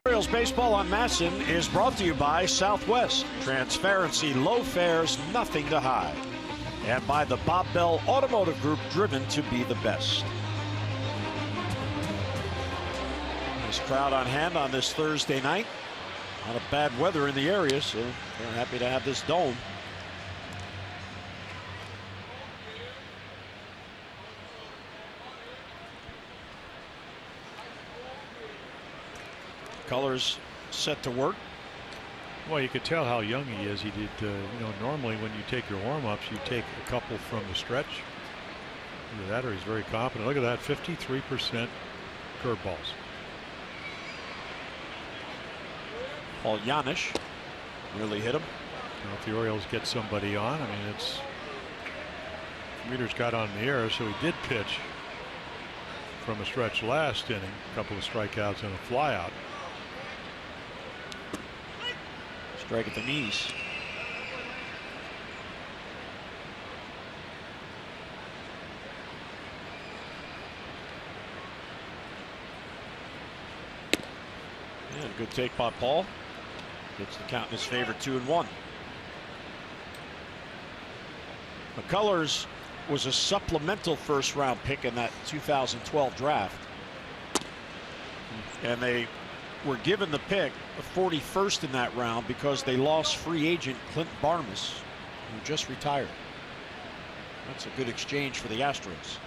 Orioles baseball on Masson is brought to you by Southwest. Transparency, low fares, nothing to hide. And by the Bob Bell Automotive Group, driven to be the best. Nice crowd on hand on this Thursday night. A lot of bad weather in the area, so they're happy to have this dome. Colors set to work. Well, you could tell how young he is. He did, normally when you take your warm-ups, you take a couple from the stretch. Either that or he's very confident. Look at that, 53% curveballs. Paul Janisch really hit him. Now, if the Orioles get somebody on, I mean, Readers got on the air, so he did pitch from a stretch last inning. A couple of strikeouts and a flyout. Strike at the knees. And a good take by Paul. Gets the count in his favor, 2-1. McCullers was a supplemental first-round pick in that 2012 draft. And they were given the pick of 41st in that round because they lost free agent Clint Barnes, who just retired. That's a good exchange for the Astros.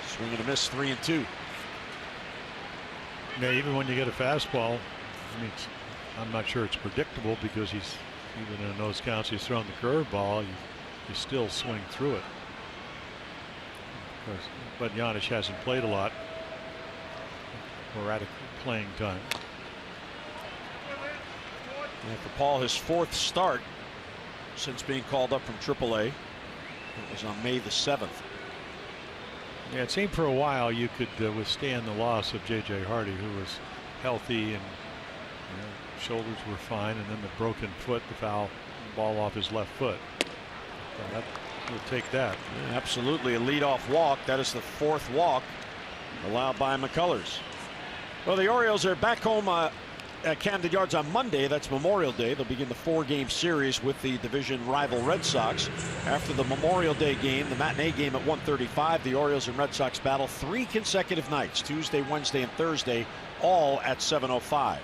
Swing and a miss, 3-2. Yeah, even when you get a fastball, I mean, I'm not sure it's predictable because he's, even in those counts he's thrown the curveball, you still swing through it. But Janisch hasn't played a lot. Erratic playing time. And for Paul, his 4th start since being called up from AAA. It was on May the 7th. Yeah, it seemed for a while you could withstand the loss of J.J. Hardy, who was healthy and Shoulders were fine, and then the broken foot, the foul ball off his left foot. So that will take that. Yeah, absolutely a leadoff walk. That is the 4th walk allowed by McCullers. Well, the Orioles are back home at Camden Yards on Monday. That's Memorial Day. They'll begin the 4-game series with the division rival Red Sox. After the Memorial Day game, the matinee game at 1:35, the Orioles and Red Sox battle 3 consecutive nights, Tuesday, Wednesday, and Thursday, all at 7:05.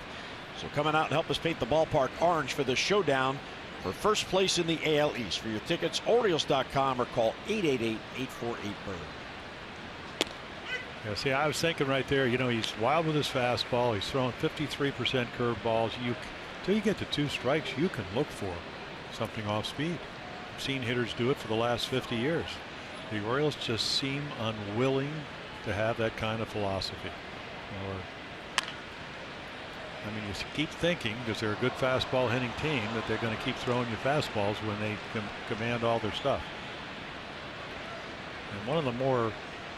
So coming out and help us paint the ballpark orange for this showdown for first place in the AL East. For your tickets, Orioles.com or call 888-848-BIRD. Yeah, see, I was thinking right there, he's wild with his fastball. He's throwing 53% curveballs. Till you get to 2 strikes, you can look for something off speed. I've seen hitters do it for the last 50 years. The Orioles just seem unwilling to have that kind of philosophy. You keep thinking, because they're a good fastball hitting team, that they're going to keep throwing you fastballs when they command all their stuff. And one of the more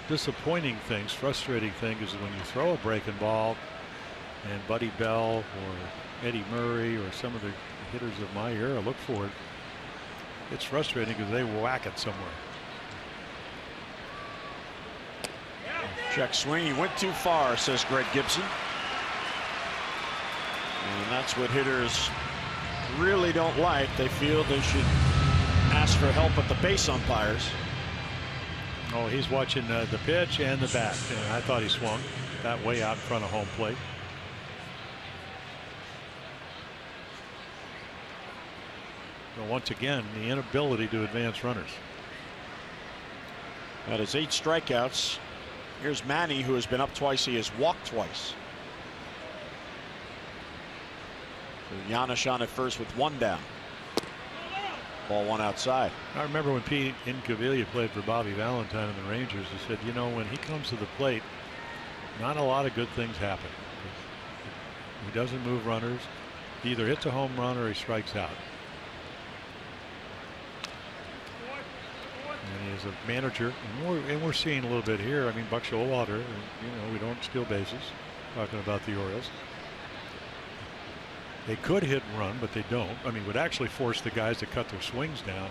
disappointing things, frustrating thing, is when you throw a breaking ball and Buddy Bell or Eddie Murray or some of the hitters of my era look for it. It's frustrating because they whack it somewhere. Check swing. He went too far, says Greg Gibson. And that's what hitters really don't like. They feel they should ask for help at the base umpires. Oh, he's watching the pitch and the bat. And I thought he swung that way out in front of home plate. So once again, the inability to advance runners. That is 8 strikeouts. Here's Manny, who has been up twice. He has walked twice. So Giannis on at first with 1 down. Ball 1 outside. I remember when Pete Incaviglia played for Bobby Valentine and the Rangers. He said, when he comes to the plate, not a lot of good things happen. He doesn't move runners. He either hits a home run or he strikes out. And he is a manager, and we're seeing a little bit here. I mean, Buck Showalter, we don't steal bases. Talking about the Orioles. They could hit and run, but they don't. I mean, would actually force the guys to cut their swings down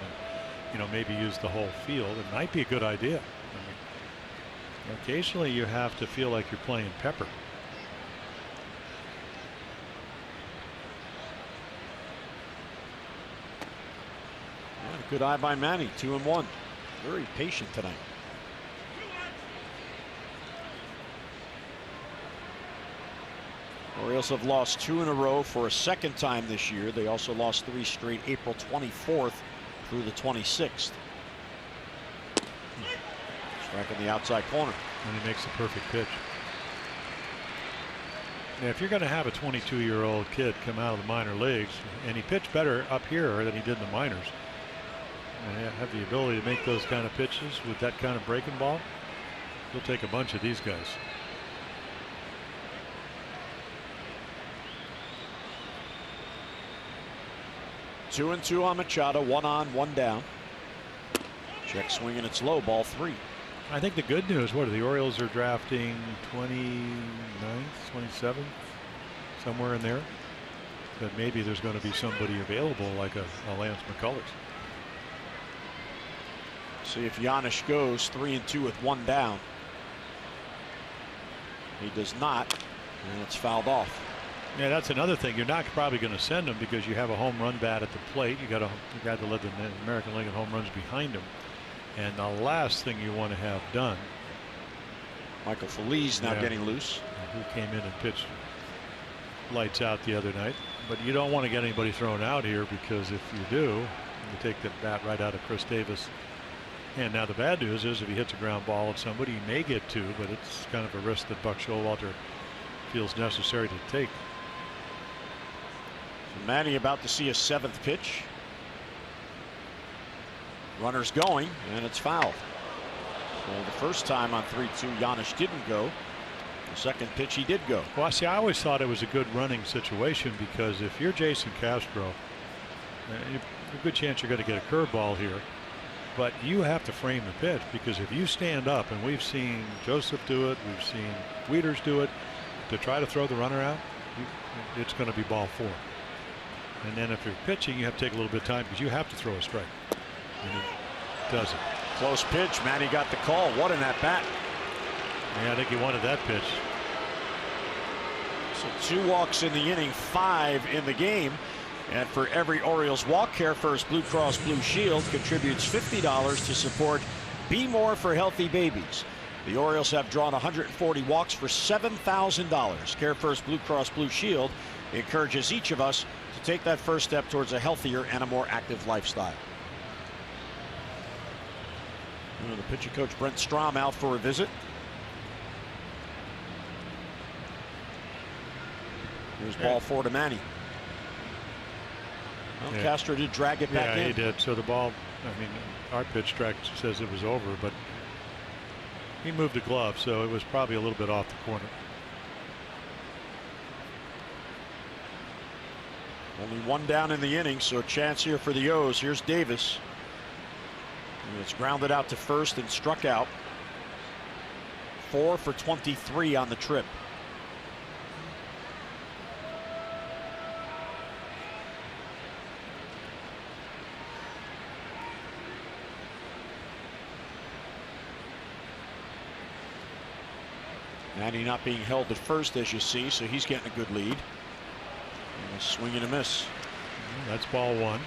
and, maybe use the whole field. It might be a good idea. I mean, occasionally you have to feel like you're playing Pepper. Well, good eye by Manny. 2-1. Very patient tonight. Orioles have lost 2 in a row for a 2nd time this year. They also lost 3 straight April 24th through the 26th. Strike in the outside corner. And he makes the perfect pitch. Now, if you're going to have a 22-year-old kid come out of the minor leagues, and he pitched better up here than he did in the minors, and have the ability to make those kind of pitches with that kind of breaking ball, he'll take a bunch of these guys. Two and 2 on Machado, 1 on, 1 down. Check swing and it's low, ball 3. I think the good news, the Orioles are drafting 29th, 27th, somewhere in there. That maybe there's going to be somebody available like a Lance McCullers. See if Giannis goes 3 and 2 with 1 down. He does not, and it's fouled off. Yeah, that's another thing. You're not probably going to send him because you have a home run bat at the plate. You got a guy that led the American League in home runs behind him. And the last thing you want to have done. Michael Feliz now getting loose. Who came in and pitched lights out the other night. But you don't want to get anybody thrown out here, because if you do, you take the bat right out of Chris Davis. And now the bad news is if he hits a ground ball at somebody, he may get 2, but it's kind of a risk that Buck Showalter feels necessary to take. So Manny about to see a 7th pitch. Runners going, and it's fouled. So the first time on 3-2, Giannis didn't go. The second pitch, he did go. Well, see, I always thought it was a good running situation, because if you're Jason Castro, a good chance you're going to get a curveball here. But you have to frame the pitch, because if you stand up, and we've seen Joseph do it, we've seen Wieters do it, to try to throw the runner out, it's going to be ball 4. And then if you're pitching, you have to take a little bit of time because you have to throw a strike. And he doesn't. Close pitch. Manny got the call. What an at bat. Yeah, I think he wanted that pitch. So 2 walks in the inning, 5 in the game. And for every Orioles walk, CareFirst Blue Cross Blue Shield contributes $50 to support Be More for Healthy Babies. The Orioles have drawn 140 walks for $7,000. CareFirst Blue Cross Blue Shield encourages each of us to take that first step towards a healthier and a more active lifestyle. The pitching coach Brent Strom out for a visit. Here's ball 4 to Manny. Well, yeah. Castro did drag it back in. Yeah, he did. So the ball, I mean, our pitch track says it was over, but he moved the glove, so it was probably a little bit off the corner. Only 1 down in the inning, so a chance here for the O's. Here's Davis. And it's grounded out to first and struck out. 4 for 23 on the trip. Manny not being held at first, as you see, so he's getting a good lead. And a swing and a miss. That's ball 1.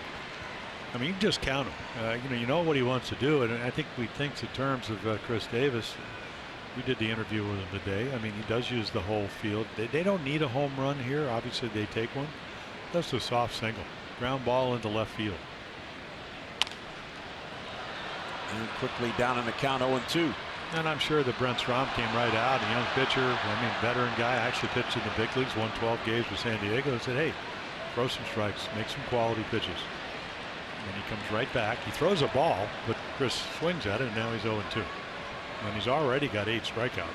I mean, you can just count him. You know what he wants to do, and I think we think in terms of Chris Davis. We did the interview with him today. I mean, he does use the whole field. They don't need a home run here. Obviously, they take one. That's a soft single. Ground ball into left field. And quickly down in the count, 0-2. And I'm sure that Brent Strom came right out, a young pitcher, I mean, veteran guy, actually pitched in the big leagues, won 12 games with San Diego, and said, hey, throw some strikes, make some quality pitches. And he comes right back. He throws a ball, but Chris swings at it, and now he's 0-2. And he's already got 8 strikeouts.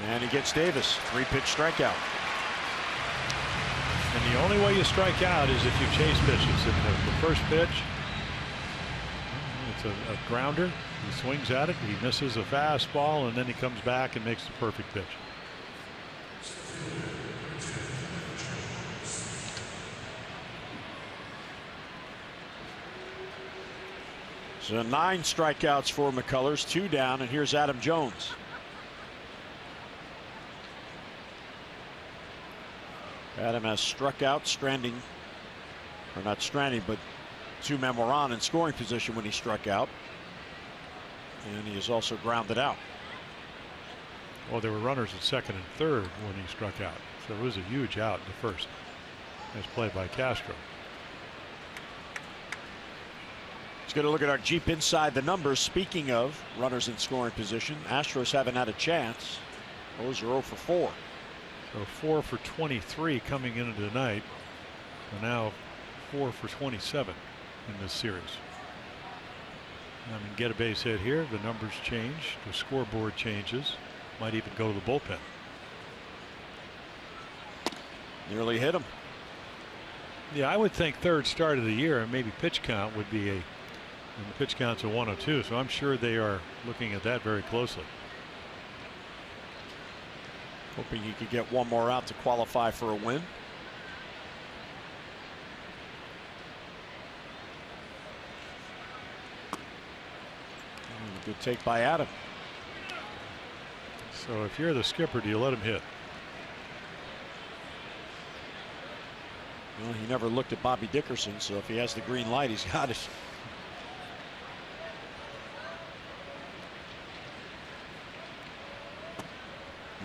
And he gets Davis. 3-pitch strikeout. And the only way you strike out is if you chase pitches. And the first pitch, it's a grounder. He swings at it. He misses a fastball, and then he comes back and makes the perfect pitch. So 9 strikeouts for McCullers, 2 down, and here's Adam Jones. Adam has struck out, stranding, or not stranding, but 2 men were on in scoring position when he struck out. And he is also grounded out. Well, there were runners at second and third when he struck out. So it was a huge out in the first, as played by Castro. Let's get a look at our Jeep inside the numbers. Speaking of runners in scoring position, Astros haven't had a chance. Those are 0 for 4. So 4 for 23 coming into tonight. So now 4 for 27 in this series. I mean, get a base hit here. The numbers change. The scoreboard changes. Might even go to the bullpen. Nearly hit him. Yeah, I would think third start of the year, and maybe pitch count would be and the pitch count's a 102. So I'm sure they are looking at that very closely. Hoping he could get 1 more out to qualify for a win. Good take by Adam. So if you're the skipper, do you let him hit? Well, he never looked at Bobby Dickerson, so if he has the green light, he's got it.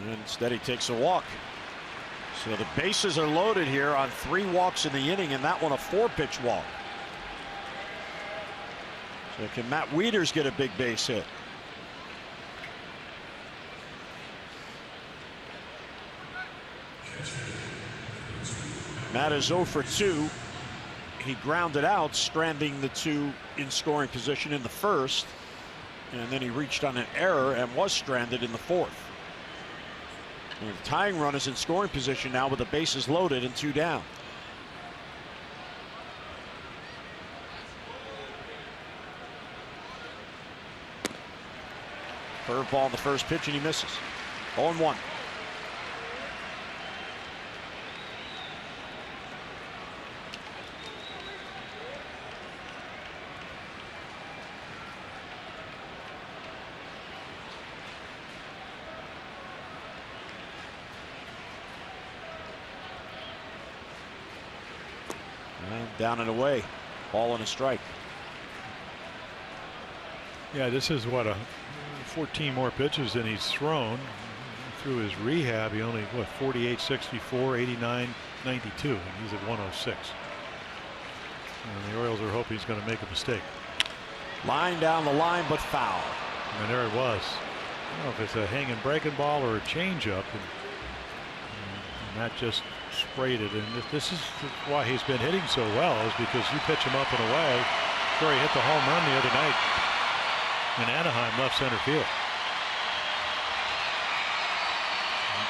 And instead he takes a walk. So the bases are loaded here on 3 walks in the inning, and that one a 4-pitch walk. So can Matt Wieters get a big base hit? Matt is 0 for 2. He grounded out, stranding the 2 in scoring position in the first, and then he reached on an error and was stranded in the 4th. And the tying run is in scoring position now with the bases loaded and 2 down. Curveball in the first pitch, and he misses. 0-1. And down and away. Ball and a strike. Yeah, this is what, 14 more pitches than he's thrown. Through his rehab, he only, 48, 64, 89, 92, and he's at 106. And the Orioles are hoping he's going to make a mistake. Line down the line, but foul. And there it was. I don't know if it's a hanging breaking ball or a changeup, and that just sprayed it. And this is why he's been hitting so well, is because you pitch him up and away. Sure, he hit the home run the other night in Anaheim, left center field.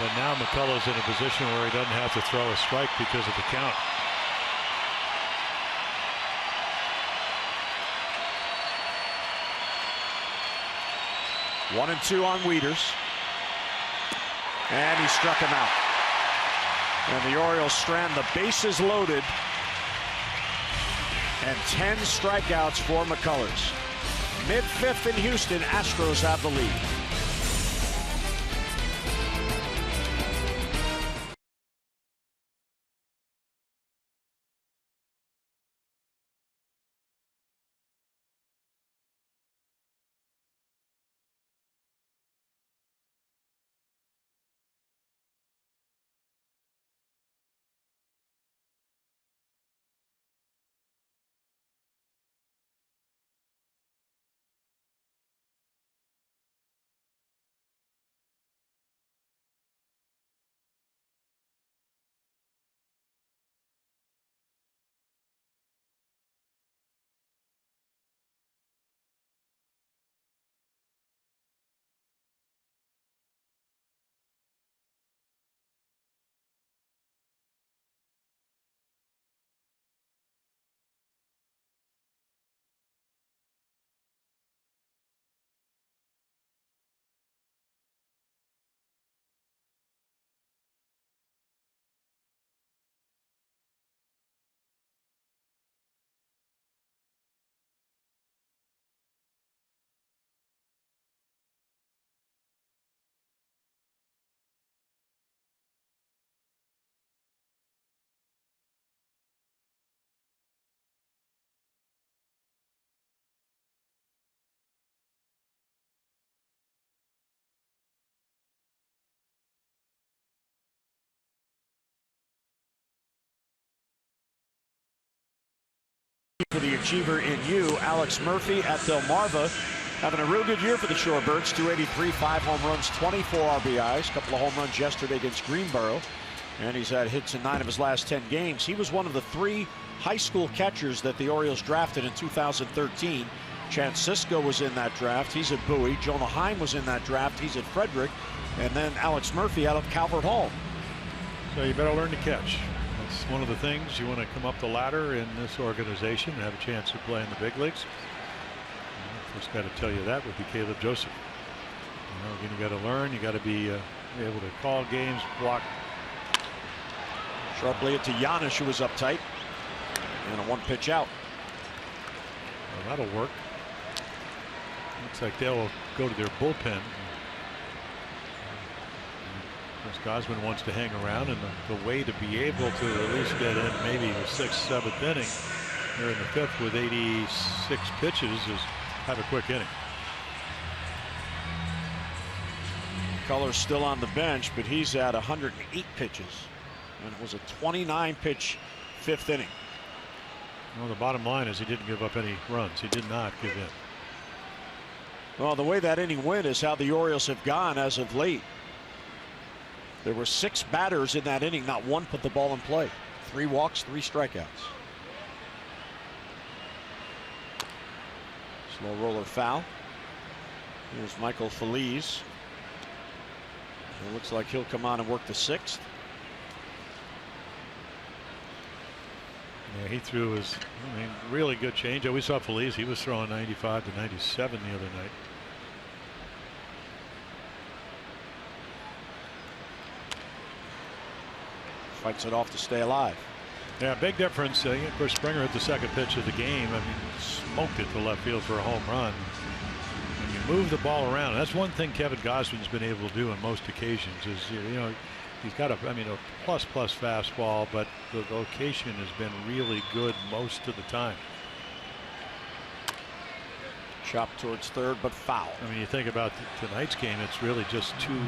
But now McCullough's in a position where he doesn't have to throw a strike because of the count. One and two on Wieters. And he struck him out. And the Orioles strand the bases loaded. And 10 strikeouts for McCullers. Mid-fifth in Houston, Astros have the lead. For the achiever in you, Alex Murphy at Delmarva, having a real good year for the Shorebirds. 283, 5 home runs, 24 RBIs, a couple of home runs yesterday against Greenboro, and he's had hits in 9 of his last 10 games. He was one of the 3 high school catchers that the Orioles drafted in 2013. Chance Sisco was in that draft. He's at Bowie. Jonah Heim was in that draft. He's at Frederick. And then Alex Murphy out of Calvert Hall. So you better learn to catch. That's one of the things. You want to come up the ladder in this organization and have a chance to play in the big leagues. First guy to tell you that would be Caleb Joseph. Again, you got to learn. You got to be able to call games, block. Sharply it to Giannis, who was up tight. And a 1-pitch out. Well, that'll work. Looks like they'll go to their bullpen. Gosman wants to hang around, and the way to be able to at least get in maybe the 6th, 7th inning here in the 5th with 86 pitches is have a quick inning. Color's still on the bench, but he's at 108 pitches, and it was a 29-pitch 5th inning. Well, the bottom line is he didn't give up any runs. He did not give in. Well, the way that inning went is how the Orioles have gone as of late. There were 6 batters in that inning. Not one put the ball in play. 3 walks, 3 strikeouts. Slow roller foul. Here's Michael Feliz. It looks like he'll come on and work the 6th. Yeah, he threw his, really good change. We saw Feliz. He was throwing 95 to 97 the other night. fights it off to stay alive. Yeah, big difference. Of course, Springer hit the second pitch of the game. I mean, smoked it to left field for a home run. When you move the ball around, that's one thing Kevin Gausman's been able to do on most occasions. Is he's got a plus fastball, but the location has been really good most of the time. Chop towards third, but foul. I mean, you think about tonight's game, it's really just two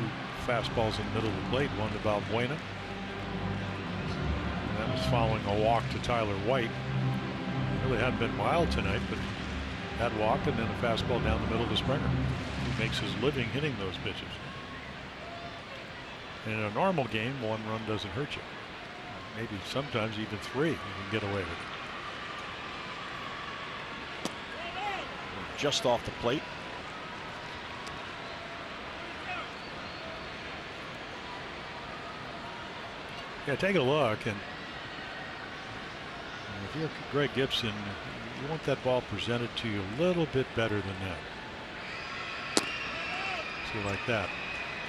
fastballs in the middle of the plate, one to Balbuena. And that was following a walk to Tyler White. Really hadn't been wild tonight, but that walk and then a fastball down the middle to Springer. He makes his living hitting those pitches. In a normal game, one run doesn't hurt you. Maybe sometimes even three, you can get away with it. Just off the plate. Yeah, take a look, and if you're Greg Gibson, you want that ball presented to you a little bit better than that. So like that.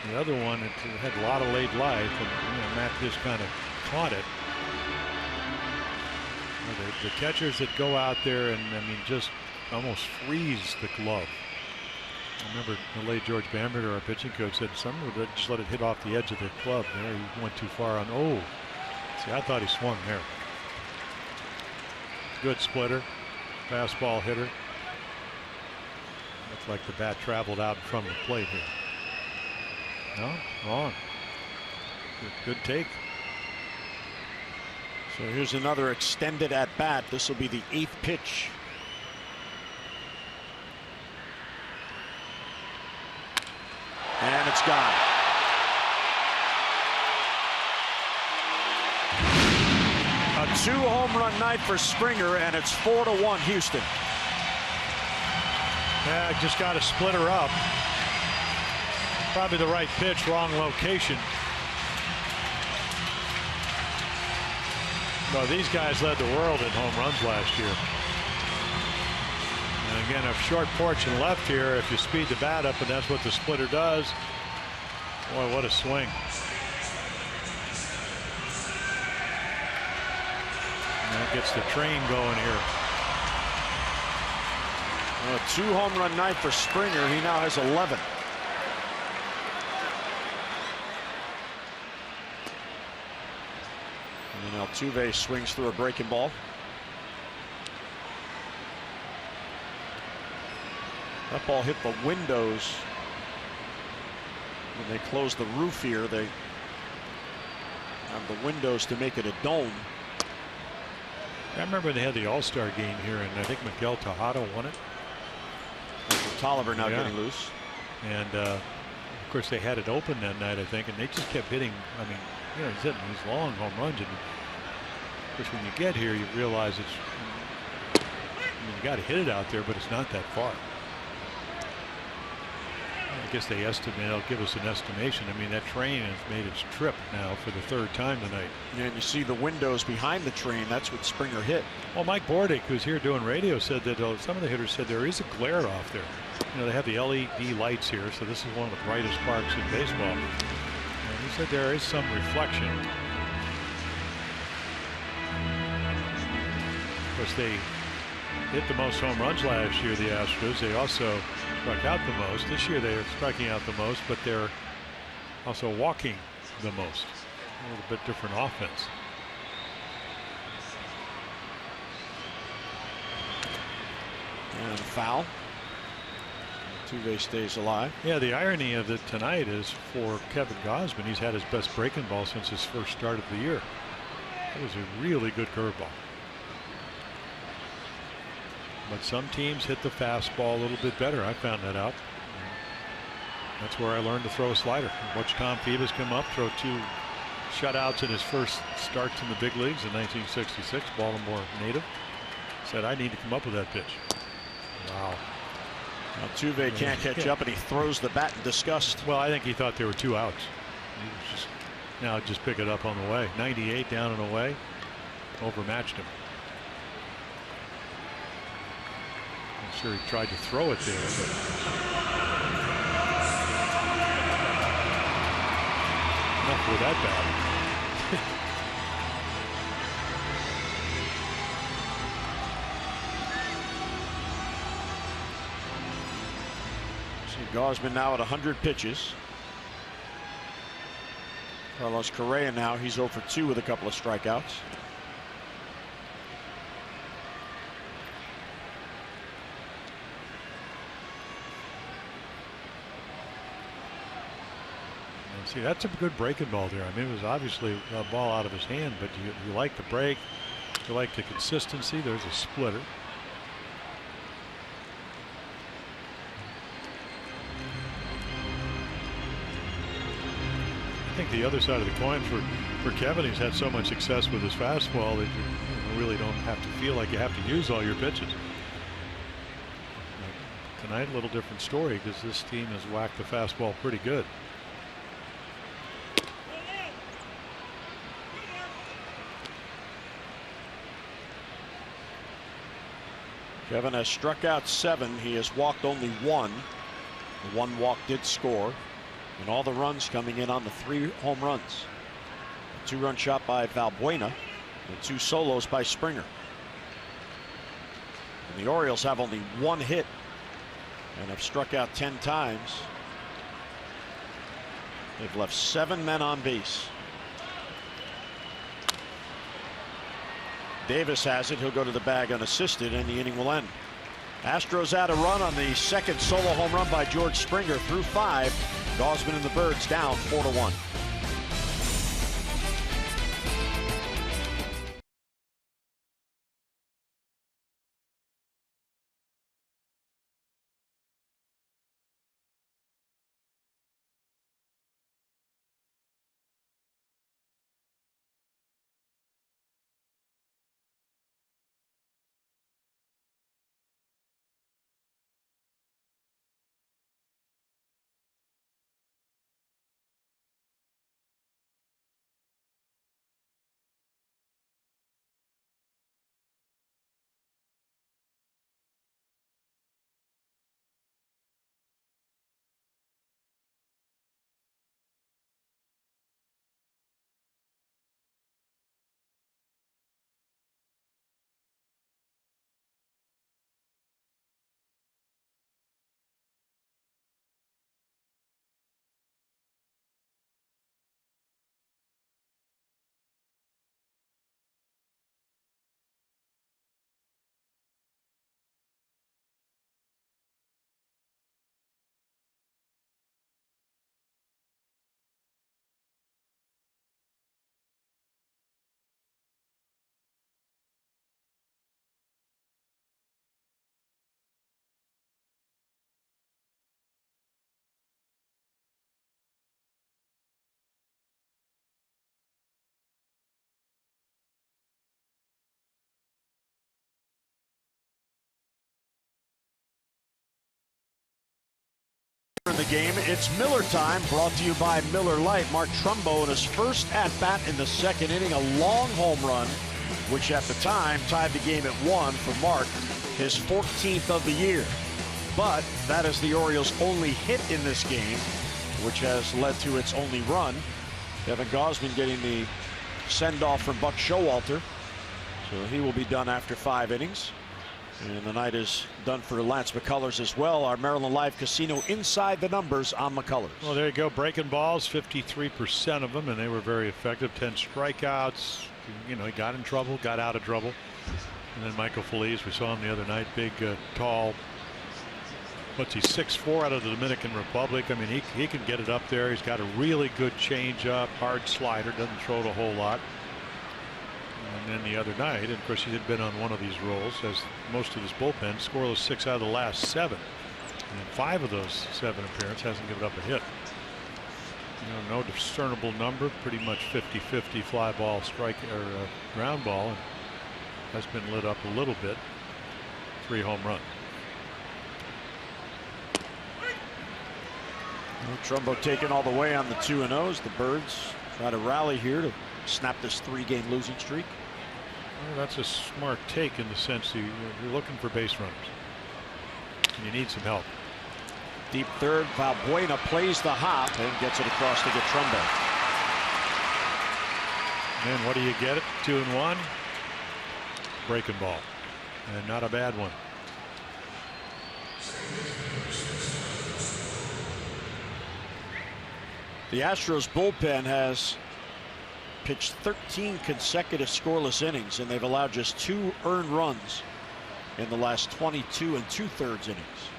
The other one, it had a lot of late life, and Matt just kind of caught it. The catchers that go out there and just almost freeze the glove. I remember the late George Bamberger, our pitching coach, said some would just let it hit off the edge of the glove. There he went too far on. Oh, see, I thought he swung there. Good splitter, fastball hitter. Looks like the bat traveled out in front of the plate here. No, wrong. Good take. So here's another extended at bat. This will be the 8th pitch. And it's gone. A 2-home run night for Springer, and it's 4-1 Houston. Yeah, just got to split her up. Probably the right pitch, wrong location. Well, these guys led the world in home runs last year. And again, a short porch and left here. If you speed the bat up, and that's what the splitter does. Boy, what a swing. And that gets the train going here. A 2-home run night for Springer. He now has 11. And Altuve swings through a breaking ball. That ball hit the windows. When they close the roof here, they have the windows to make it a dome. I remember they had the All-Star game here, and I think Miguel Tejada won it. Tolliver now getting loose. And of course they had it open that night, I think, and they just kept hitting. I mean, he's hitting these long home runs, and of course when you get here, you realize it's. You got to hit it out there, but it's not that far. I guess they estimate. They'll give us an estimation. I mean, that train has made its trip now for the 3rd time tonight. And you see the windows behind the train. That's what Springer hit. Well, Mike Bordick, who's here doing radio, said that some of the hitters said there is a glare off there. They have the LED lights here, so this is one of the brightest parks in baseball. And he said there is some reflection. Of course, they hit the most home runs last year, the Astros. They also struck out the most. This year they are striking out the most, but they're also walking the most. A little bit different offense. And foul. Altuve stays alive. Yeah, the irony of it tonight is for Kevin Gausman, he's had his best breaking ball since his first start of the year. It was a really good curveball. But some teams hit the fastball a little bit better. I found that out. That's where I learned to throw a slider. Watch Tom Phoebus come up, throw 2 shutouts in his first starts in the big leagues in 1966. Baltimore native. Said, I need to come up with that pitch. Wow. Altuve can't catch up, and he throws the bat in disgust. Well, I think he thought there were 2 outs. Now just pick it up on the way. 98 down and away. Overmatched him. I'm sure he tried to throw it there, but enough with that bat. Gausman now at 100 pitches. Carlos Correa now, he's 0 for 2 with a couple of strikeouts. See, that's a good breaking ball there. I mean, it was obviously a ball out of his hand, but you like the break, you like the consistency. There's a splitter. I think the other side of the coin for Kevin, he's had so much success with his fastball that you really don't have to feel like you have to use all your pitches. Tonight, a little different story because this team has whacked the fastball pretty good. Kevin has struck out 7. He has walked only 1. The 1 walk did score. And all the runs coming in on the 3 home runs. A 2-run shot by Valbuena and 2 solos by Springer. And the Orioles have only 1 hit and have struck out 10 times. They've left 7 men on base. Davis has it. He'll go to the bag unassisted, and the inning will end. Astros add a run on the second solo home run by George Springer through 5. Gausman and the Birds down 4-1. In the game, it's Miller time, brought to you by Miller Lite. Mark Trumbo in his first at-bat in the second inning, a long home run, which at the time tied the game at 1 for Mark, his 14th of the year. But that is the Orioles' only hit in this game, which has led to its only run. Kevin Gausman getting the send-off from Buck Showalter, so he will be done after 5 innings. And the night is done for Lance McCullers as well. Our Maryland Live Casino inside the numbers on McCullers. Well, there you go. Breaking balls, 53% of them, and they were very effective. 10 strikeouts. You know, he got in trouble, got out of trouble. And then Michael Feliz, we saw him the other night, big, tall. What's he, 6'4" out of the Dominican Republic. I mean, he can get it up there. He's got a really good changeup, hard slider, doesn't throw it a whole lot. And then the other night, and of course he had been on one of these rolls, as most of his bullpen, scoreless 6 out of the last 7. And 5 of those 7 appearances hasn't given up a hit. You know, no discernible number, pretty much 50-50 fly ball, strike or ground ball, and has been lit up a little bit. 3 home runs. Trumbo taken all the way on the 2-0s. The Birds try to rally here to snap this 3-game losing streak. Well, that's a smart take in the sense that you're looking for base runners. And you need some help. Deep third, Valbuena plays the hop and gets it across to get Trumbo. And then what do you get it? 2-1. Breaking ball. And not a bad one. The Astros bullpen has pitched 13 consecutive scoreless innings, and they've allowed just 2 earned runs in the last 22 2/3 innings.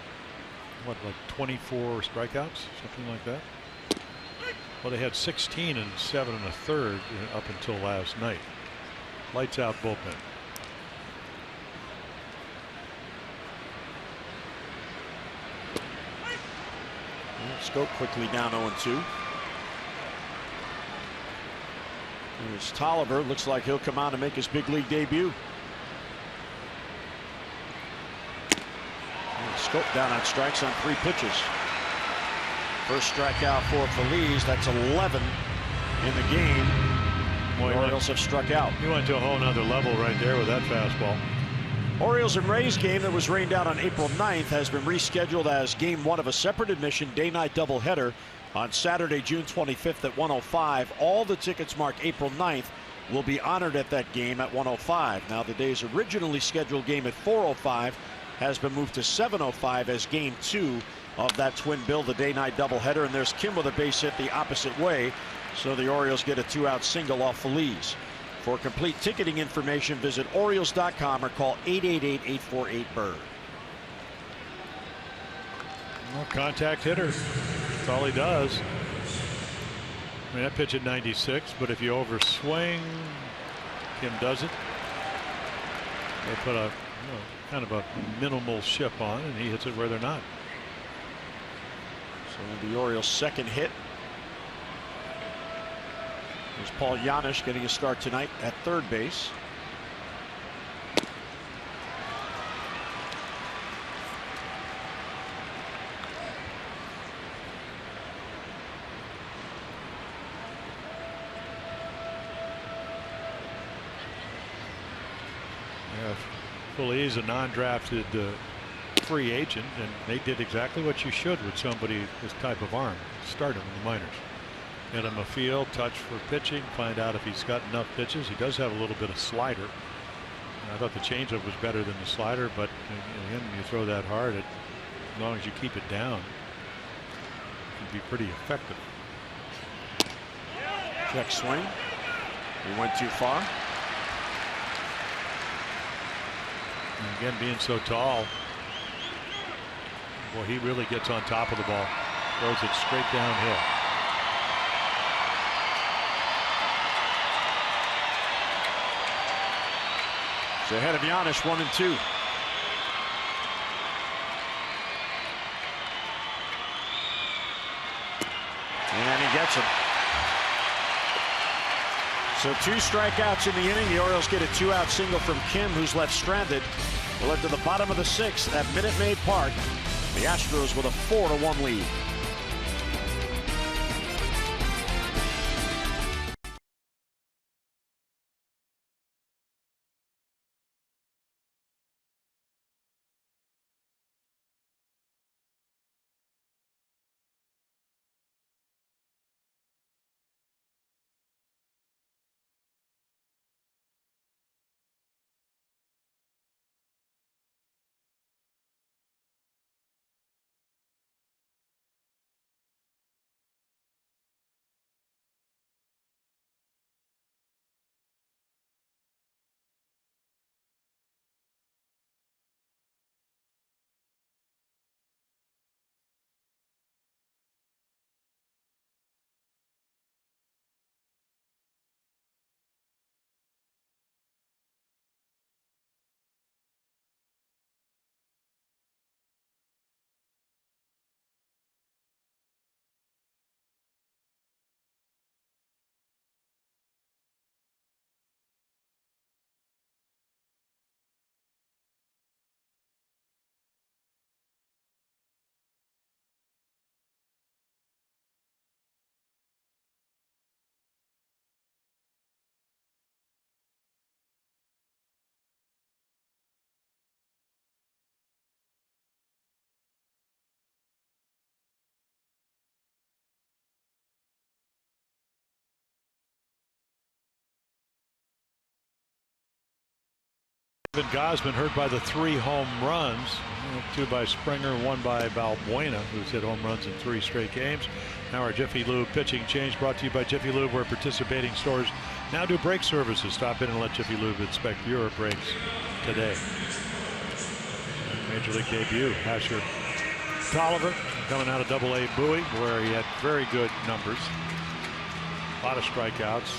What, like 24 strikeouts, something like that? Well, they had 16 and 7 1/3 up until last night. Lights out bullpen. Schoop quickly down 0-2. Here's Tolliver. Looks like he'll come out and make his big league debut. Schoop down on strikes on 3 pitches. First strikeout for Feliz. That's 11 in the game. The Orioles have struck out. He went to a whole nother level right there with that fastball. Orioles and Rays game that was rained out on April 9th has been rescheduled as game 1 of a separate admission day-night doubleheader on Saturday, June 25th at 1:05. All the tickets marked April 9th will be honored at that game at 1:05. Now, the day's originally scheduled game at 4:05 has been moved to 7:05 as game 2 of that twin bill, the day-night doubleheader. And there's Kim with a base hit the opposite way, so the Orioles get a 2-out single off Feliz. For complete ticketing information, visit Orioles.com or call 888-848-BIRD. Well, contact hitter. That's all he does. I mean, that pitch at 96, but if you overswing, Kim does it. They put a kind of a minimal ship on, and he hits it where they're not. So the Orioles' second hit. There's Paul Janisch getting a start tonight at third base. Yeah, Feliz, a non-drafted free agent, and they did exactly what you should with somebody this type of arm. Start him in the minors. Get him a feel, touch for pitching, find out if he's got enough pitches. He does have a little bit of slider. I thought the changeup was better than the slider, but again, when you throw that hard, as long as you keep it down, it can be pretty effective. Check swing. He went too far. And again, being so tall, well, he really gets on top of the ball, throws it straight downhill. So ahead of Janisch, 1-2. And he gets him. So 2 strikeouts in the inning. The Orioles get a 2-out single from Kim, who's left stranded. We're led to the bottom of the 6th at Minute Maid Park. The Astros with a 4-1 lead. Kevin Gausman hurt by the 3 home runs, 2 by Springer, 1 by Valbuena, who's hit home runs in 3 straight games. Now our Jiffy Lube pitching change, brought to you by Jiffy Lube, where participating stores now do brake services. Stop in and let Jiffy Lube inspect your brakes today. Major League debut, Asher Tolliver, coming out of Double-A Bowie, where he had very good numbers. A lot of strikeouts.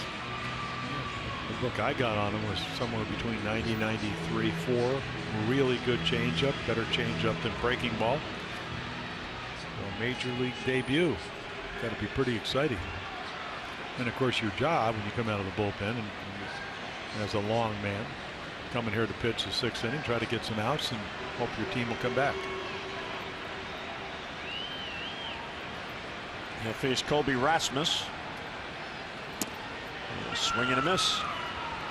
The book I got on him was somewhere between 90, 93, 4. Really good changeup, better changeup than breaking ball. So major league debut. Got to be pretty exciting. And of course, your job when you come out of the bullpen and as a long man, coming here to pitch the 6th inning, try to get some outs and hope your team will come back. He'll face Colby Rasmus. Swing and a miss.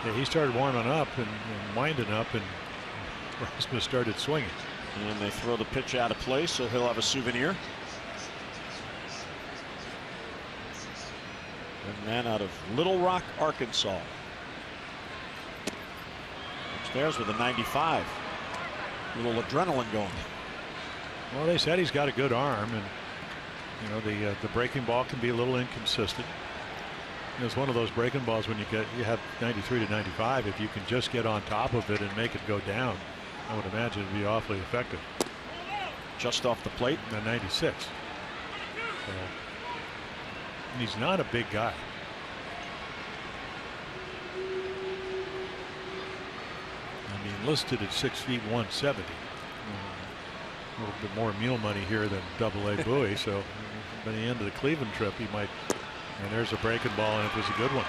Yeah, he started warming up and winding up, and Rasmus started swinging. And they throw the pitch out of play, so he'll have a souvenir. A man out of Little Rock, Arkansas. Upstairs with a 95. A little adrenaline going. Well, they said he's got a good arm, and you know the breaking ball can be a little inconsistent. It's one of those breaking balls when you have 93 to 95. If you can just get on top of it and make it go down, I would imagine it'd be awfully effective. Just off the plate. At 96. So, he's not a big guy. I mean, listed at 6 feet 170. A little bit more mule money here than Double-A Bowie. So by the end of the Cleveland trip, he might. And there's a breaking ball, and it was a good one.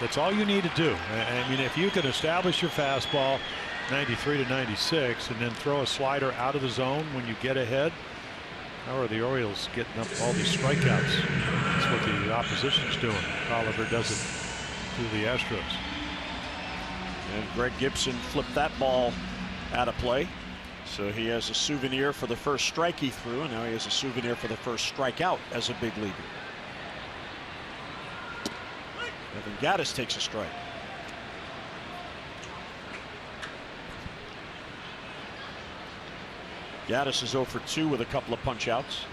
That's all you need to do. I mean, if you can establish your fastball 93 to 96 and then throw a slider out of the zone when you get ahead, how are the Orioles getting up all these strikeouts? That's what the opposition's doing. Tolliver does it to the Astros. And Greg Gibson flipped that ball out of play. So he has a souvenir for the first strike he threw, and now he has a souvenir for the first strikeout as a big leaguer. Evan Gattis takes a strike. Gattis is 0 for 2 with a couple of punch outs.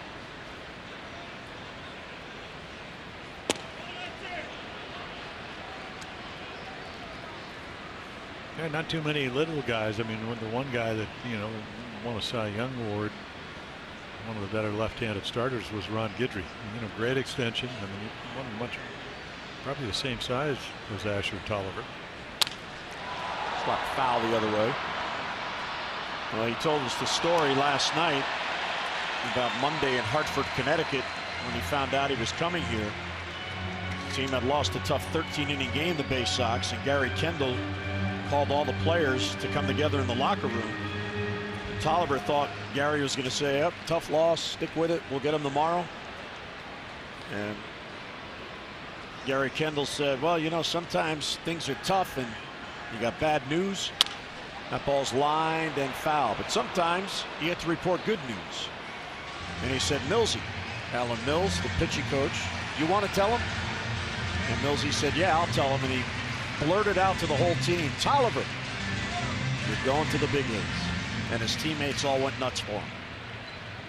Yeah, not too many little guys. I mean, the one guy that won a Cy Young Award, one of the better left-handed starters, was Ron Guidry. Great extension. I mean, he wasn't much. Probably the same size as Asher Tolliver. Slap foul the other way. Well, he told us the story last night about Monday in Hartford, Connecticut, when he found out he was coming here. The team had lost a tough 13-inning game, the Bay Sox, and Gary Kendall called all the players to come together in the locker room. Tolliver thought Gary was going to say, "Up, tough loss, stick with it, we'll get him tomorrow." And Gary Kendall said, "Well, sometimes things are tough and you got bad news. That ball's lined and foul, but sometimes you get to report good news." And he said, "Millsy, Alan Mills, the pitching coach, you want to tell him?" And Millsy said, "Yeah, I'll tell him." And he blurted out to the whole team, "Tolliver, you're going to the big leagues." And his teammates all went nuts for him.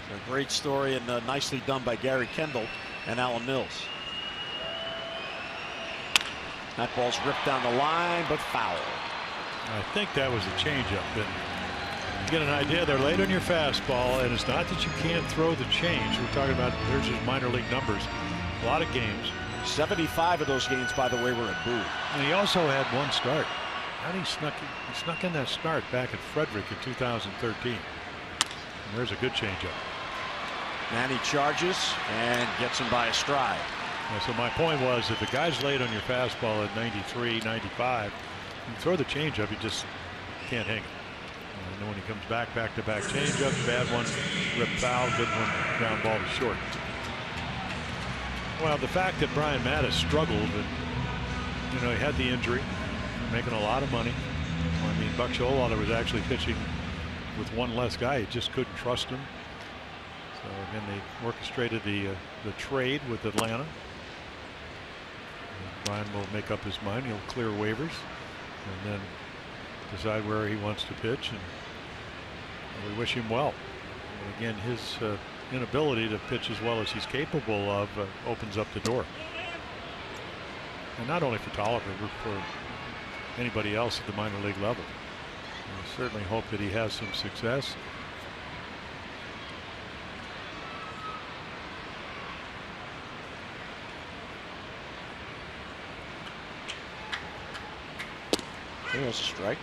So a great story, and nicely done by Gary Kendall and Alan Mills. That ball's ripped down the line, but foul. I think that was a changeup. And you get an idea. They're late on your fastball, and it's not that you can't throw the change. We're talking about there's just minor league numbers. A lot of games. 75 of those games, by the way, were at Bowie. And he also had one start. How did he snuck in that start back at Frederick in 2013. And there's a good changeup. Manny charges and gets him by a stride. Yeah, so my point was, if the guy's late on your fastball at 93, 95, you throw the changeup, you just can't hang it. And then when he comes back-to-back changeup, bad one, rip foul, good one, ground ball to short. Well, the fact that Brian Mattis struggled, and he had the injury, making a lot of money. I mean, Buck Showalter was actually pitching with one less guy. He just couldn't trust him. So again, they orchestrated the trade with Atlanta. Brian will make up his mind. He'll clear waivers, and then decide where he wants to pitch, and we wish him well. And again, his inability to pitch as well as he's capable of opens up the door. And not only for Tolliver, but for anybody else at the minor league level. I certainly hope that he has some success. There's a strike.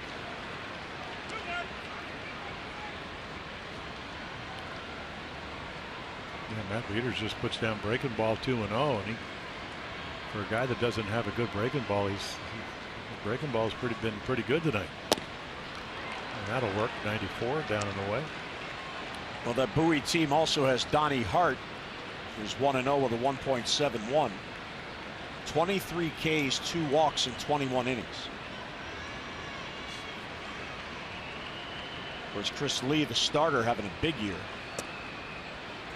Yeah, Matt Wieters just puts down breaking ball 2-0, and he, for a guy that doesn't have a good breaking ball, his breaking ball's been pretty good tonight. And that'll work. 94 down and away. Well, that Bowie team also has Donnie Hart, who's 1-0 with a 1.71. 23 Ks, 2 walks in 21 innings. Of course, Chris Lee, the starter, having a big year.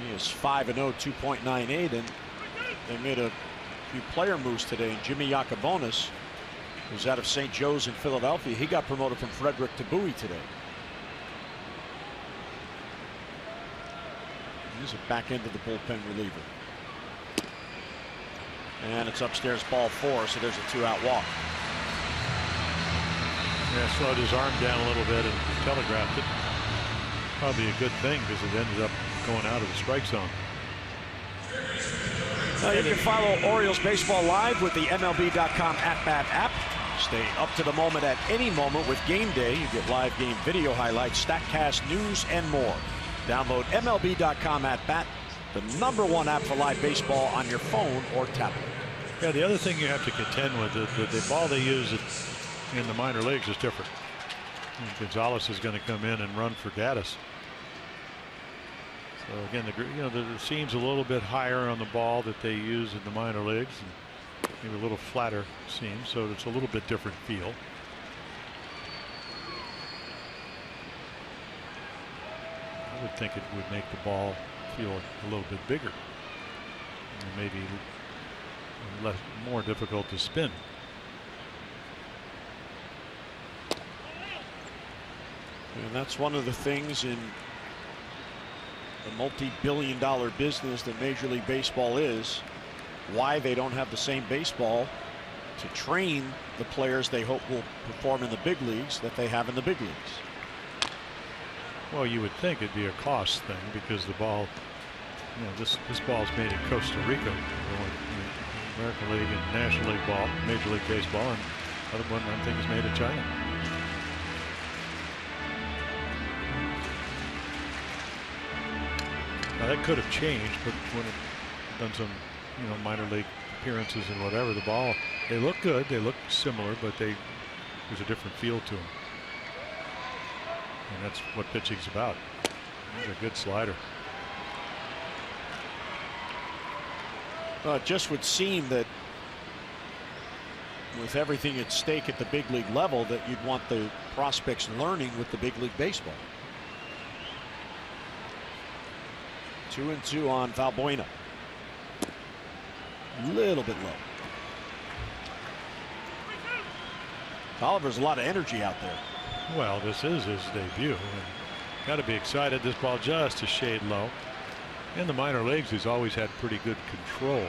He is 5-0, 2.98, and they made a few player moves today. And Jimmy Yacobonis, who's out of St. Joe's in Philadelphia, he got promoted from Frederick to Bowie today. He's a back end of the bullpen reliever. And it's upstairs, ball 4, so there's a 2-out walk. Yeah, slowed his arm down a little bit and telegraphed it. Probably a good thing because it ended up going out of the strike zone. Now you can follow Orioles baseball live with the MLB.com at-bat app. Stay up to the moment at any moment with Game Day. You get live game video highlights, StatCast news, and more. Download MLB.com at-bat, the #1 app for live baseball on your phone or tablet. Yeah, the other thing you have to contend with is that the ball they use in the minor leagues is different. Gonzalez is going to come in and run for Gaddis. So again, the seam's a little bit higher on the ball that they use in the minor leagues, and maybe a little flatter seam, so it's a little bit different feel. I would think it would make the ball feel a little bit bigger, and maybe more difficult to spin. And that's one of the things in the multi-billion-dollar business that Major League Baseball is, why they don't have the same baseball to train the players they hope will perform in the big leagues that they have in the big leagues. Well, you would think it'd be a cost thing because the ball, this ball is made in Costa Rica, American League and National League ball, Major League Baseball, and other one I think is made in China. Now that could have changed, but when it done some, minor league appearances and whatever, the ball, they look good, they look similar, but there's a different feel to them. And that's what pitching's about. He's a good slider. Well, it just would seem that with everything at stake at the big league level that you'd want the prospects learning with the big league baseball. 2-2 on Valbuena. A little bit low. Tolliver's a lot of energy out there. Well, this is his debut. Got to be excited. This ball just a shade low. In the minor leagues, he's always had pretty good control.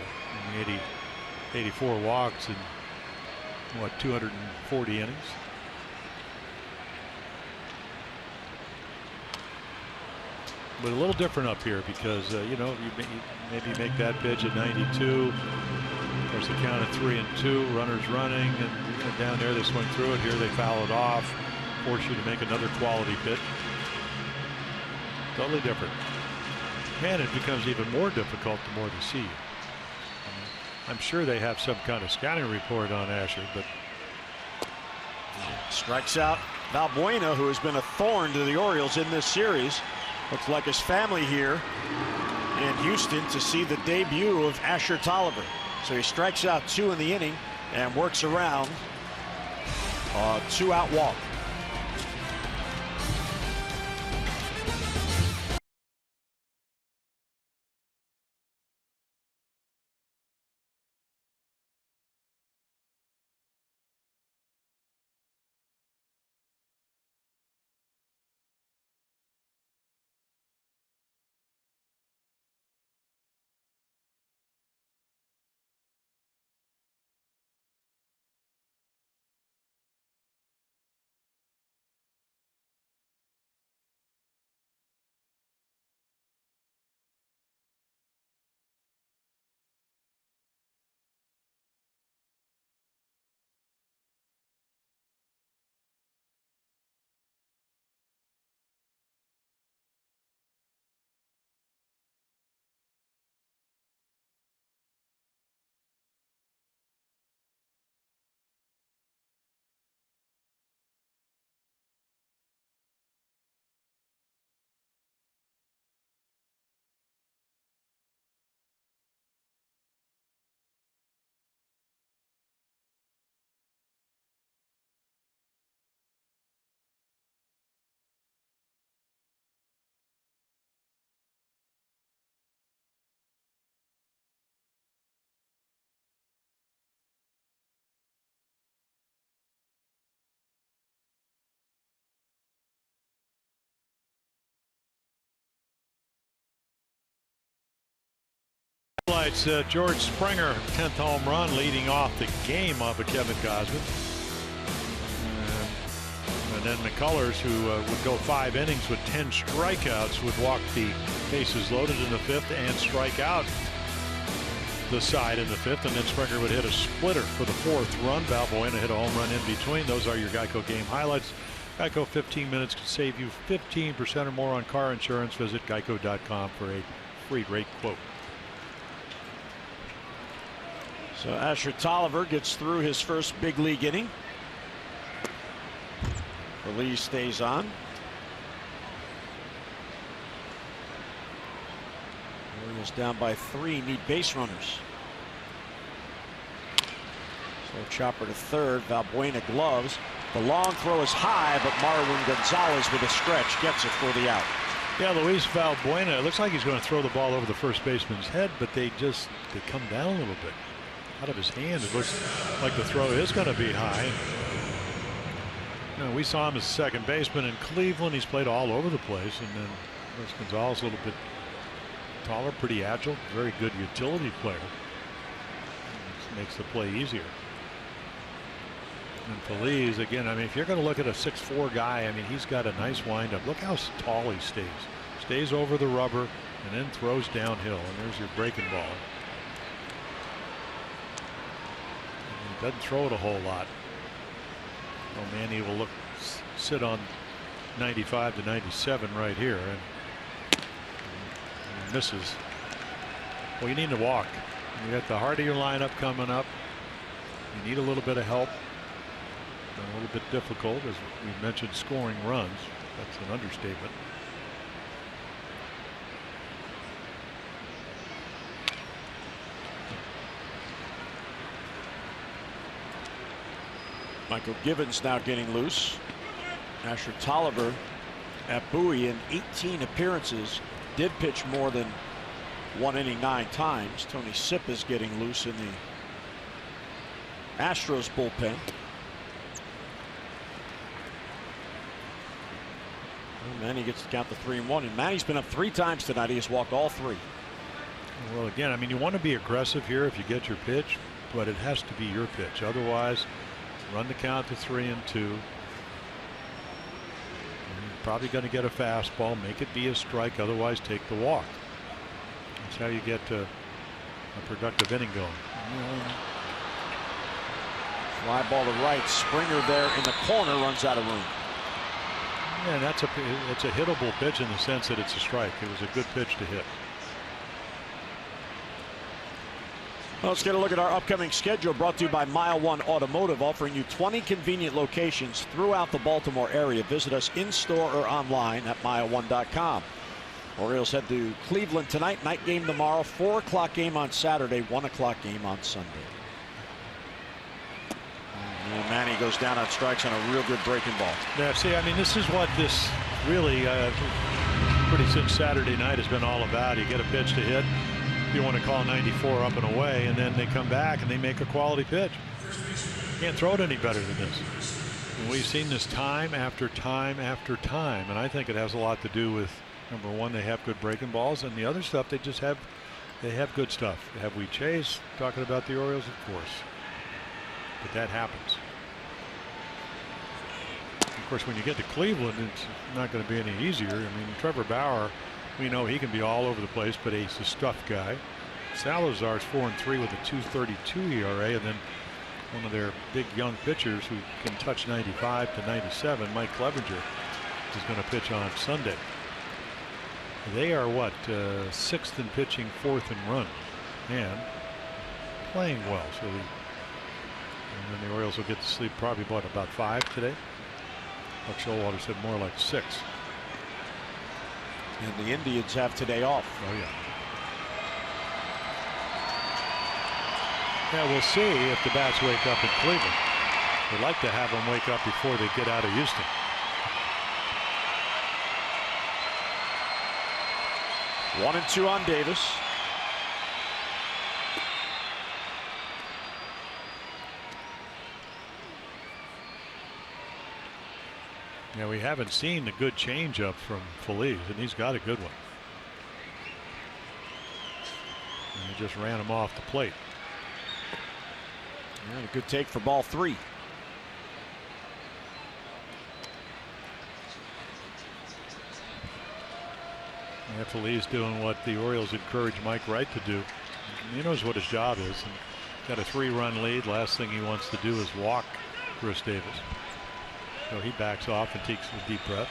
84 walks in 240 innings. But a little different up here because you maybe make that pitch at 92. Of course, the count at 3-2, runners running, and down there they swing through it. Here they foul it off, force you to make another quality pitch. Totally different. And it becomes even more difficult the more they see you. I'm sure they have some kind of scouting report on Asher, but strikes out Valbuena, who has been a thorn to the Orioles in this series. Looks like his family here in Houston to see the debut of Asher Tolliver. So he strikes out 2 in the inning and works around a 2-out walk. Highlights George Springer, 10th home run, leading off the game off of Kevin Gausman. And then McCullers, who would go 5 innings with 10 strikeouts, would walk the bases loaded in the 5th and strike out the side in the 5th, and then Springer would hit a splitter for the 4th run. Valbuena hit a home run in between. Those are your Geico game highlights. Geico 15 minutes can save you 15% or more on car insurance. Visit geico.com for a free rate quote. So Asher Tolliver gets through his first big league inning. Feliz stays on. Orioles down by 3, need base runners. So chopper to third. Valbuena gloves. The long throw is high, but Marwin Gonzalez with a stretch gets it for the out. Yeah, Luis Valbuena, it looks like he's going to throw the ball over the first baseman's head, but they come down a little bit out of his hand. It looks like the throw is going to be high. You know, we saw him as second baseman in Cleveland. He's played all over the place, and then Luis Gonzalez a little bit taller, pretty agile, very good utility player. This makes the play easier. And Feliz, again, I mean, if you're going to look at a 6'4" guy, I mean, he's got a nice windup. Look how tall he stays. Stays over the rubber and then throws downhill. And there's your breaking ball. And he doesn't throw it a whole lot. Oh, Manny will sit on 95 to 97 right here. And he misses. Well, you need to walk. You got the heart of your lineup coming up. You need a little bit of help. A little bit difficult, as we mentioned, scoring runs. That's an understatement. Michael Givens now getting loose. Asher Tolliver at Bowie in 18 appearances did pitch more than 1 inning 9 times. Tony Sipp is getting loose in the Astros bullpen. Manny gets to count the 3-1, and Manny's been up 3 times tonight. He has walked all 3. Well, again, I mean, you want to be aggressive here if you get your pitch, but it has to be your pitch. Otherwise, run the count to 3-2. You're probably going to get a fastball, make it be a strike, otherwise take the walk. That's how you get a productive inning going. Fly ball to right. Springer there in the corner, runs out of room. Yeah, and it's a hittable pitch in the sense that it's a strike. It was a good pitch to hit. Well, let's get a look at our upcoming schedule, brought to you by Mile One Automotive, offering you 20 convenient locations throughout the Baltimore area. Visit us in store or online at mile1.com. Orioles head to Cleveland tonight. Night game tomorrow. 4 o'clock game on Saturday. 1 o'clock game on Sunday. And Manny goes down on strikes on a real good breaking ball. Yeah, see, I mean, this is what this really pretty since Saturday night has been all about. You get a pitch to hit, you want to call 94 up and away, and then they come back and they make a quality pitch. Can't throw it any better than this. And we've seen this time after time after time, and I think it has a lot to do with, number one, they have good breaking balls, and the other stuff, they have good stuff. Have we chased? Talking about the Orioles, of course. But that happens. Of course, when you get to Cleveland, it's not going to be any easier. I mean, Trevor Bauer, we know he can be all over the place, but he's a stuffed guy. Salazar's 4-3 with a 2.32 ERA, and then one of their big young pitchers who can touch 95 to 97, Mike Clevenger, is going to pitch on Sunday. They are what, 6th in pitching, 4th in run, and playing well. So and then the Orioles will get to sleep probably about 5 today. Buck Showalter said more like 6. And the Indians have today off. Oh yeah. Yeah, we'll see if the bats wake up in Cleveland. We'd like to have them wake up before they get out of Houston. One and two on Davis. Yeah, we haven't seen the good changeup from Feliz, and he's got a good one. And he just ran him off the plate. And a good take for ball 3. After Lee's doing what the Orioles encourage Mike Wright to do. He knows what his job is. And got a 3-run lead. Last thing he wants to do is walk Chris Davis. So he backs off and takes a deep breath.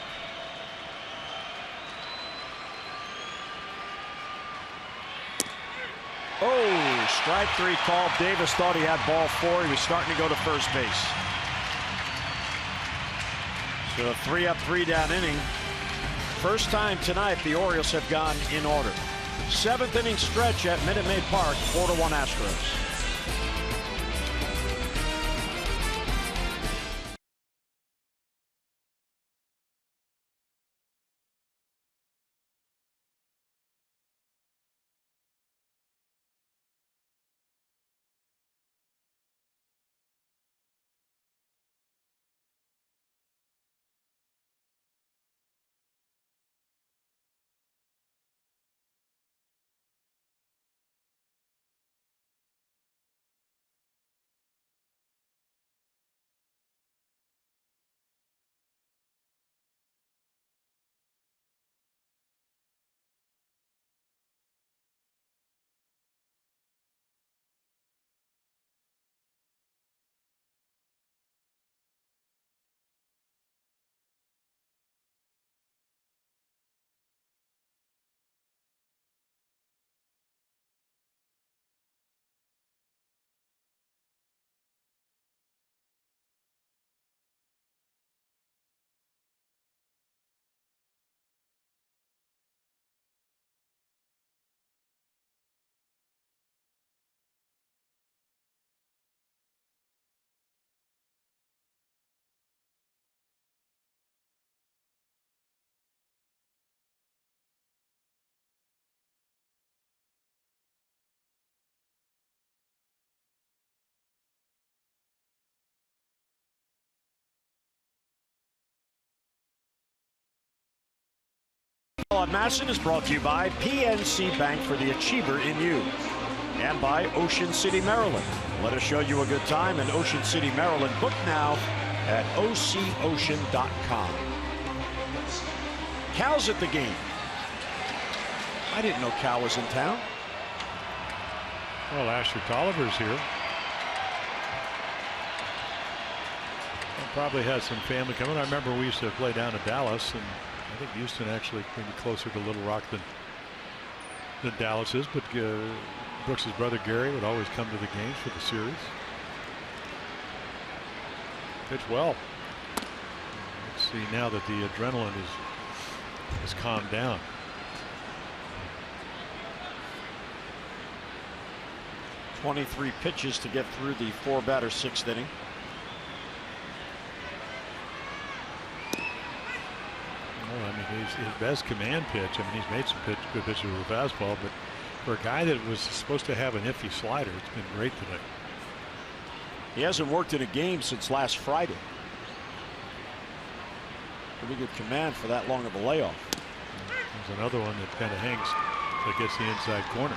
Oh, strike 3 call. Davis thought he had ball 4. He was starting to go to first base. So a 3-up, 3-down inning. First time tonight the Orioles have gone in order. 7th inning stretch at Minute Maid Park, 4-1 Astros. On Madison is brought to you by PNC Bank for the Achiever in you, and by Ocean City, Maryland. Let us show you a good time in Ocean City, Maryland. Book now at OCOcean.com. Cal's at the game. I didn't know Cal was in town. Well, Asher Tolliver's here. He probably has some family coming. I remember we used to play down in Dallas, and I think Houston actually maybe closer to Little Rock than Dallas is, but Brooks's brother Gary would always come to the games for the series. Pitch well. Let's see now that the adrenaline is calmed down. .23 pitches to get through the 4-batter 6th inning. I mean, his best command pitch. I mean, he's made some good pitches with a fastball, but for a guy that was supposed to have an iffy slider, it's been great today. He hasn't worked in a game since last Friday. Pretty good command for that long of a layoff. There's another one that kind of hangs that gets the inside corner.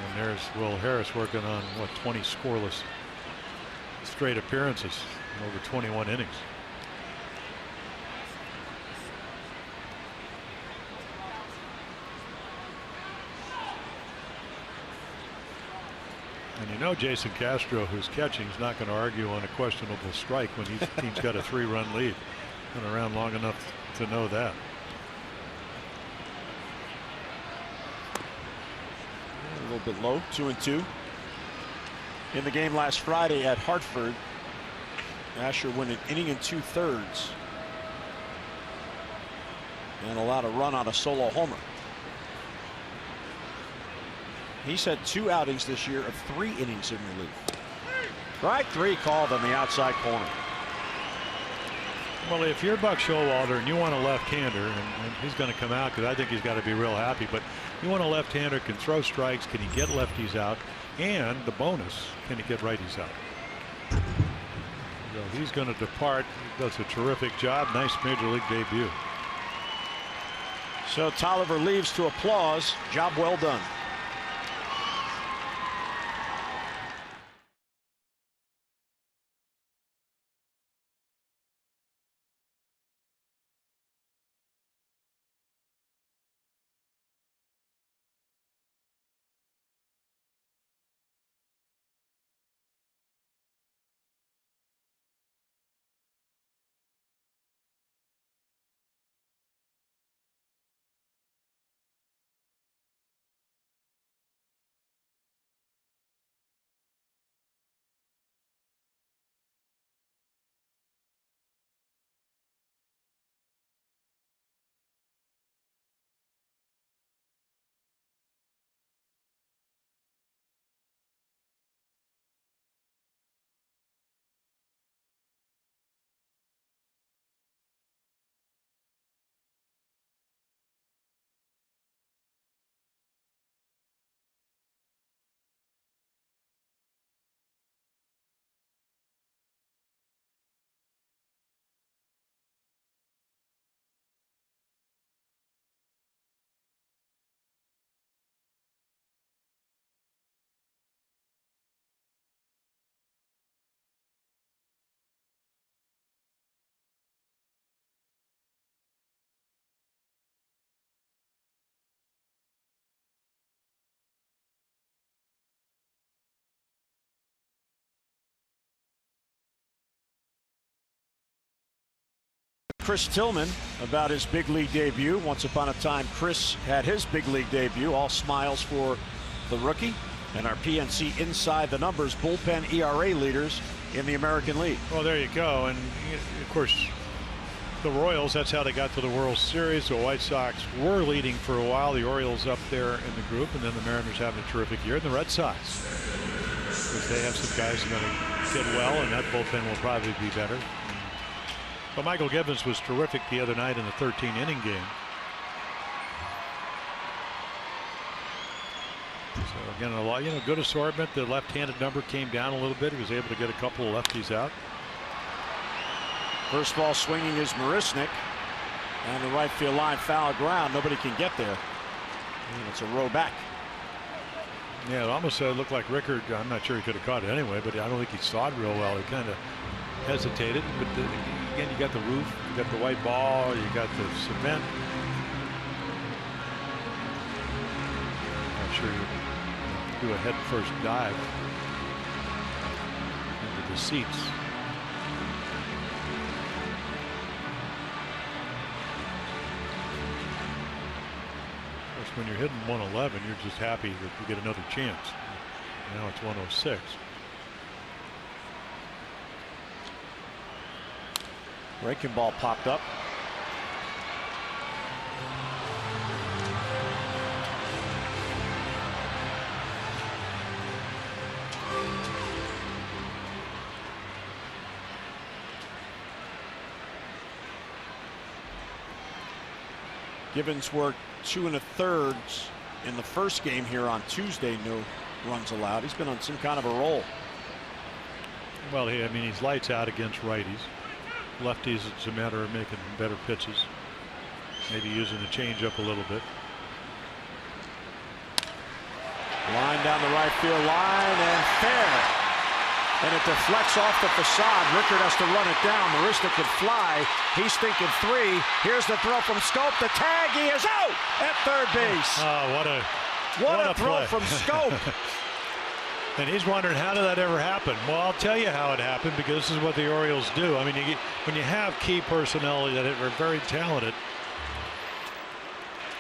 And there's Will Harris working on, what, 20 scoreless straight appearances in over 21 innings. And you know Jason Castro, who's catching, is not going to argue on a questionable strike when his team's got a 3-run lead. Been around long enough to know that. A little bit low, 2-2. In the game last Friday at Hartford, Asher went an inning and 2/3 and allowed a run on a solo homer. He's had 2 outings this year of 3 innings in relief. Strike 3 called on the outside corner. Well, if you're Buck Showalter and you want a left-hander, and he's going to come out because I think he's got to be real happy, but you want a left-hander, can throw strikes, can he get lefties out, and the bonus, can he get righties out? So he's going to depart. He does a terrific job. Nice major league debut. So Tolliver leaves to applause. Job well done. Chris Tillman about his big league debut. Once upon a time, Chris had his big league debut. All smiles for the rookie. And our PNC Inside the Numbers bullpen ERA leaders in the American League. Well, there you go. And of course, the Royals, that's how they got to the World Series. The White Sox were leading for a while. The Orioles up there in the group, and then the Mariners having a terrific year. And the Red Sox, because they have some guys who are going to get well, and that bullpen will probably be better. But Michael Gibbons was terrific the other night in the 13-inning game. So again, a lot, good assortment. The left-handed number came down a little bit. He was able to get a couple of lefties out. First ball swinging is Marisnick, and the right field line foul ground. Nobody can get there. And it's a row back. Yeah, it almost looked like Rickard. I'm not sure he could have caught it anyway, but I don't think he saw it real well. He kind of hesitated, but again, you got the roof, you got the white ball, you got the cement. I'm sure you do a head first dive into the seats. Of course, when you're hitting 111, you're just happy that you get another chance. Now it's 106. Breaking ball popped up. Gibbons worked 2 1/3 in the first game here on Tuesday. No runs allowed. He's been on some kind of a roll. Well, I mean, he's lights out against righties. Lefties, it's a matter of making better pitches. Maybe using the changeup a little bit. Line down the right field line and fair. And it deflects off the facade. Rickard has to run it down. Marisnick could fly. He's thinking 3. Here's the throw from Schoop. The tag. He is out at third base. Oh, what a throw from Schoop. And he's wondering, how did that ever happen? Well, I'll tell you how it happened, because this is what the Orioles do. I mean, when you have key personnel that are very talented,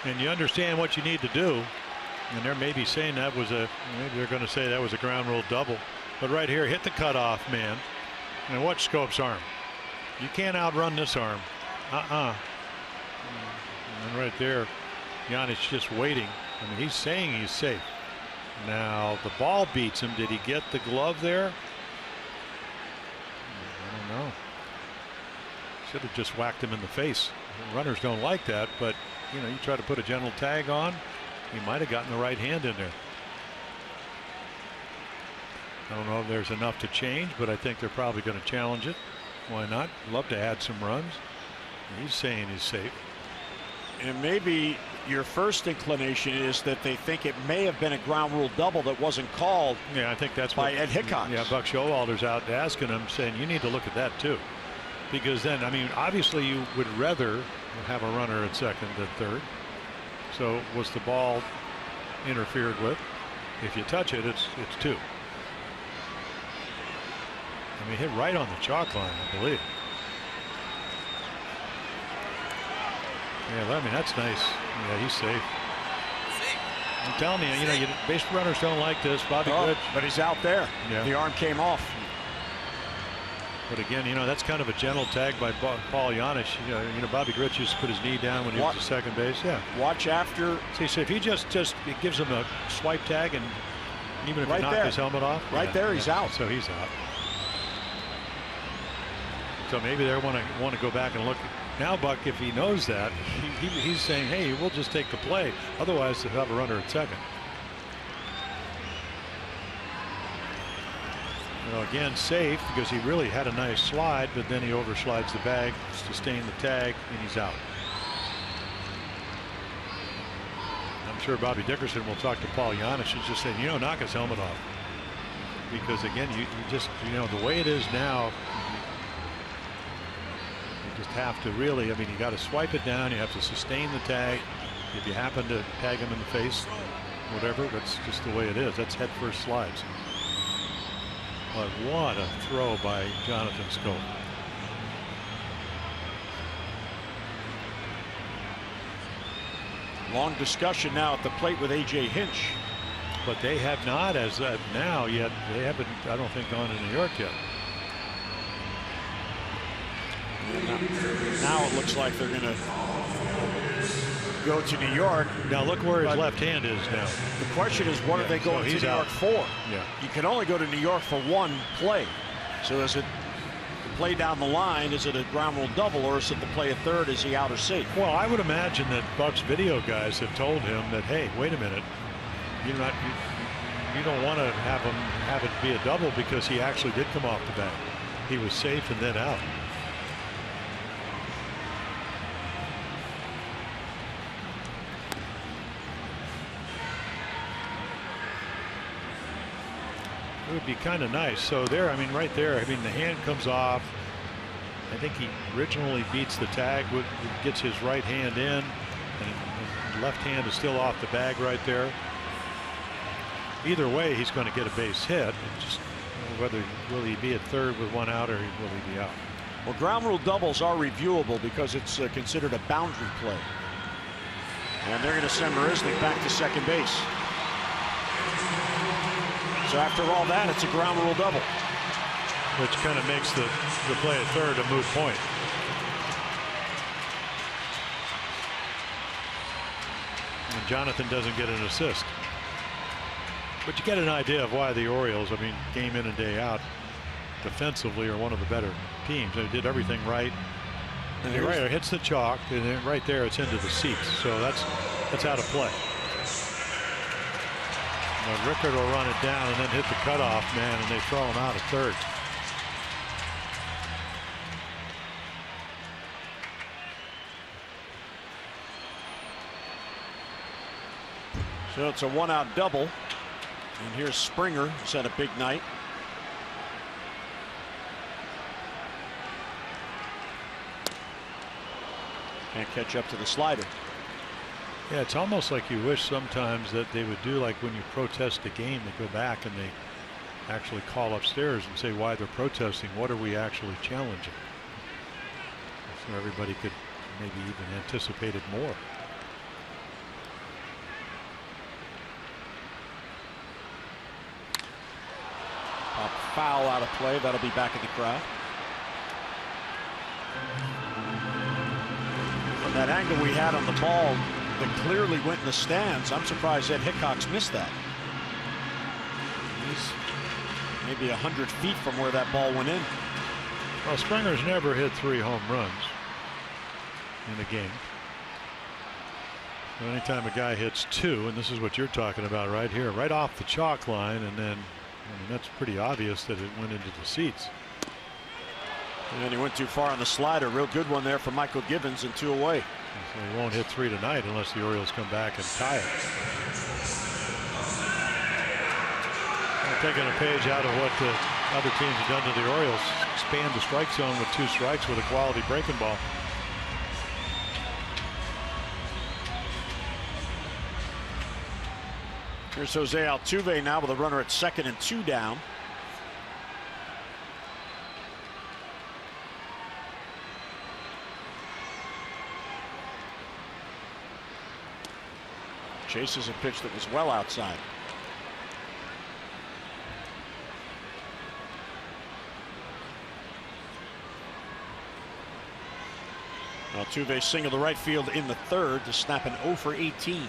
and you understand what you need to do, and they're maybe saying maybe they're going to say that was a ground rule double. But right here, hit the cutoff man, and watch Schoop's arm. You can't outrun this arm. And right there, Giannis just waiting. I mean, he's saying he's safe. Now the ball beats him. Did he get the glove there? I don't know. Should have just whacked him in the face. Runners don't like that, but you try to put a gentle tag on. He might have gotten the right hand in there. I don't know if there's enough to change, but I think they're probably going to challenge it. Why not? Love to add some runs. He's saying he's safe. And maybe your first inclination is that they think it may have been a ground rule double that wasn't called. Yeah, I think that's by Ed Hickox. Yeah, Buck Showalter's out asking him, saying you need to look at that too, because then, I mean, obviously you would rather have a runner at second than third. So was the ball interfered with? If you touch it, it's two. I mean, hit right on the chalk line, I believe. Yeah, I mean, that's nice. Yeah, he's safe. I'm telling you, base runners don't like this. Bobby Grich. But he's out there. Yeah. The arm came off. But again, that's kind of a gentle tag by Paul Janisch. Bobby Grich used to put his knee down when he was at second base. Yeah. Watch after. See, so if he just it gives him a swipe tag, and even if he knocked his helmet off. Right there, he's out. So he's out. So maybe they want to go back and look. Now, Buck, if he knows that, he's saying, hey, we'll just take the play. Otherwise, they'll have a runner at second. Again, safe because he really had a nice slide, but then he overslides the bag, sustained the tag, and he's out. I'm sure Bobby Dickerson will talk to Paul Janisch and just say, knock his helmet off. Because, again, you just, the way it is now, you just have to really, I mean, you got to swipe it down. You have to sustain the tag. If you happen to tag him in the face, whatever, that's just the way it is. That's head first slides. But what a throw by Jonathan Schoop. Long discussion now at the plate with A.J. Hinch. But they have not, as of now, yet. They haven't, I don't think, gone to New York yet. Now it looks like they're going to go to New York. Now look where his left hand is now. The question is, what are they going to New York for? Yeah. You can only go to New York for one play. So is it the play down the line? Is it a ground rule double, or is it the play at third? Is he out or safe? Well, I would imagine that Buck's video guys have told him that, hey, wait a minute, you don't want to have it be a double because he actually did come off the bat. He was safe and then out. It would be kind of nice. So there, I mean, right there, I mean, the hand comes off. I think he originally beats the tag, gets his right hand in, and his left hand is still off the bag right there. Either way, he's going to get a base hit. It's just whether will he be at third with one out or will he be out. Well, ground rule doubles are reviewable because it's considered a boundary play. And they're going to send Marisnick back to second base. So after all that, it's a ground rule double. Which kind of makes the play at third a moot point. And Jonathan doesn't get an assist. But you get an idea of why the Orioles, I mean, game in and day out, defensively are one of the better teams. They did everything right. And right there hits the chalk, and then right there it's into the seats. So that's out of play. But Rickard will run it down and then hit the cutoff man, and they throw him out at third. So it's a one-out double. And here's Springer, who's had a big night. Can't catch up to the slider. Yeah, it's almost like you wish sometimes that they would do like when you protest a game, they go back and they actually call upstairs and say why they're protesting. What are we actually challenging? So everybody could maybe even anticipate it more. A foul out of play. That'll be back in the crowd. From that angle we had on the ball that clearly went in the stands, I'm surprised Ed Hickox missed that. He's maybe 100 feet from where that ball went in. Well, Springer's never hit 3 home runs in a game. So anytime a guy hits 2, and this is what you're talking about right here, right off the chalk line, and then I mean, that's pretty obvious that it went into the seats. And he went too far on the slider. Real good one there for Michael Gibbons, and 2 away. So he won't hit 3 tonight unless the Orioles come back and tie it. Taking a page out of what the other teams have done to the Orioles. Expand the strike zone with 2 strikes with a quality breaking ball. Here's Jose Altuve now with a runner at second and 2 down. Chases a pitch that was well outside. Altuve singled to right field in the third to snap an 0 for 18.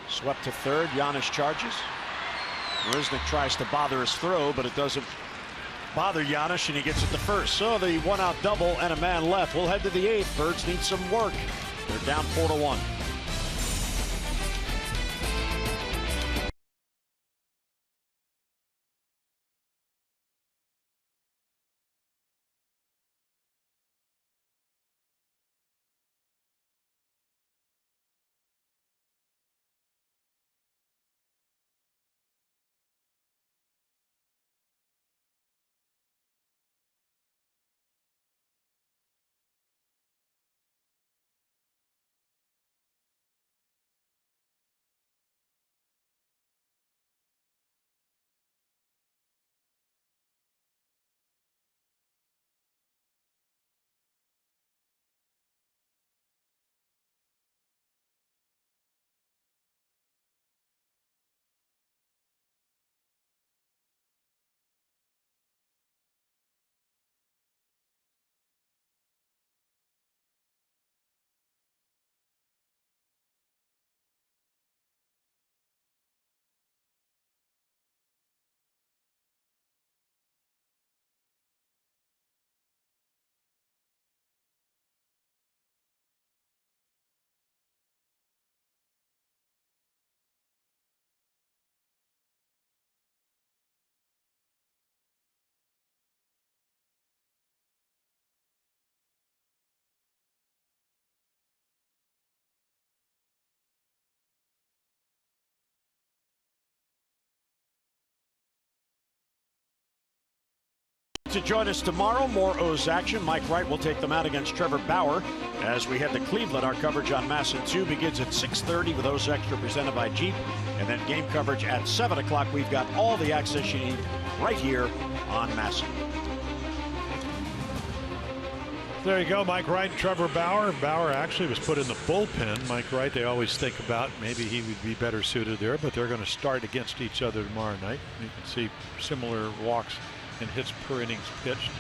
Swept to third. Giannis charges. Marisnick tries to bother his throw, but it doesn't bother Giannis, and he gets it to first. So the 1-out double and a man left. We'll head to the 8th. Birds need some work. They're down 4-1. To join us tomorrow, more O's action. Mike Wright will take them out against Trevor Bauer. As we head to Cleveland, our coverage on MASN 2 begins at 6:30 with O's Extra presented by Jeep. And then game coverage at 7 o'clock. We've got all the access you need right here on MASN. There you go, Mike Wright and Trevor Bauer. Bauer actually was put in the bullpen. Mike Wright, they always think about maybe he would be better suited there, but they're going to start against each other tomorrow night. You can see similar walks and hits per innings pitched.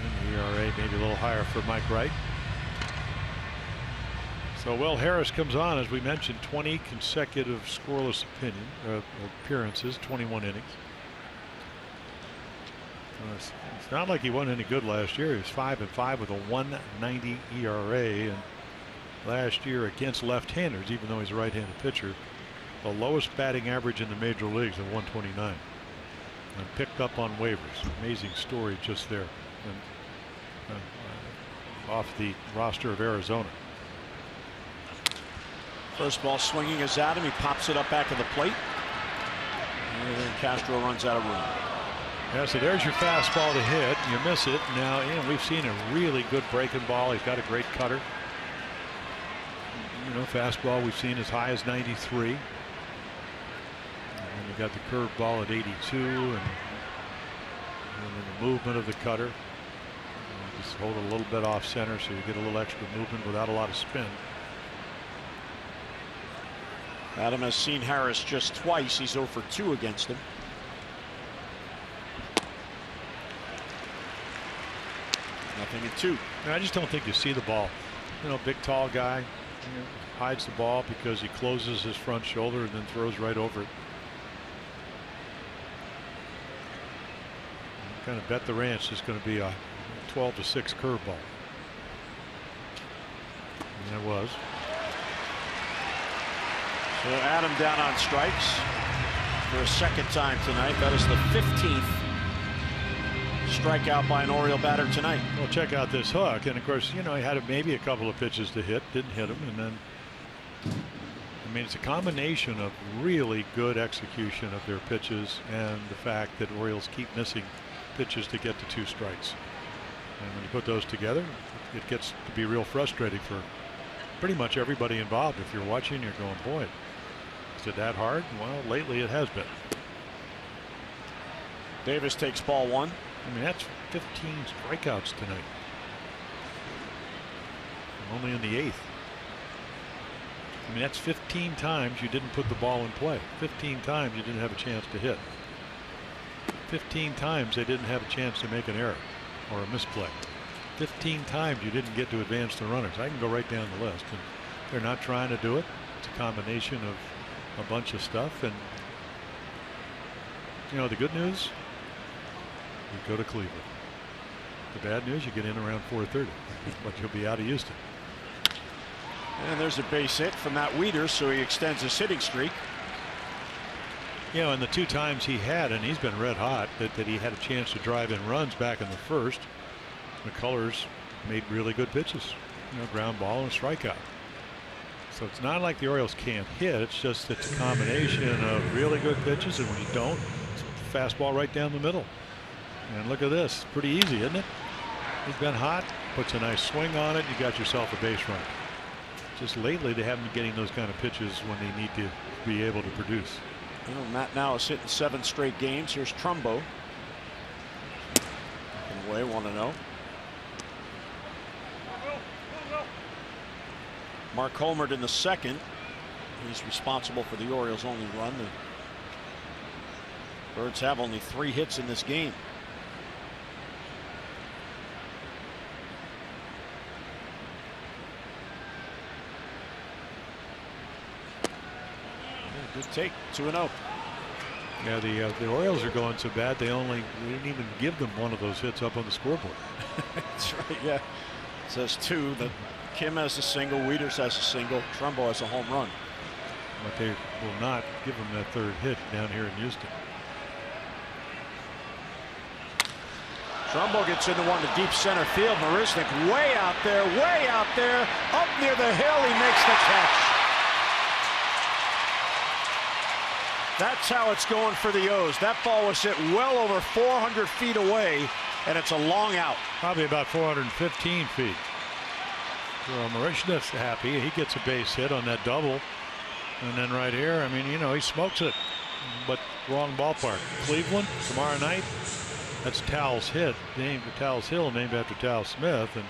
And the ERA maybe a little higher for Mike Wright. So Will Harris comes on, as we mentioned, 20 consecutive scoreless appearances, 21 innings. It's not like he wasn't any good last year. He was 5-5 with a 1.90 ERA, and last year against left-handers, even though he's a right-handed pitcher, the lowest batting average in the major leagues at 129. And picked up on waivers. Amazing story just there. And, off the roster of Arizona. First ball swinging is at him. He pops it up back of the plate. And Castro runs out of room. Yeah, so there's your fastball to hit. You miss it. Now, we've seen a really good breaking ball. He's got a great cutter. Fastball we've seen as high as 93. And you got the curved ball at 82, and the movement of the cutter. Just hold it a little bit off center so you get a little extra movement without a lot of spin. Adam has seen Harris just twice. He's 0 for 2 against him. Nothing in 2. I just don't think you see the ball. Big tall guy hides the ball because he closes his front shoulder and then throws right over it. kind of bet the ranch is going to be a 12-6 curveball. And it was. So Adam down on strikes for a second time tonight. That is the 15th strikeout by an Oriole batter tonight. Well, check out this hook, and of course, you know, he had maybe a couple of pitches to hit, didn't hit them, and then, I mean, it's a combination of really good execution of their pitches and the fact that Orioles keep missing pitches to get to 2 strikes. And when you put those together, it gets to be real frustrating for pretty much everybody involved. If you're watching, you're going, boy, is it that hard? Well, lately it has been. Davis takes ball 1. I mean, that's 15 strikeouts tonight. Only in the 8th. I mean, that's 15 times you didn't put the ball in play. 15 times you didn't have a chance to hit. 15 times they didn't have a chance to make an error or a misplay. 15 times you didn't get to advance the runners. I can go right down the list, and they're not trying to do it. It's a combination of a bunch of stuff. And you know, the good news, you go to Cleveland. The bad news, you get in around 4:30, but you'll be out of Houston. And there's a base hit from Matt Wieters, so he extends his hitting streak. You know, and the 2 times he had, and he's been red hot, that he had a chance to drive in runs back in the first. McCullers made really good pitches, you know, ground ball and strikeout. So it's not like the Orioles can't hit. It's just it's a combination of really good pitches, and when you don't, it's a fastball right down the middle. And look at this, pretty easy, isn't it? He's been hot, puts a nice swing on it, you got yourself a base run. Just lately they haven't been getting those kind of pitches when they need to be able to produce. You know, Matt now is hitting 7 straight games. Here's Trumbo. Away 1-0. Mark Holmert in the second. He's responsible for the Orioles' only run. The Birds have only 3 hits in this game. Good take, 2-0. Yeah, the Orioles are going so bad they didn't even give them one of those hits up on the scoreboard. That's right. Yeah, it says 2. That Kim has a single, Wieters has a single, Trumbo has a home run. But they will not give them that 3rd hit down here in Houston. Trumbo gets into one to deep center field. Marisnick way out there, up near the hill. He makes the catch. That's how it's going for the O's. That ball was hit well over 400 feet away, and it's a long out. Probably about 415 feet. So Marisnick's happy. He gets a base hit on that double. And then right here, I mean, you know, he smokes it, but wrong ballpark. Cleveland tomorrow night. That's Towles Hill, named after Tal Smith, and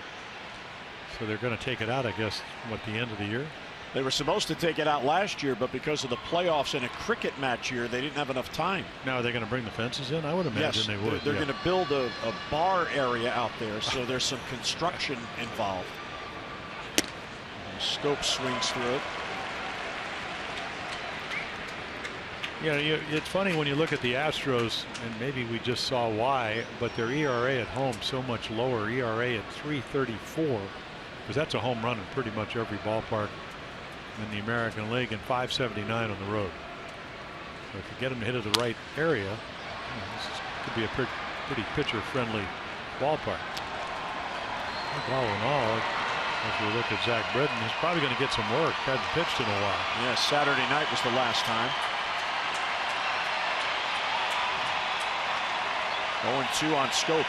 so they're going to take it out, I guess, at the end of the year. They were supposed to take it out last year, but because of the playoffs in a cricket match year, they didn't have enough time. Now are they going to bring the fences in? I would imagine they would. They're going to build a bar area out there, so there's some construction involved. Schoop swings through it. Yeah, it's funny when you look at the Astros, and maybe we just saw why, but their ERA at home so much lower. ERA at 3.34, because that's a home run in pretty much every ballpark in the American League, and 5.79 on the road. So if you get them to hit at the right area, this could be a pretty pitcher-friendly ballpark. All in all, if we look at Zach Britton, he's probably going to get some work. Hadn't pitched in a while. Yeah, Saturday night was the last time. 0-2 on Schoop.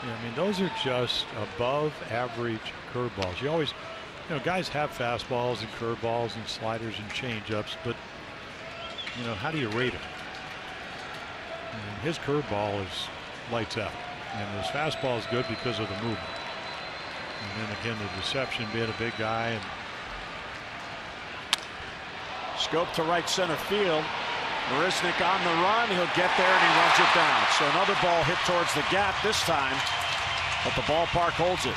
Yeah, I mean, those are just above average curveballs. You always, you know, guys have fastballs and curveballs and sliders and changeups, but you know, how do you rate him? I mean, his curveball is lights out, and his fastball is good because of the movement. And then again, the deception, being a big guy. And Schoop to right center field. Marisnick on the run. He'll get there and he runs it down. So another ball hit towards the gap this time, but the ballpark holds it.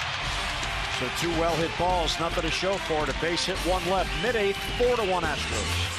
So 2 well-hit balls, nothing to show for it. A base hit, 1 left. Mid-8th, 4-1 Astros.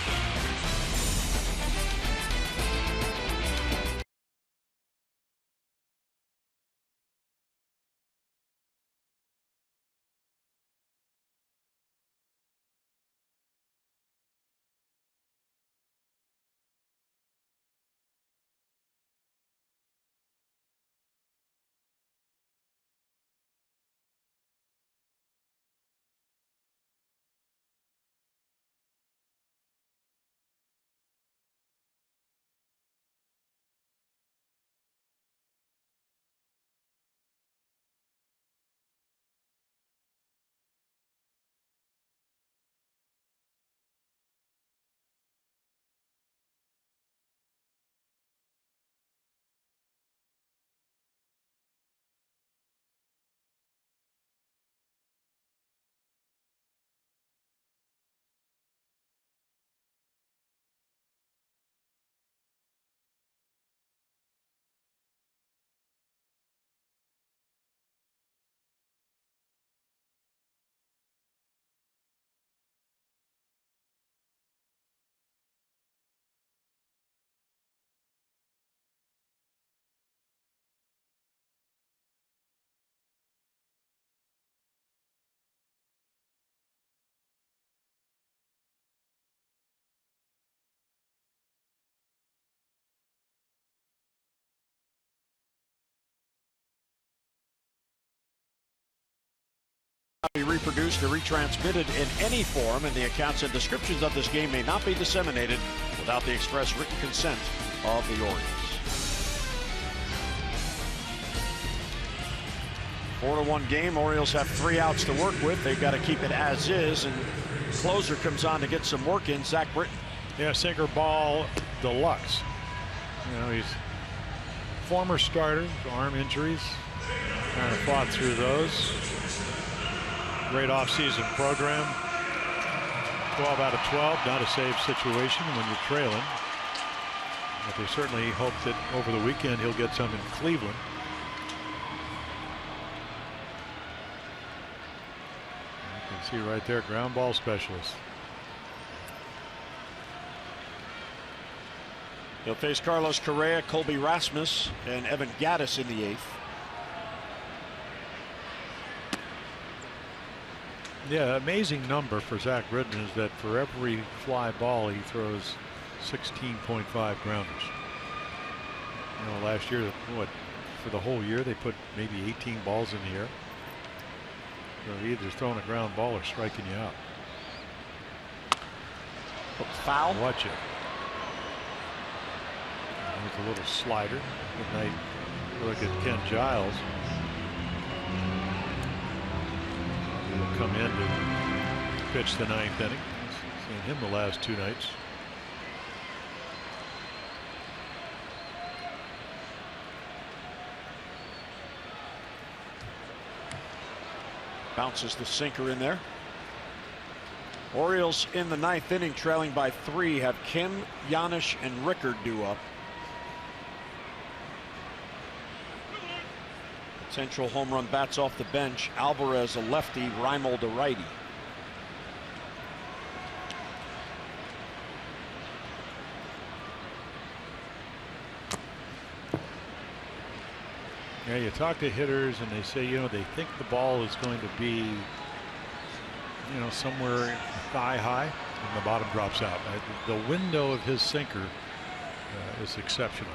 Be reproduced or retransmitted in any form, and the accounts and descriptions of this game may not be disseminated without the express written consent of the Orioles. 4-1 game. Orioles have 3 outs to work with. They've got to keep it as is, and closer comes on to get some work in. Zach Britton. Yeah, sinker ball deluxe. You know, he's former starter, arm injuries, kind of fought through those. Great offseason program. 12 out of 12, not a save situation when you're trailing. But they certainly hope that over the weekend he'll get some in Cleveland. You can see right there, ground ball specialist. He'll face Carlos Correa, Colby Rasmus, and Evan Gattis in the 8th. Yeah, amazing number for Zach Britton is that for every fly ball he throws 16.5 grounders. You know, last year, what, for the whole year they put maybe 18 balls in the air. So either throwing a ground ball or striking you out. Foul. Watch it. There's a little slider. Good night. Look at Ken Giles. He'll come in to pitch the 9th inning. Seen him the last 2 nights. Bounces the sinker in there. Orioles in the 9th inning, trailing by 3, have Kim, Janisch, and Rickard due up. Potential home run bats off the bench. Alvarez a lefty, Reimold a righty. Yeah, you talk to hitters and they say, you know, they think the ball is going to be, you know, somewhere thigh high and the bottom drops out. The window of his sinker is exceptional.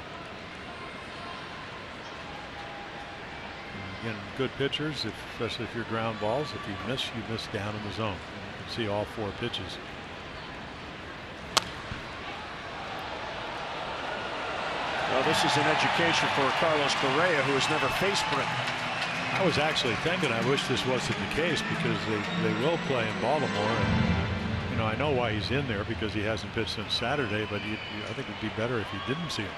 Again, good pitchers, especially if you're ground balls. If you miss down in the zone. You can see all 4 pitches. Well, this is an education for Carlos Correa, who has never faced Britton. I was actually thinking, I wish this wasn't the case, because they will play in Baltimore. And, you know, I know why he's in there, because he hasn't pitched since Saturday, but I think it'd be better if you didn't see him.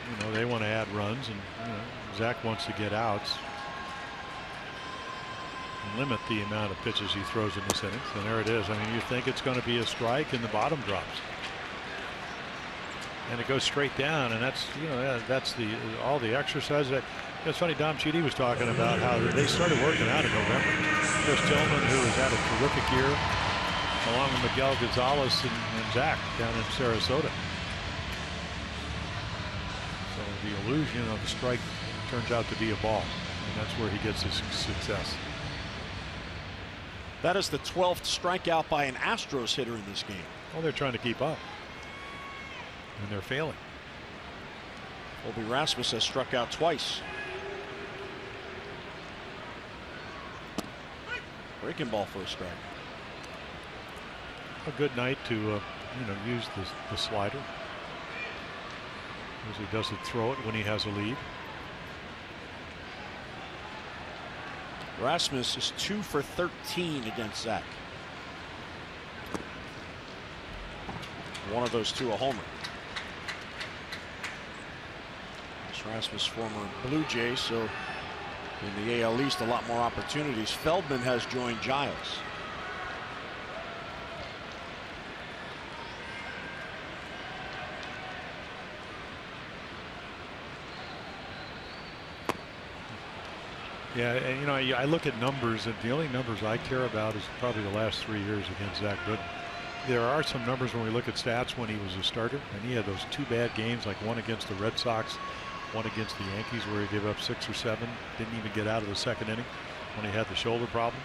You know, they want to add runs, and you know, Zach wants to get outs and limit the amount of pitches he throws in this inning. And there it is. I mean, you think it's going to be a strike, and the bottom drops, and it goes straight down. And that's, you know, that's all the exercise. That It's funny, Dom Chidi was talking about how they started working out in November. Chris Tillman, who has had a terrific year, along with Miguel Gonzalez and Zach down in Sarasota. So the illusion of the strike turns out to be a ball, and that's where he gets his success. That is the 12th strikeout by an Astros hitter in this game. Well, they're trying to keep up, and they're failing. Colby Rasmus has struck out twice. Breaking ball for a strike. A good night to use the slider. Usually doesn't throw it when he has a lead. Rasmus is 2 for 13 against Zach. One of those two a homer. Rasmus, former Blue Jay, so in the AL East a lot more opportunities. Feldman has joined Giles. Yeah, and I look at numbers, and the only numbers I care about is probably the last 3 years against Zach Gooden. There are some numbers when we look at stats when he was a starter, and he had those 2 bad games, like one against the Red Sox, one against the Yankees, where he gave up 6 or 7, didn't even get out of the second inning when he had the shoulder problem.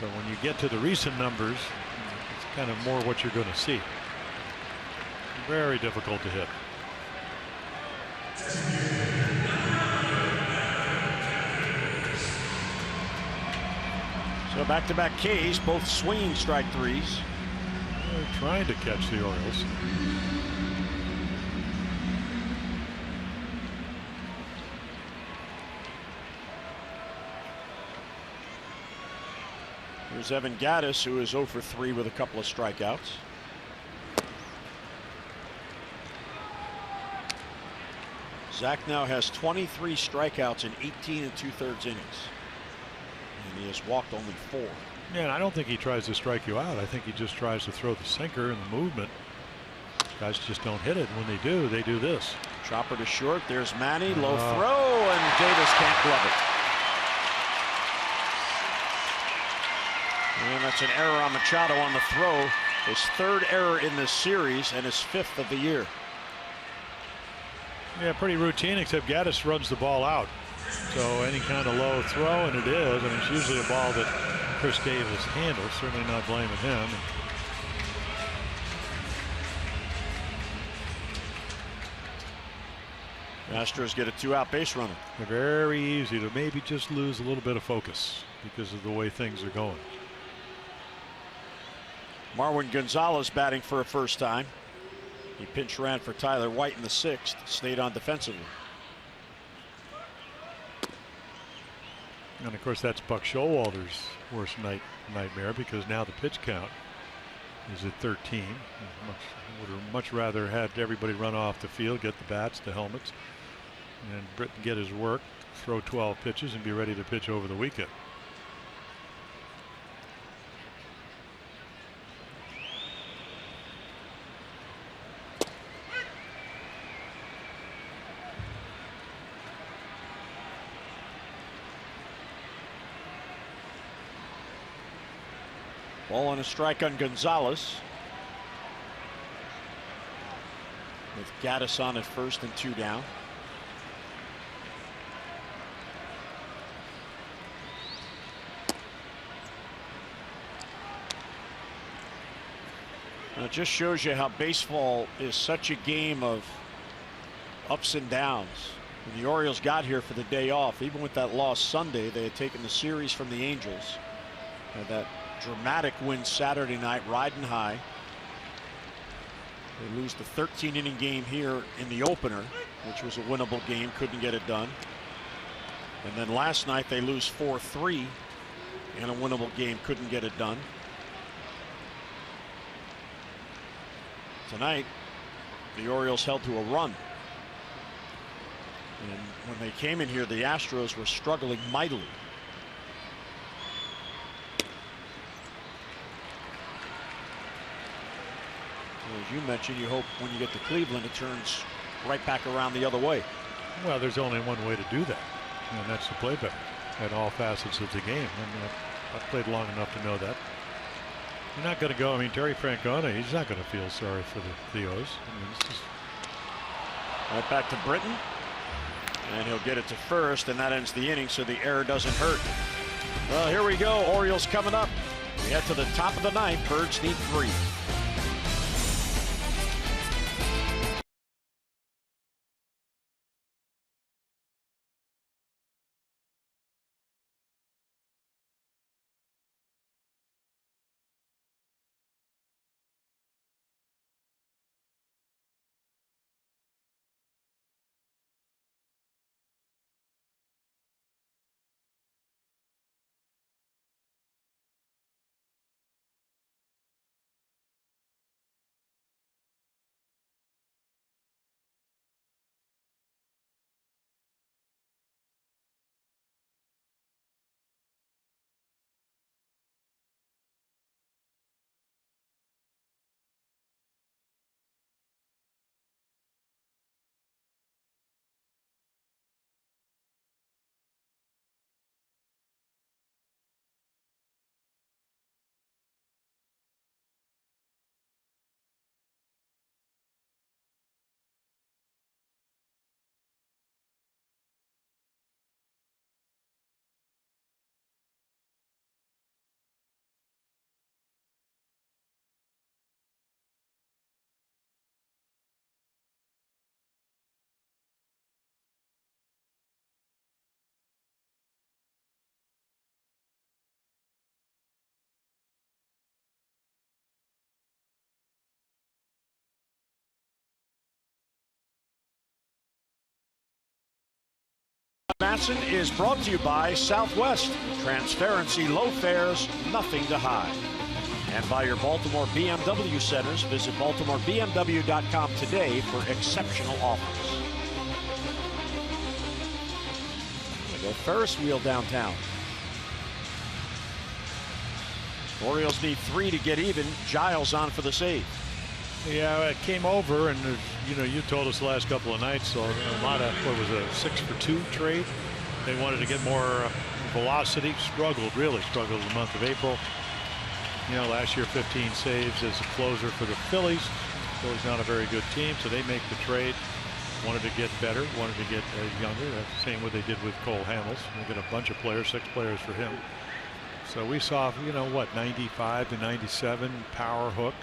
So when you get to the recent numbers, it's kind of more what you're going to see. Very difficult to hit. So back-to-back Ks, both swinging strike threes. They're trying to catch the Orioles. Here's Evan Gattis, who is 0 for 3 with a couple of strikeouts. Zach now has 23 strikeouts in 18 2/3 innings. And he has walked only 4. Yeah, and I don't think he tries to strike you out. I think he just tries to throw the sinker and the movement. Guys just don't hit it. When they do this. Chopper to short. There's Manny. Low throw, and Davis can't glove it. And that's an error on Machado on the throw. His 3rd error in this series and his 5th of the year. Yeah, pretty routine, except Gattis runs the ball out. So any kind of low throw, and it is. I mean, it's usually a ball that Chris Davis handles. Certainly not blaming him. Astros get a 2-out base runner. They're very easy to maybe just lose a little bit of focus because of the way things are going. Marwin Gonzalez batting for a first time. He pinch ran for Tyler White in the 6th, stayed on defensively. And of course, that's Buck Showalter's worst nightmare, because now the pitch count is at 13. Would have much rather had everybody run off the field, get the bats, the helmets, and Britton get his work, throw 12 pitches, and be ready to pitch over the weekend. Ball on a strike on Gonzalez. With Gattis on at first and 2 down. Now it just shows you how baseball is such a game of ups and downs. When the Orioles got here for the day off, even with that loss Sunday, they had taken the series from the Angels. And that dramatic win Saturday night, riding high. They lose the 13-inning game here in the opener, which was a winnable game, couldn't get it done. And then last night they lose 4-3 in a winnable game, couldn't get it done. Tonight the Orioles held to a run. And when they came in here, the Astros were struggling mightily. As you mentioned, you hope when you get to Cleveland it turns right back around the other way. Well, there's only one way to do that, and that's to play better at all facets of the game. I've played long enough to know that. You're not going to go. I mean, Terry Francona, he's not going to feel sorry for the Theos. I mean, this is right back to Britton, and he'll get it to first, and that ends the inning, so the error doesn't hurt. Well, here we go. Orioles coming up. We head to the top of the ninth. Birds need 3. Matson is brought to you by Southwest. Transparency, low fares, nothing to hide. And by your Baltimore BMW centers. Visit BaltimoreBMW.com today for exceptional offers. The Ferris wheel downtown. Orioles need 3 to get even. Giles on for the save. Yeah, it came over, and you know, you told us the last couple of nights, so a lot of, what was a 6-for-2 trade. They wanted to get more velocity. Really struggled in the month of April. You know, last year 15 saves as a closer for the Phillies. Phillies not a very good team, so they make the trade. Wanted to get better, wanted to get younger. That's the same what they did with Cole Hamels. They got a bunch of players, 6 players for him. So we saw, you know, what, 95 to 97 power hook.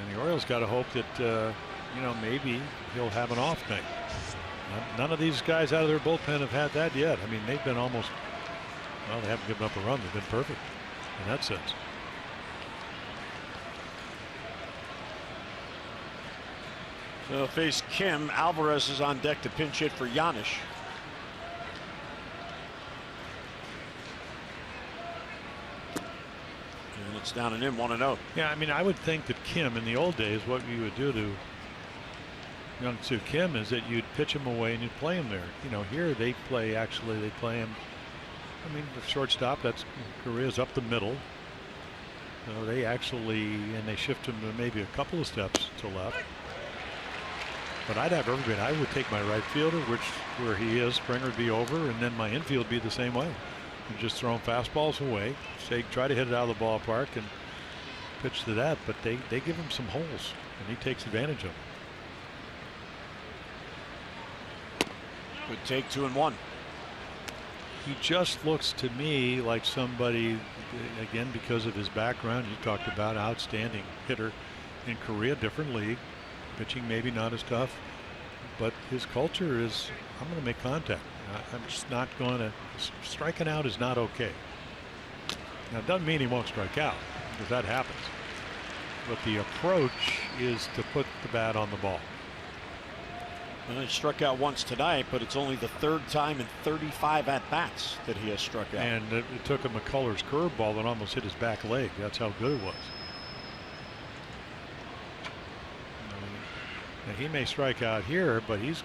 And the Orioles got to hope that, you know, maybe he'll have an off night. None of these guys out of their bullpen have had that yet. I mean, they've been almost, well, they haven't given up a run. They've been perfect in that sense. So face Kim. Alvarez is on deck to pinch hit for Giannis. And it's down and in, 1-0. Yeah, I mean, I would think that Kim in the old days, what you would do to Young Soo Kim is that you'd pitch him away and you'd play him there. You know, here they play him. I mean, the shortstop, that's Correa's up the middle. So they actually, and they shift him to maybe a couple of steps to left. But I'd have everybody. I would take my right fielder, where he is, Springer would be over, and then my infield be the same way. And just throw him fastballs away. Say, try to hit it out of the ballpark and pitch to that. But they give him some holes, and he takes advantage of them. Good take, 2-1. He just looks to me like somebody, again, because of his background, you talked about, outstanding hitter in Korea, different league, pitching maybe not as tough, but his culture is, I'm going to make contact. I'm just not going to, striking out is not okay. Now, it doesn't mean he won't strike out, because that happens. But the approach is to put the bat on the ball. Well, he struck out once tonight, but it's only the 3rd time in 35 at-bats that he has struck out. And it took him McCullers curveball that almost hit his back leg. That's how good it was. Now, he may strike out here, but he's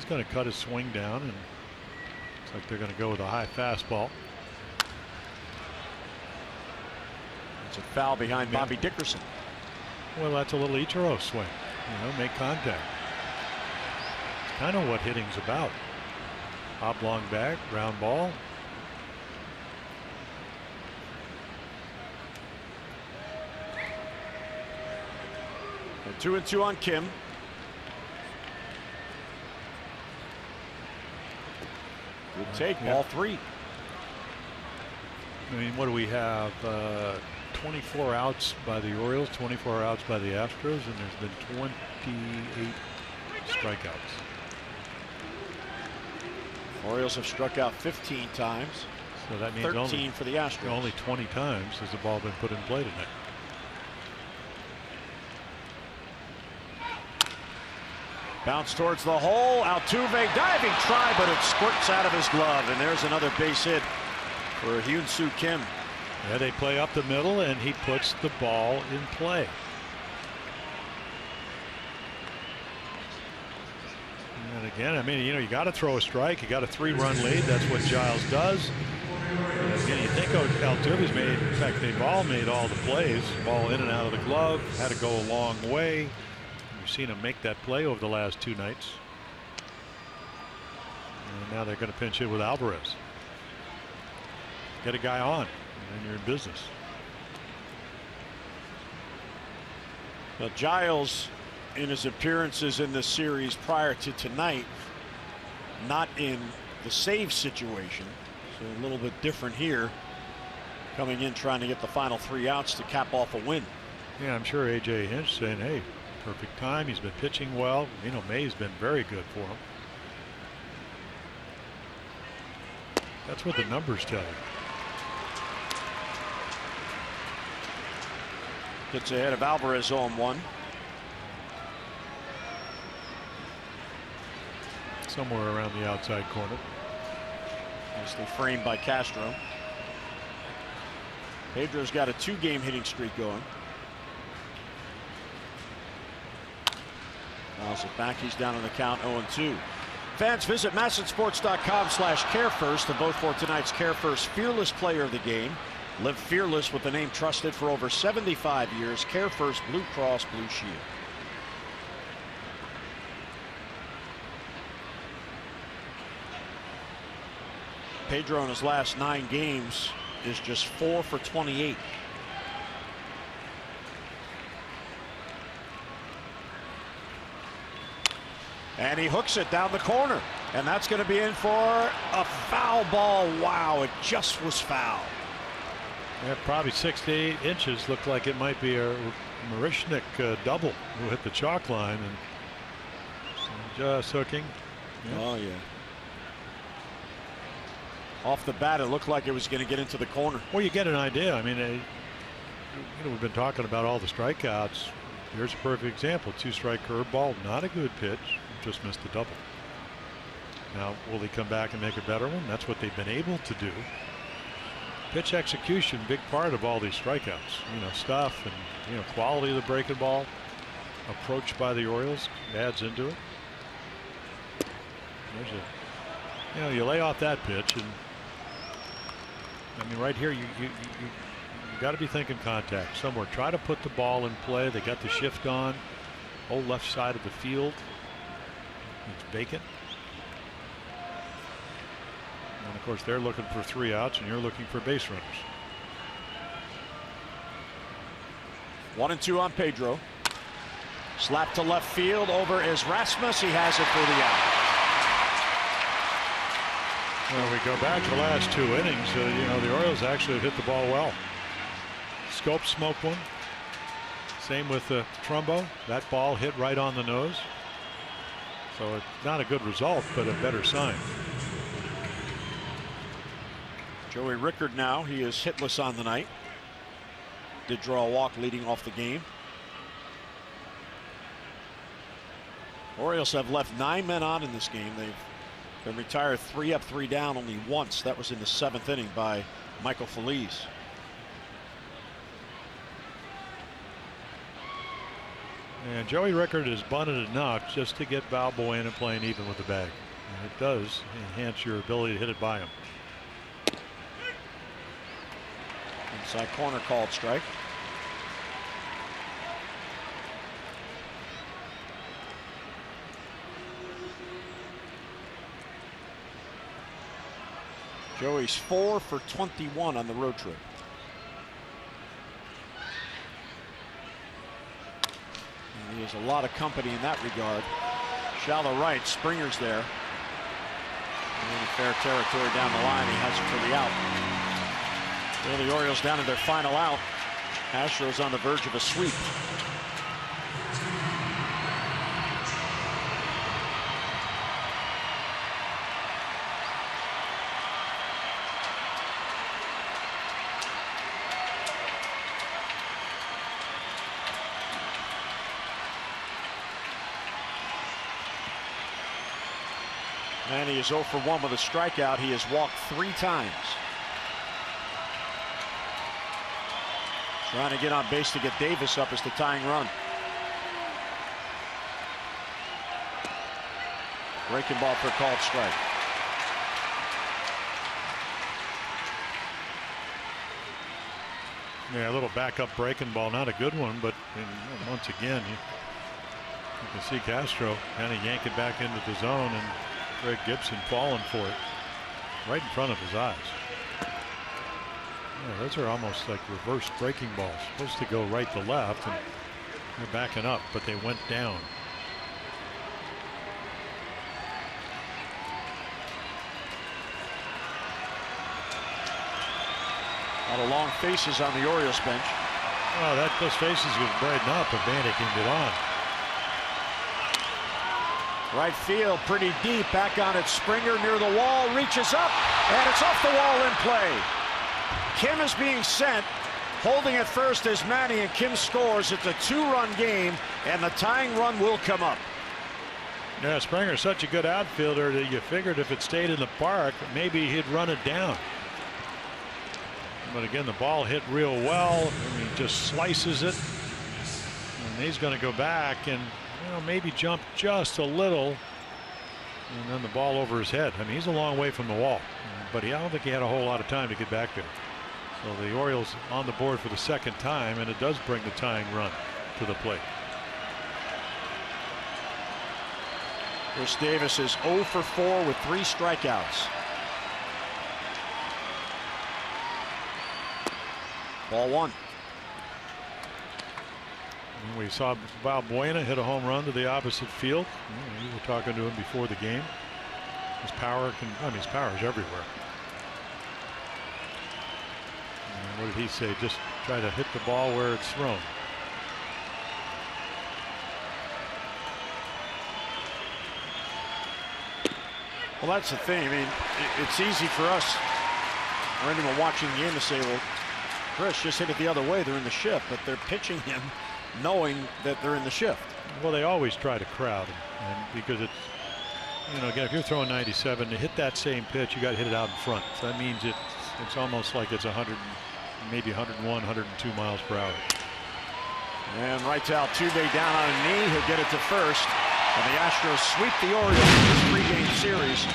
going to cut his swing down, and looks like they're going to go with a high fastball. It's a foul behind Bobby Dickerson. Well, that's a little Ichiro swing. You know, make contact. kind of what hitting's about. Oblong back, round ball. And 2-2 on Kim. Good take, ball 3. I mean, what do we have? 24 outs by the Orioles, 24 outs by the Astros, and there's been 28 strikeouts. Orioles have struck out 15 times. So that means 13 only, for the Astros. only 20 times has the ball been put in play tonight. Bounce towards the hole. Altuve diving try, but it squirts out of his glove. And there's another base hit for Hyun-Soo Kim. Yeah, they play up the middle, and he puts the ball in play. And again, I mean, you know, you got to throw a strike. You got a 3-run lead. That's what Giles does. And again, you think Altuve's made, in fact, they've all made all the plays. Ball in and out of the glove. Had to go a long way. You've seen him make that play over the last 2 nights. And now they're going to pinch hit with Alvarez. Get a guy on, and you're in business. Well, Giles, in his appearances in this series prior to tonight, not in the save situation. So a little bit different here. Coming in trying to get the final 3 outs to cap off a win. Yeah, I'm sure A.J. Hinch saying, hey, perfect time. He's been pitching well. You know, May's been very good for him. That's what the numbers tell you. Gets ahead of Alvarez 0-1. Somewhere around the outside corner. Nicely framed by Castro. Pedro's got a 2-game hitting streak going. Fouls it back. He's down on the count 0-2. Fans, visit MASSensports.com/CareFirst to vote for tonight's CareFirst Fearless Player of the Game. Live fearless with the name trusted for over 75 years. CareFirst Blue Cross Blue Shield. Pedro in his last 9 games is just 4 for 28. And he hooks it down the corner. And that's going to be in for a foul ball. Wow, it just was foul. Yeah, probably 6 to 8 inches. Looked like it might be a Marishnik double who hit the chalk line. And just hooking. Yeah. Oh, yeah. Off the bat, it looked like it was going to get into the corner. Well, you get an idea. I mean, you know, we've been talking about all the strikeouts. Here's a perfect example. 2-strike curveball, not a good pitch. Just missed the double. Now, will he come back and make a better one? That's what they've been able to do. Pitch execution, big part of all these strikeouts. You know, stuff and, you know, quality of the breaking ball. Approach by the Orioles adds into it. There's a, you know, you lay off that pitch, and I mean, right here, you got to be thinking contact somewhere. Try to put the ball in play. They got the shift on. Whole left side of the field. It's vacant. And of course, they're looking for 3 outs, and you're looking for base runners. 1-2 on Pedro. Slap to left field over is Rasmus. He has it for the out. Well, we go back to the last 2 innings. You know, the Orioles actually have hit the ball well. Scope smoked one. Same with Trumbo. That ball hit right on the nose. So it's not a good result, but a better sign. Joey Rickard now. He is hitless on the night. Did draw a walk leading off the game. Orioles have left 9 men on in this game. They've been retired 3 up, 3 down only once. That was in the 7th inning by Michael Feliz. And Joey Rickard has bunted enough just to get Balboa in and playing even with the bag. And it does enhance your ability to hit it by him. Inside corner called strike. Joey's 4 for 21 on the road trip. And he has a lot of company in that regard. Shallow right, Springer's there. And in fair territory down the line, he has it for the out. Well, the Orioles down to their final out. Astros on the verge of a sweep. And he is 0 for 1 with a strikeout. He has walked 3 times. Trying to get on base to get Davis up as the tying run. Breaking ball for a called strike. Yeah, a little backup breaking ball, not a good one, but once again, you can see Castro kind of yank it back into the zone, and Greg Gibson falling for it right in front of his eyes. Yeah, those are almost like reverse breaking balls. Supposed to go right to left, and they're backing up, but they went down. A lot of long faces on the Orioles bench. Oh, those faces would brighten up if Vandy can get on. Right field, pretty deep, back on it. Springer near the wall, reaches up, and it's off the wall in play. Kim is being sent, holding at first as Manny, and Kim scores. It's a 2-run game, and the tying run will come up. Yeah, Springer's such a good outfielder that you figured if it stayed in the park, maybe he'd run it down. But again, the ball hit real well, and he just slices it. And he's going to go back and maybe jump just a little, and then the ball over his head. I mean, he's a long way from the wall, but I don't think he had a whole lot of time to get back there. So the Orioles on the board for the second time, and it does bring the tying run to the plate. Chris Davis is 0 for 4 with 3 strikeouts. Ball 1. We saw Valbuena hit a home run to the opposite field. We were talking to him before the game. His power his power is everywhere. And what did he say? Just try to hit the ball where it's thrown. Well, that's the thing. I mean, it's easy for us or anyone watching the game to say, well, Chris, just hit it the other way. They're in the shift, but they're pitching him knowing that they're in the shift. Well, they always try to crowd him, and because it's, again, if you're throwing 97 to hit that same pitch, you got to hit it out in front. So that means it's almost like it's 100, maybe 101, 102 miles per hour. And right to Altuve down on a knee. He'll get it to first, and the Astros sweep the Orioles in this 3-game series.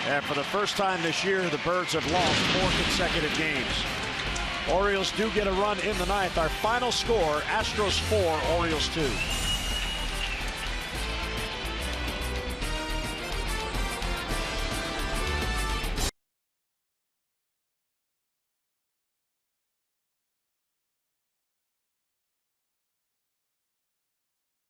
And for the first time this year, the Birds have lost 4 consecutive games. Orioles do get a run in the ninth. Our final score, Astros 4, Orioles 2.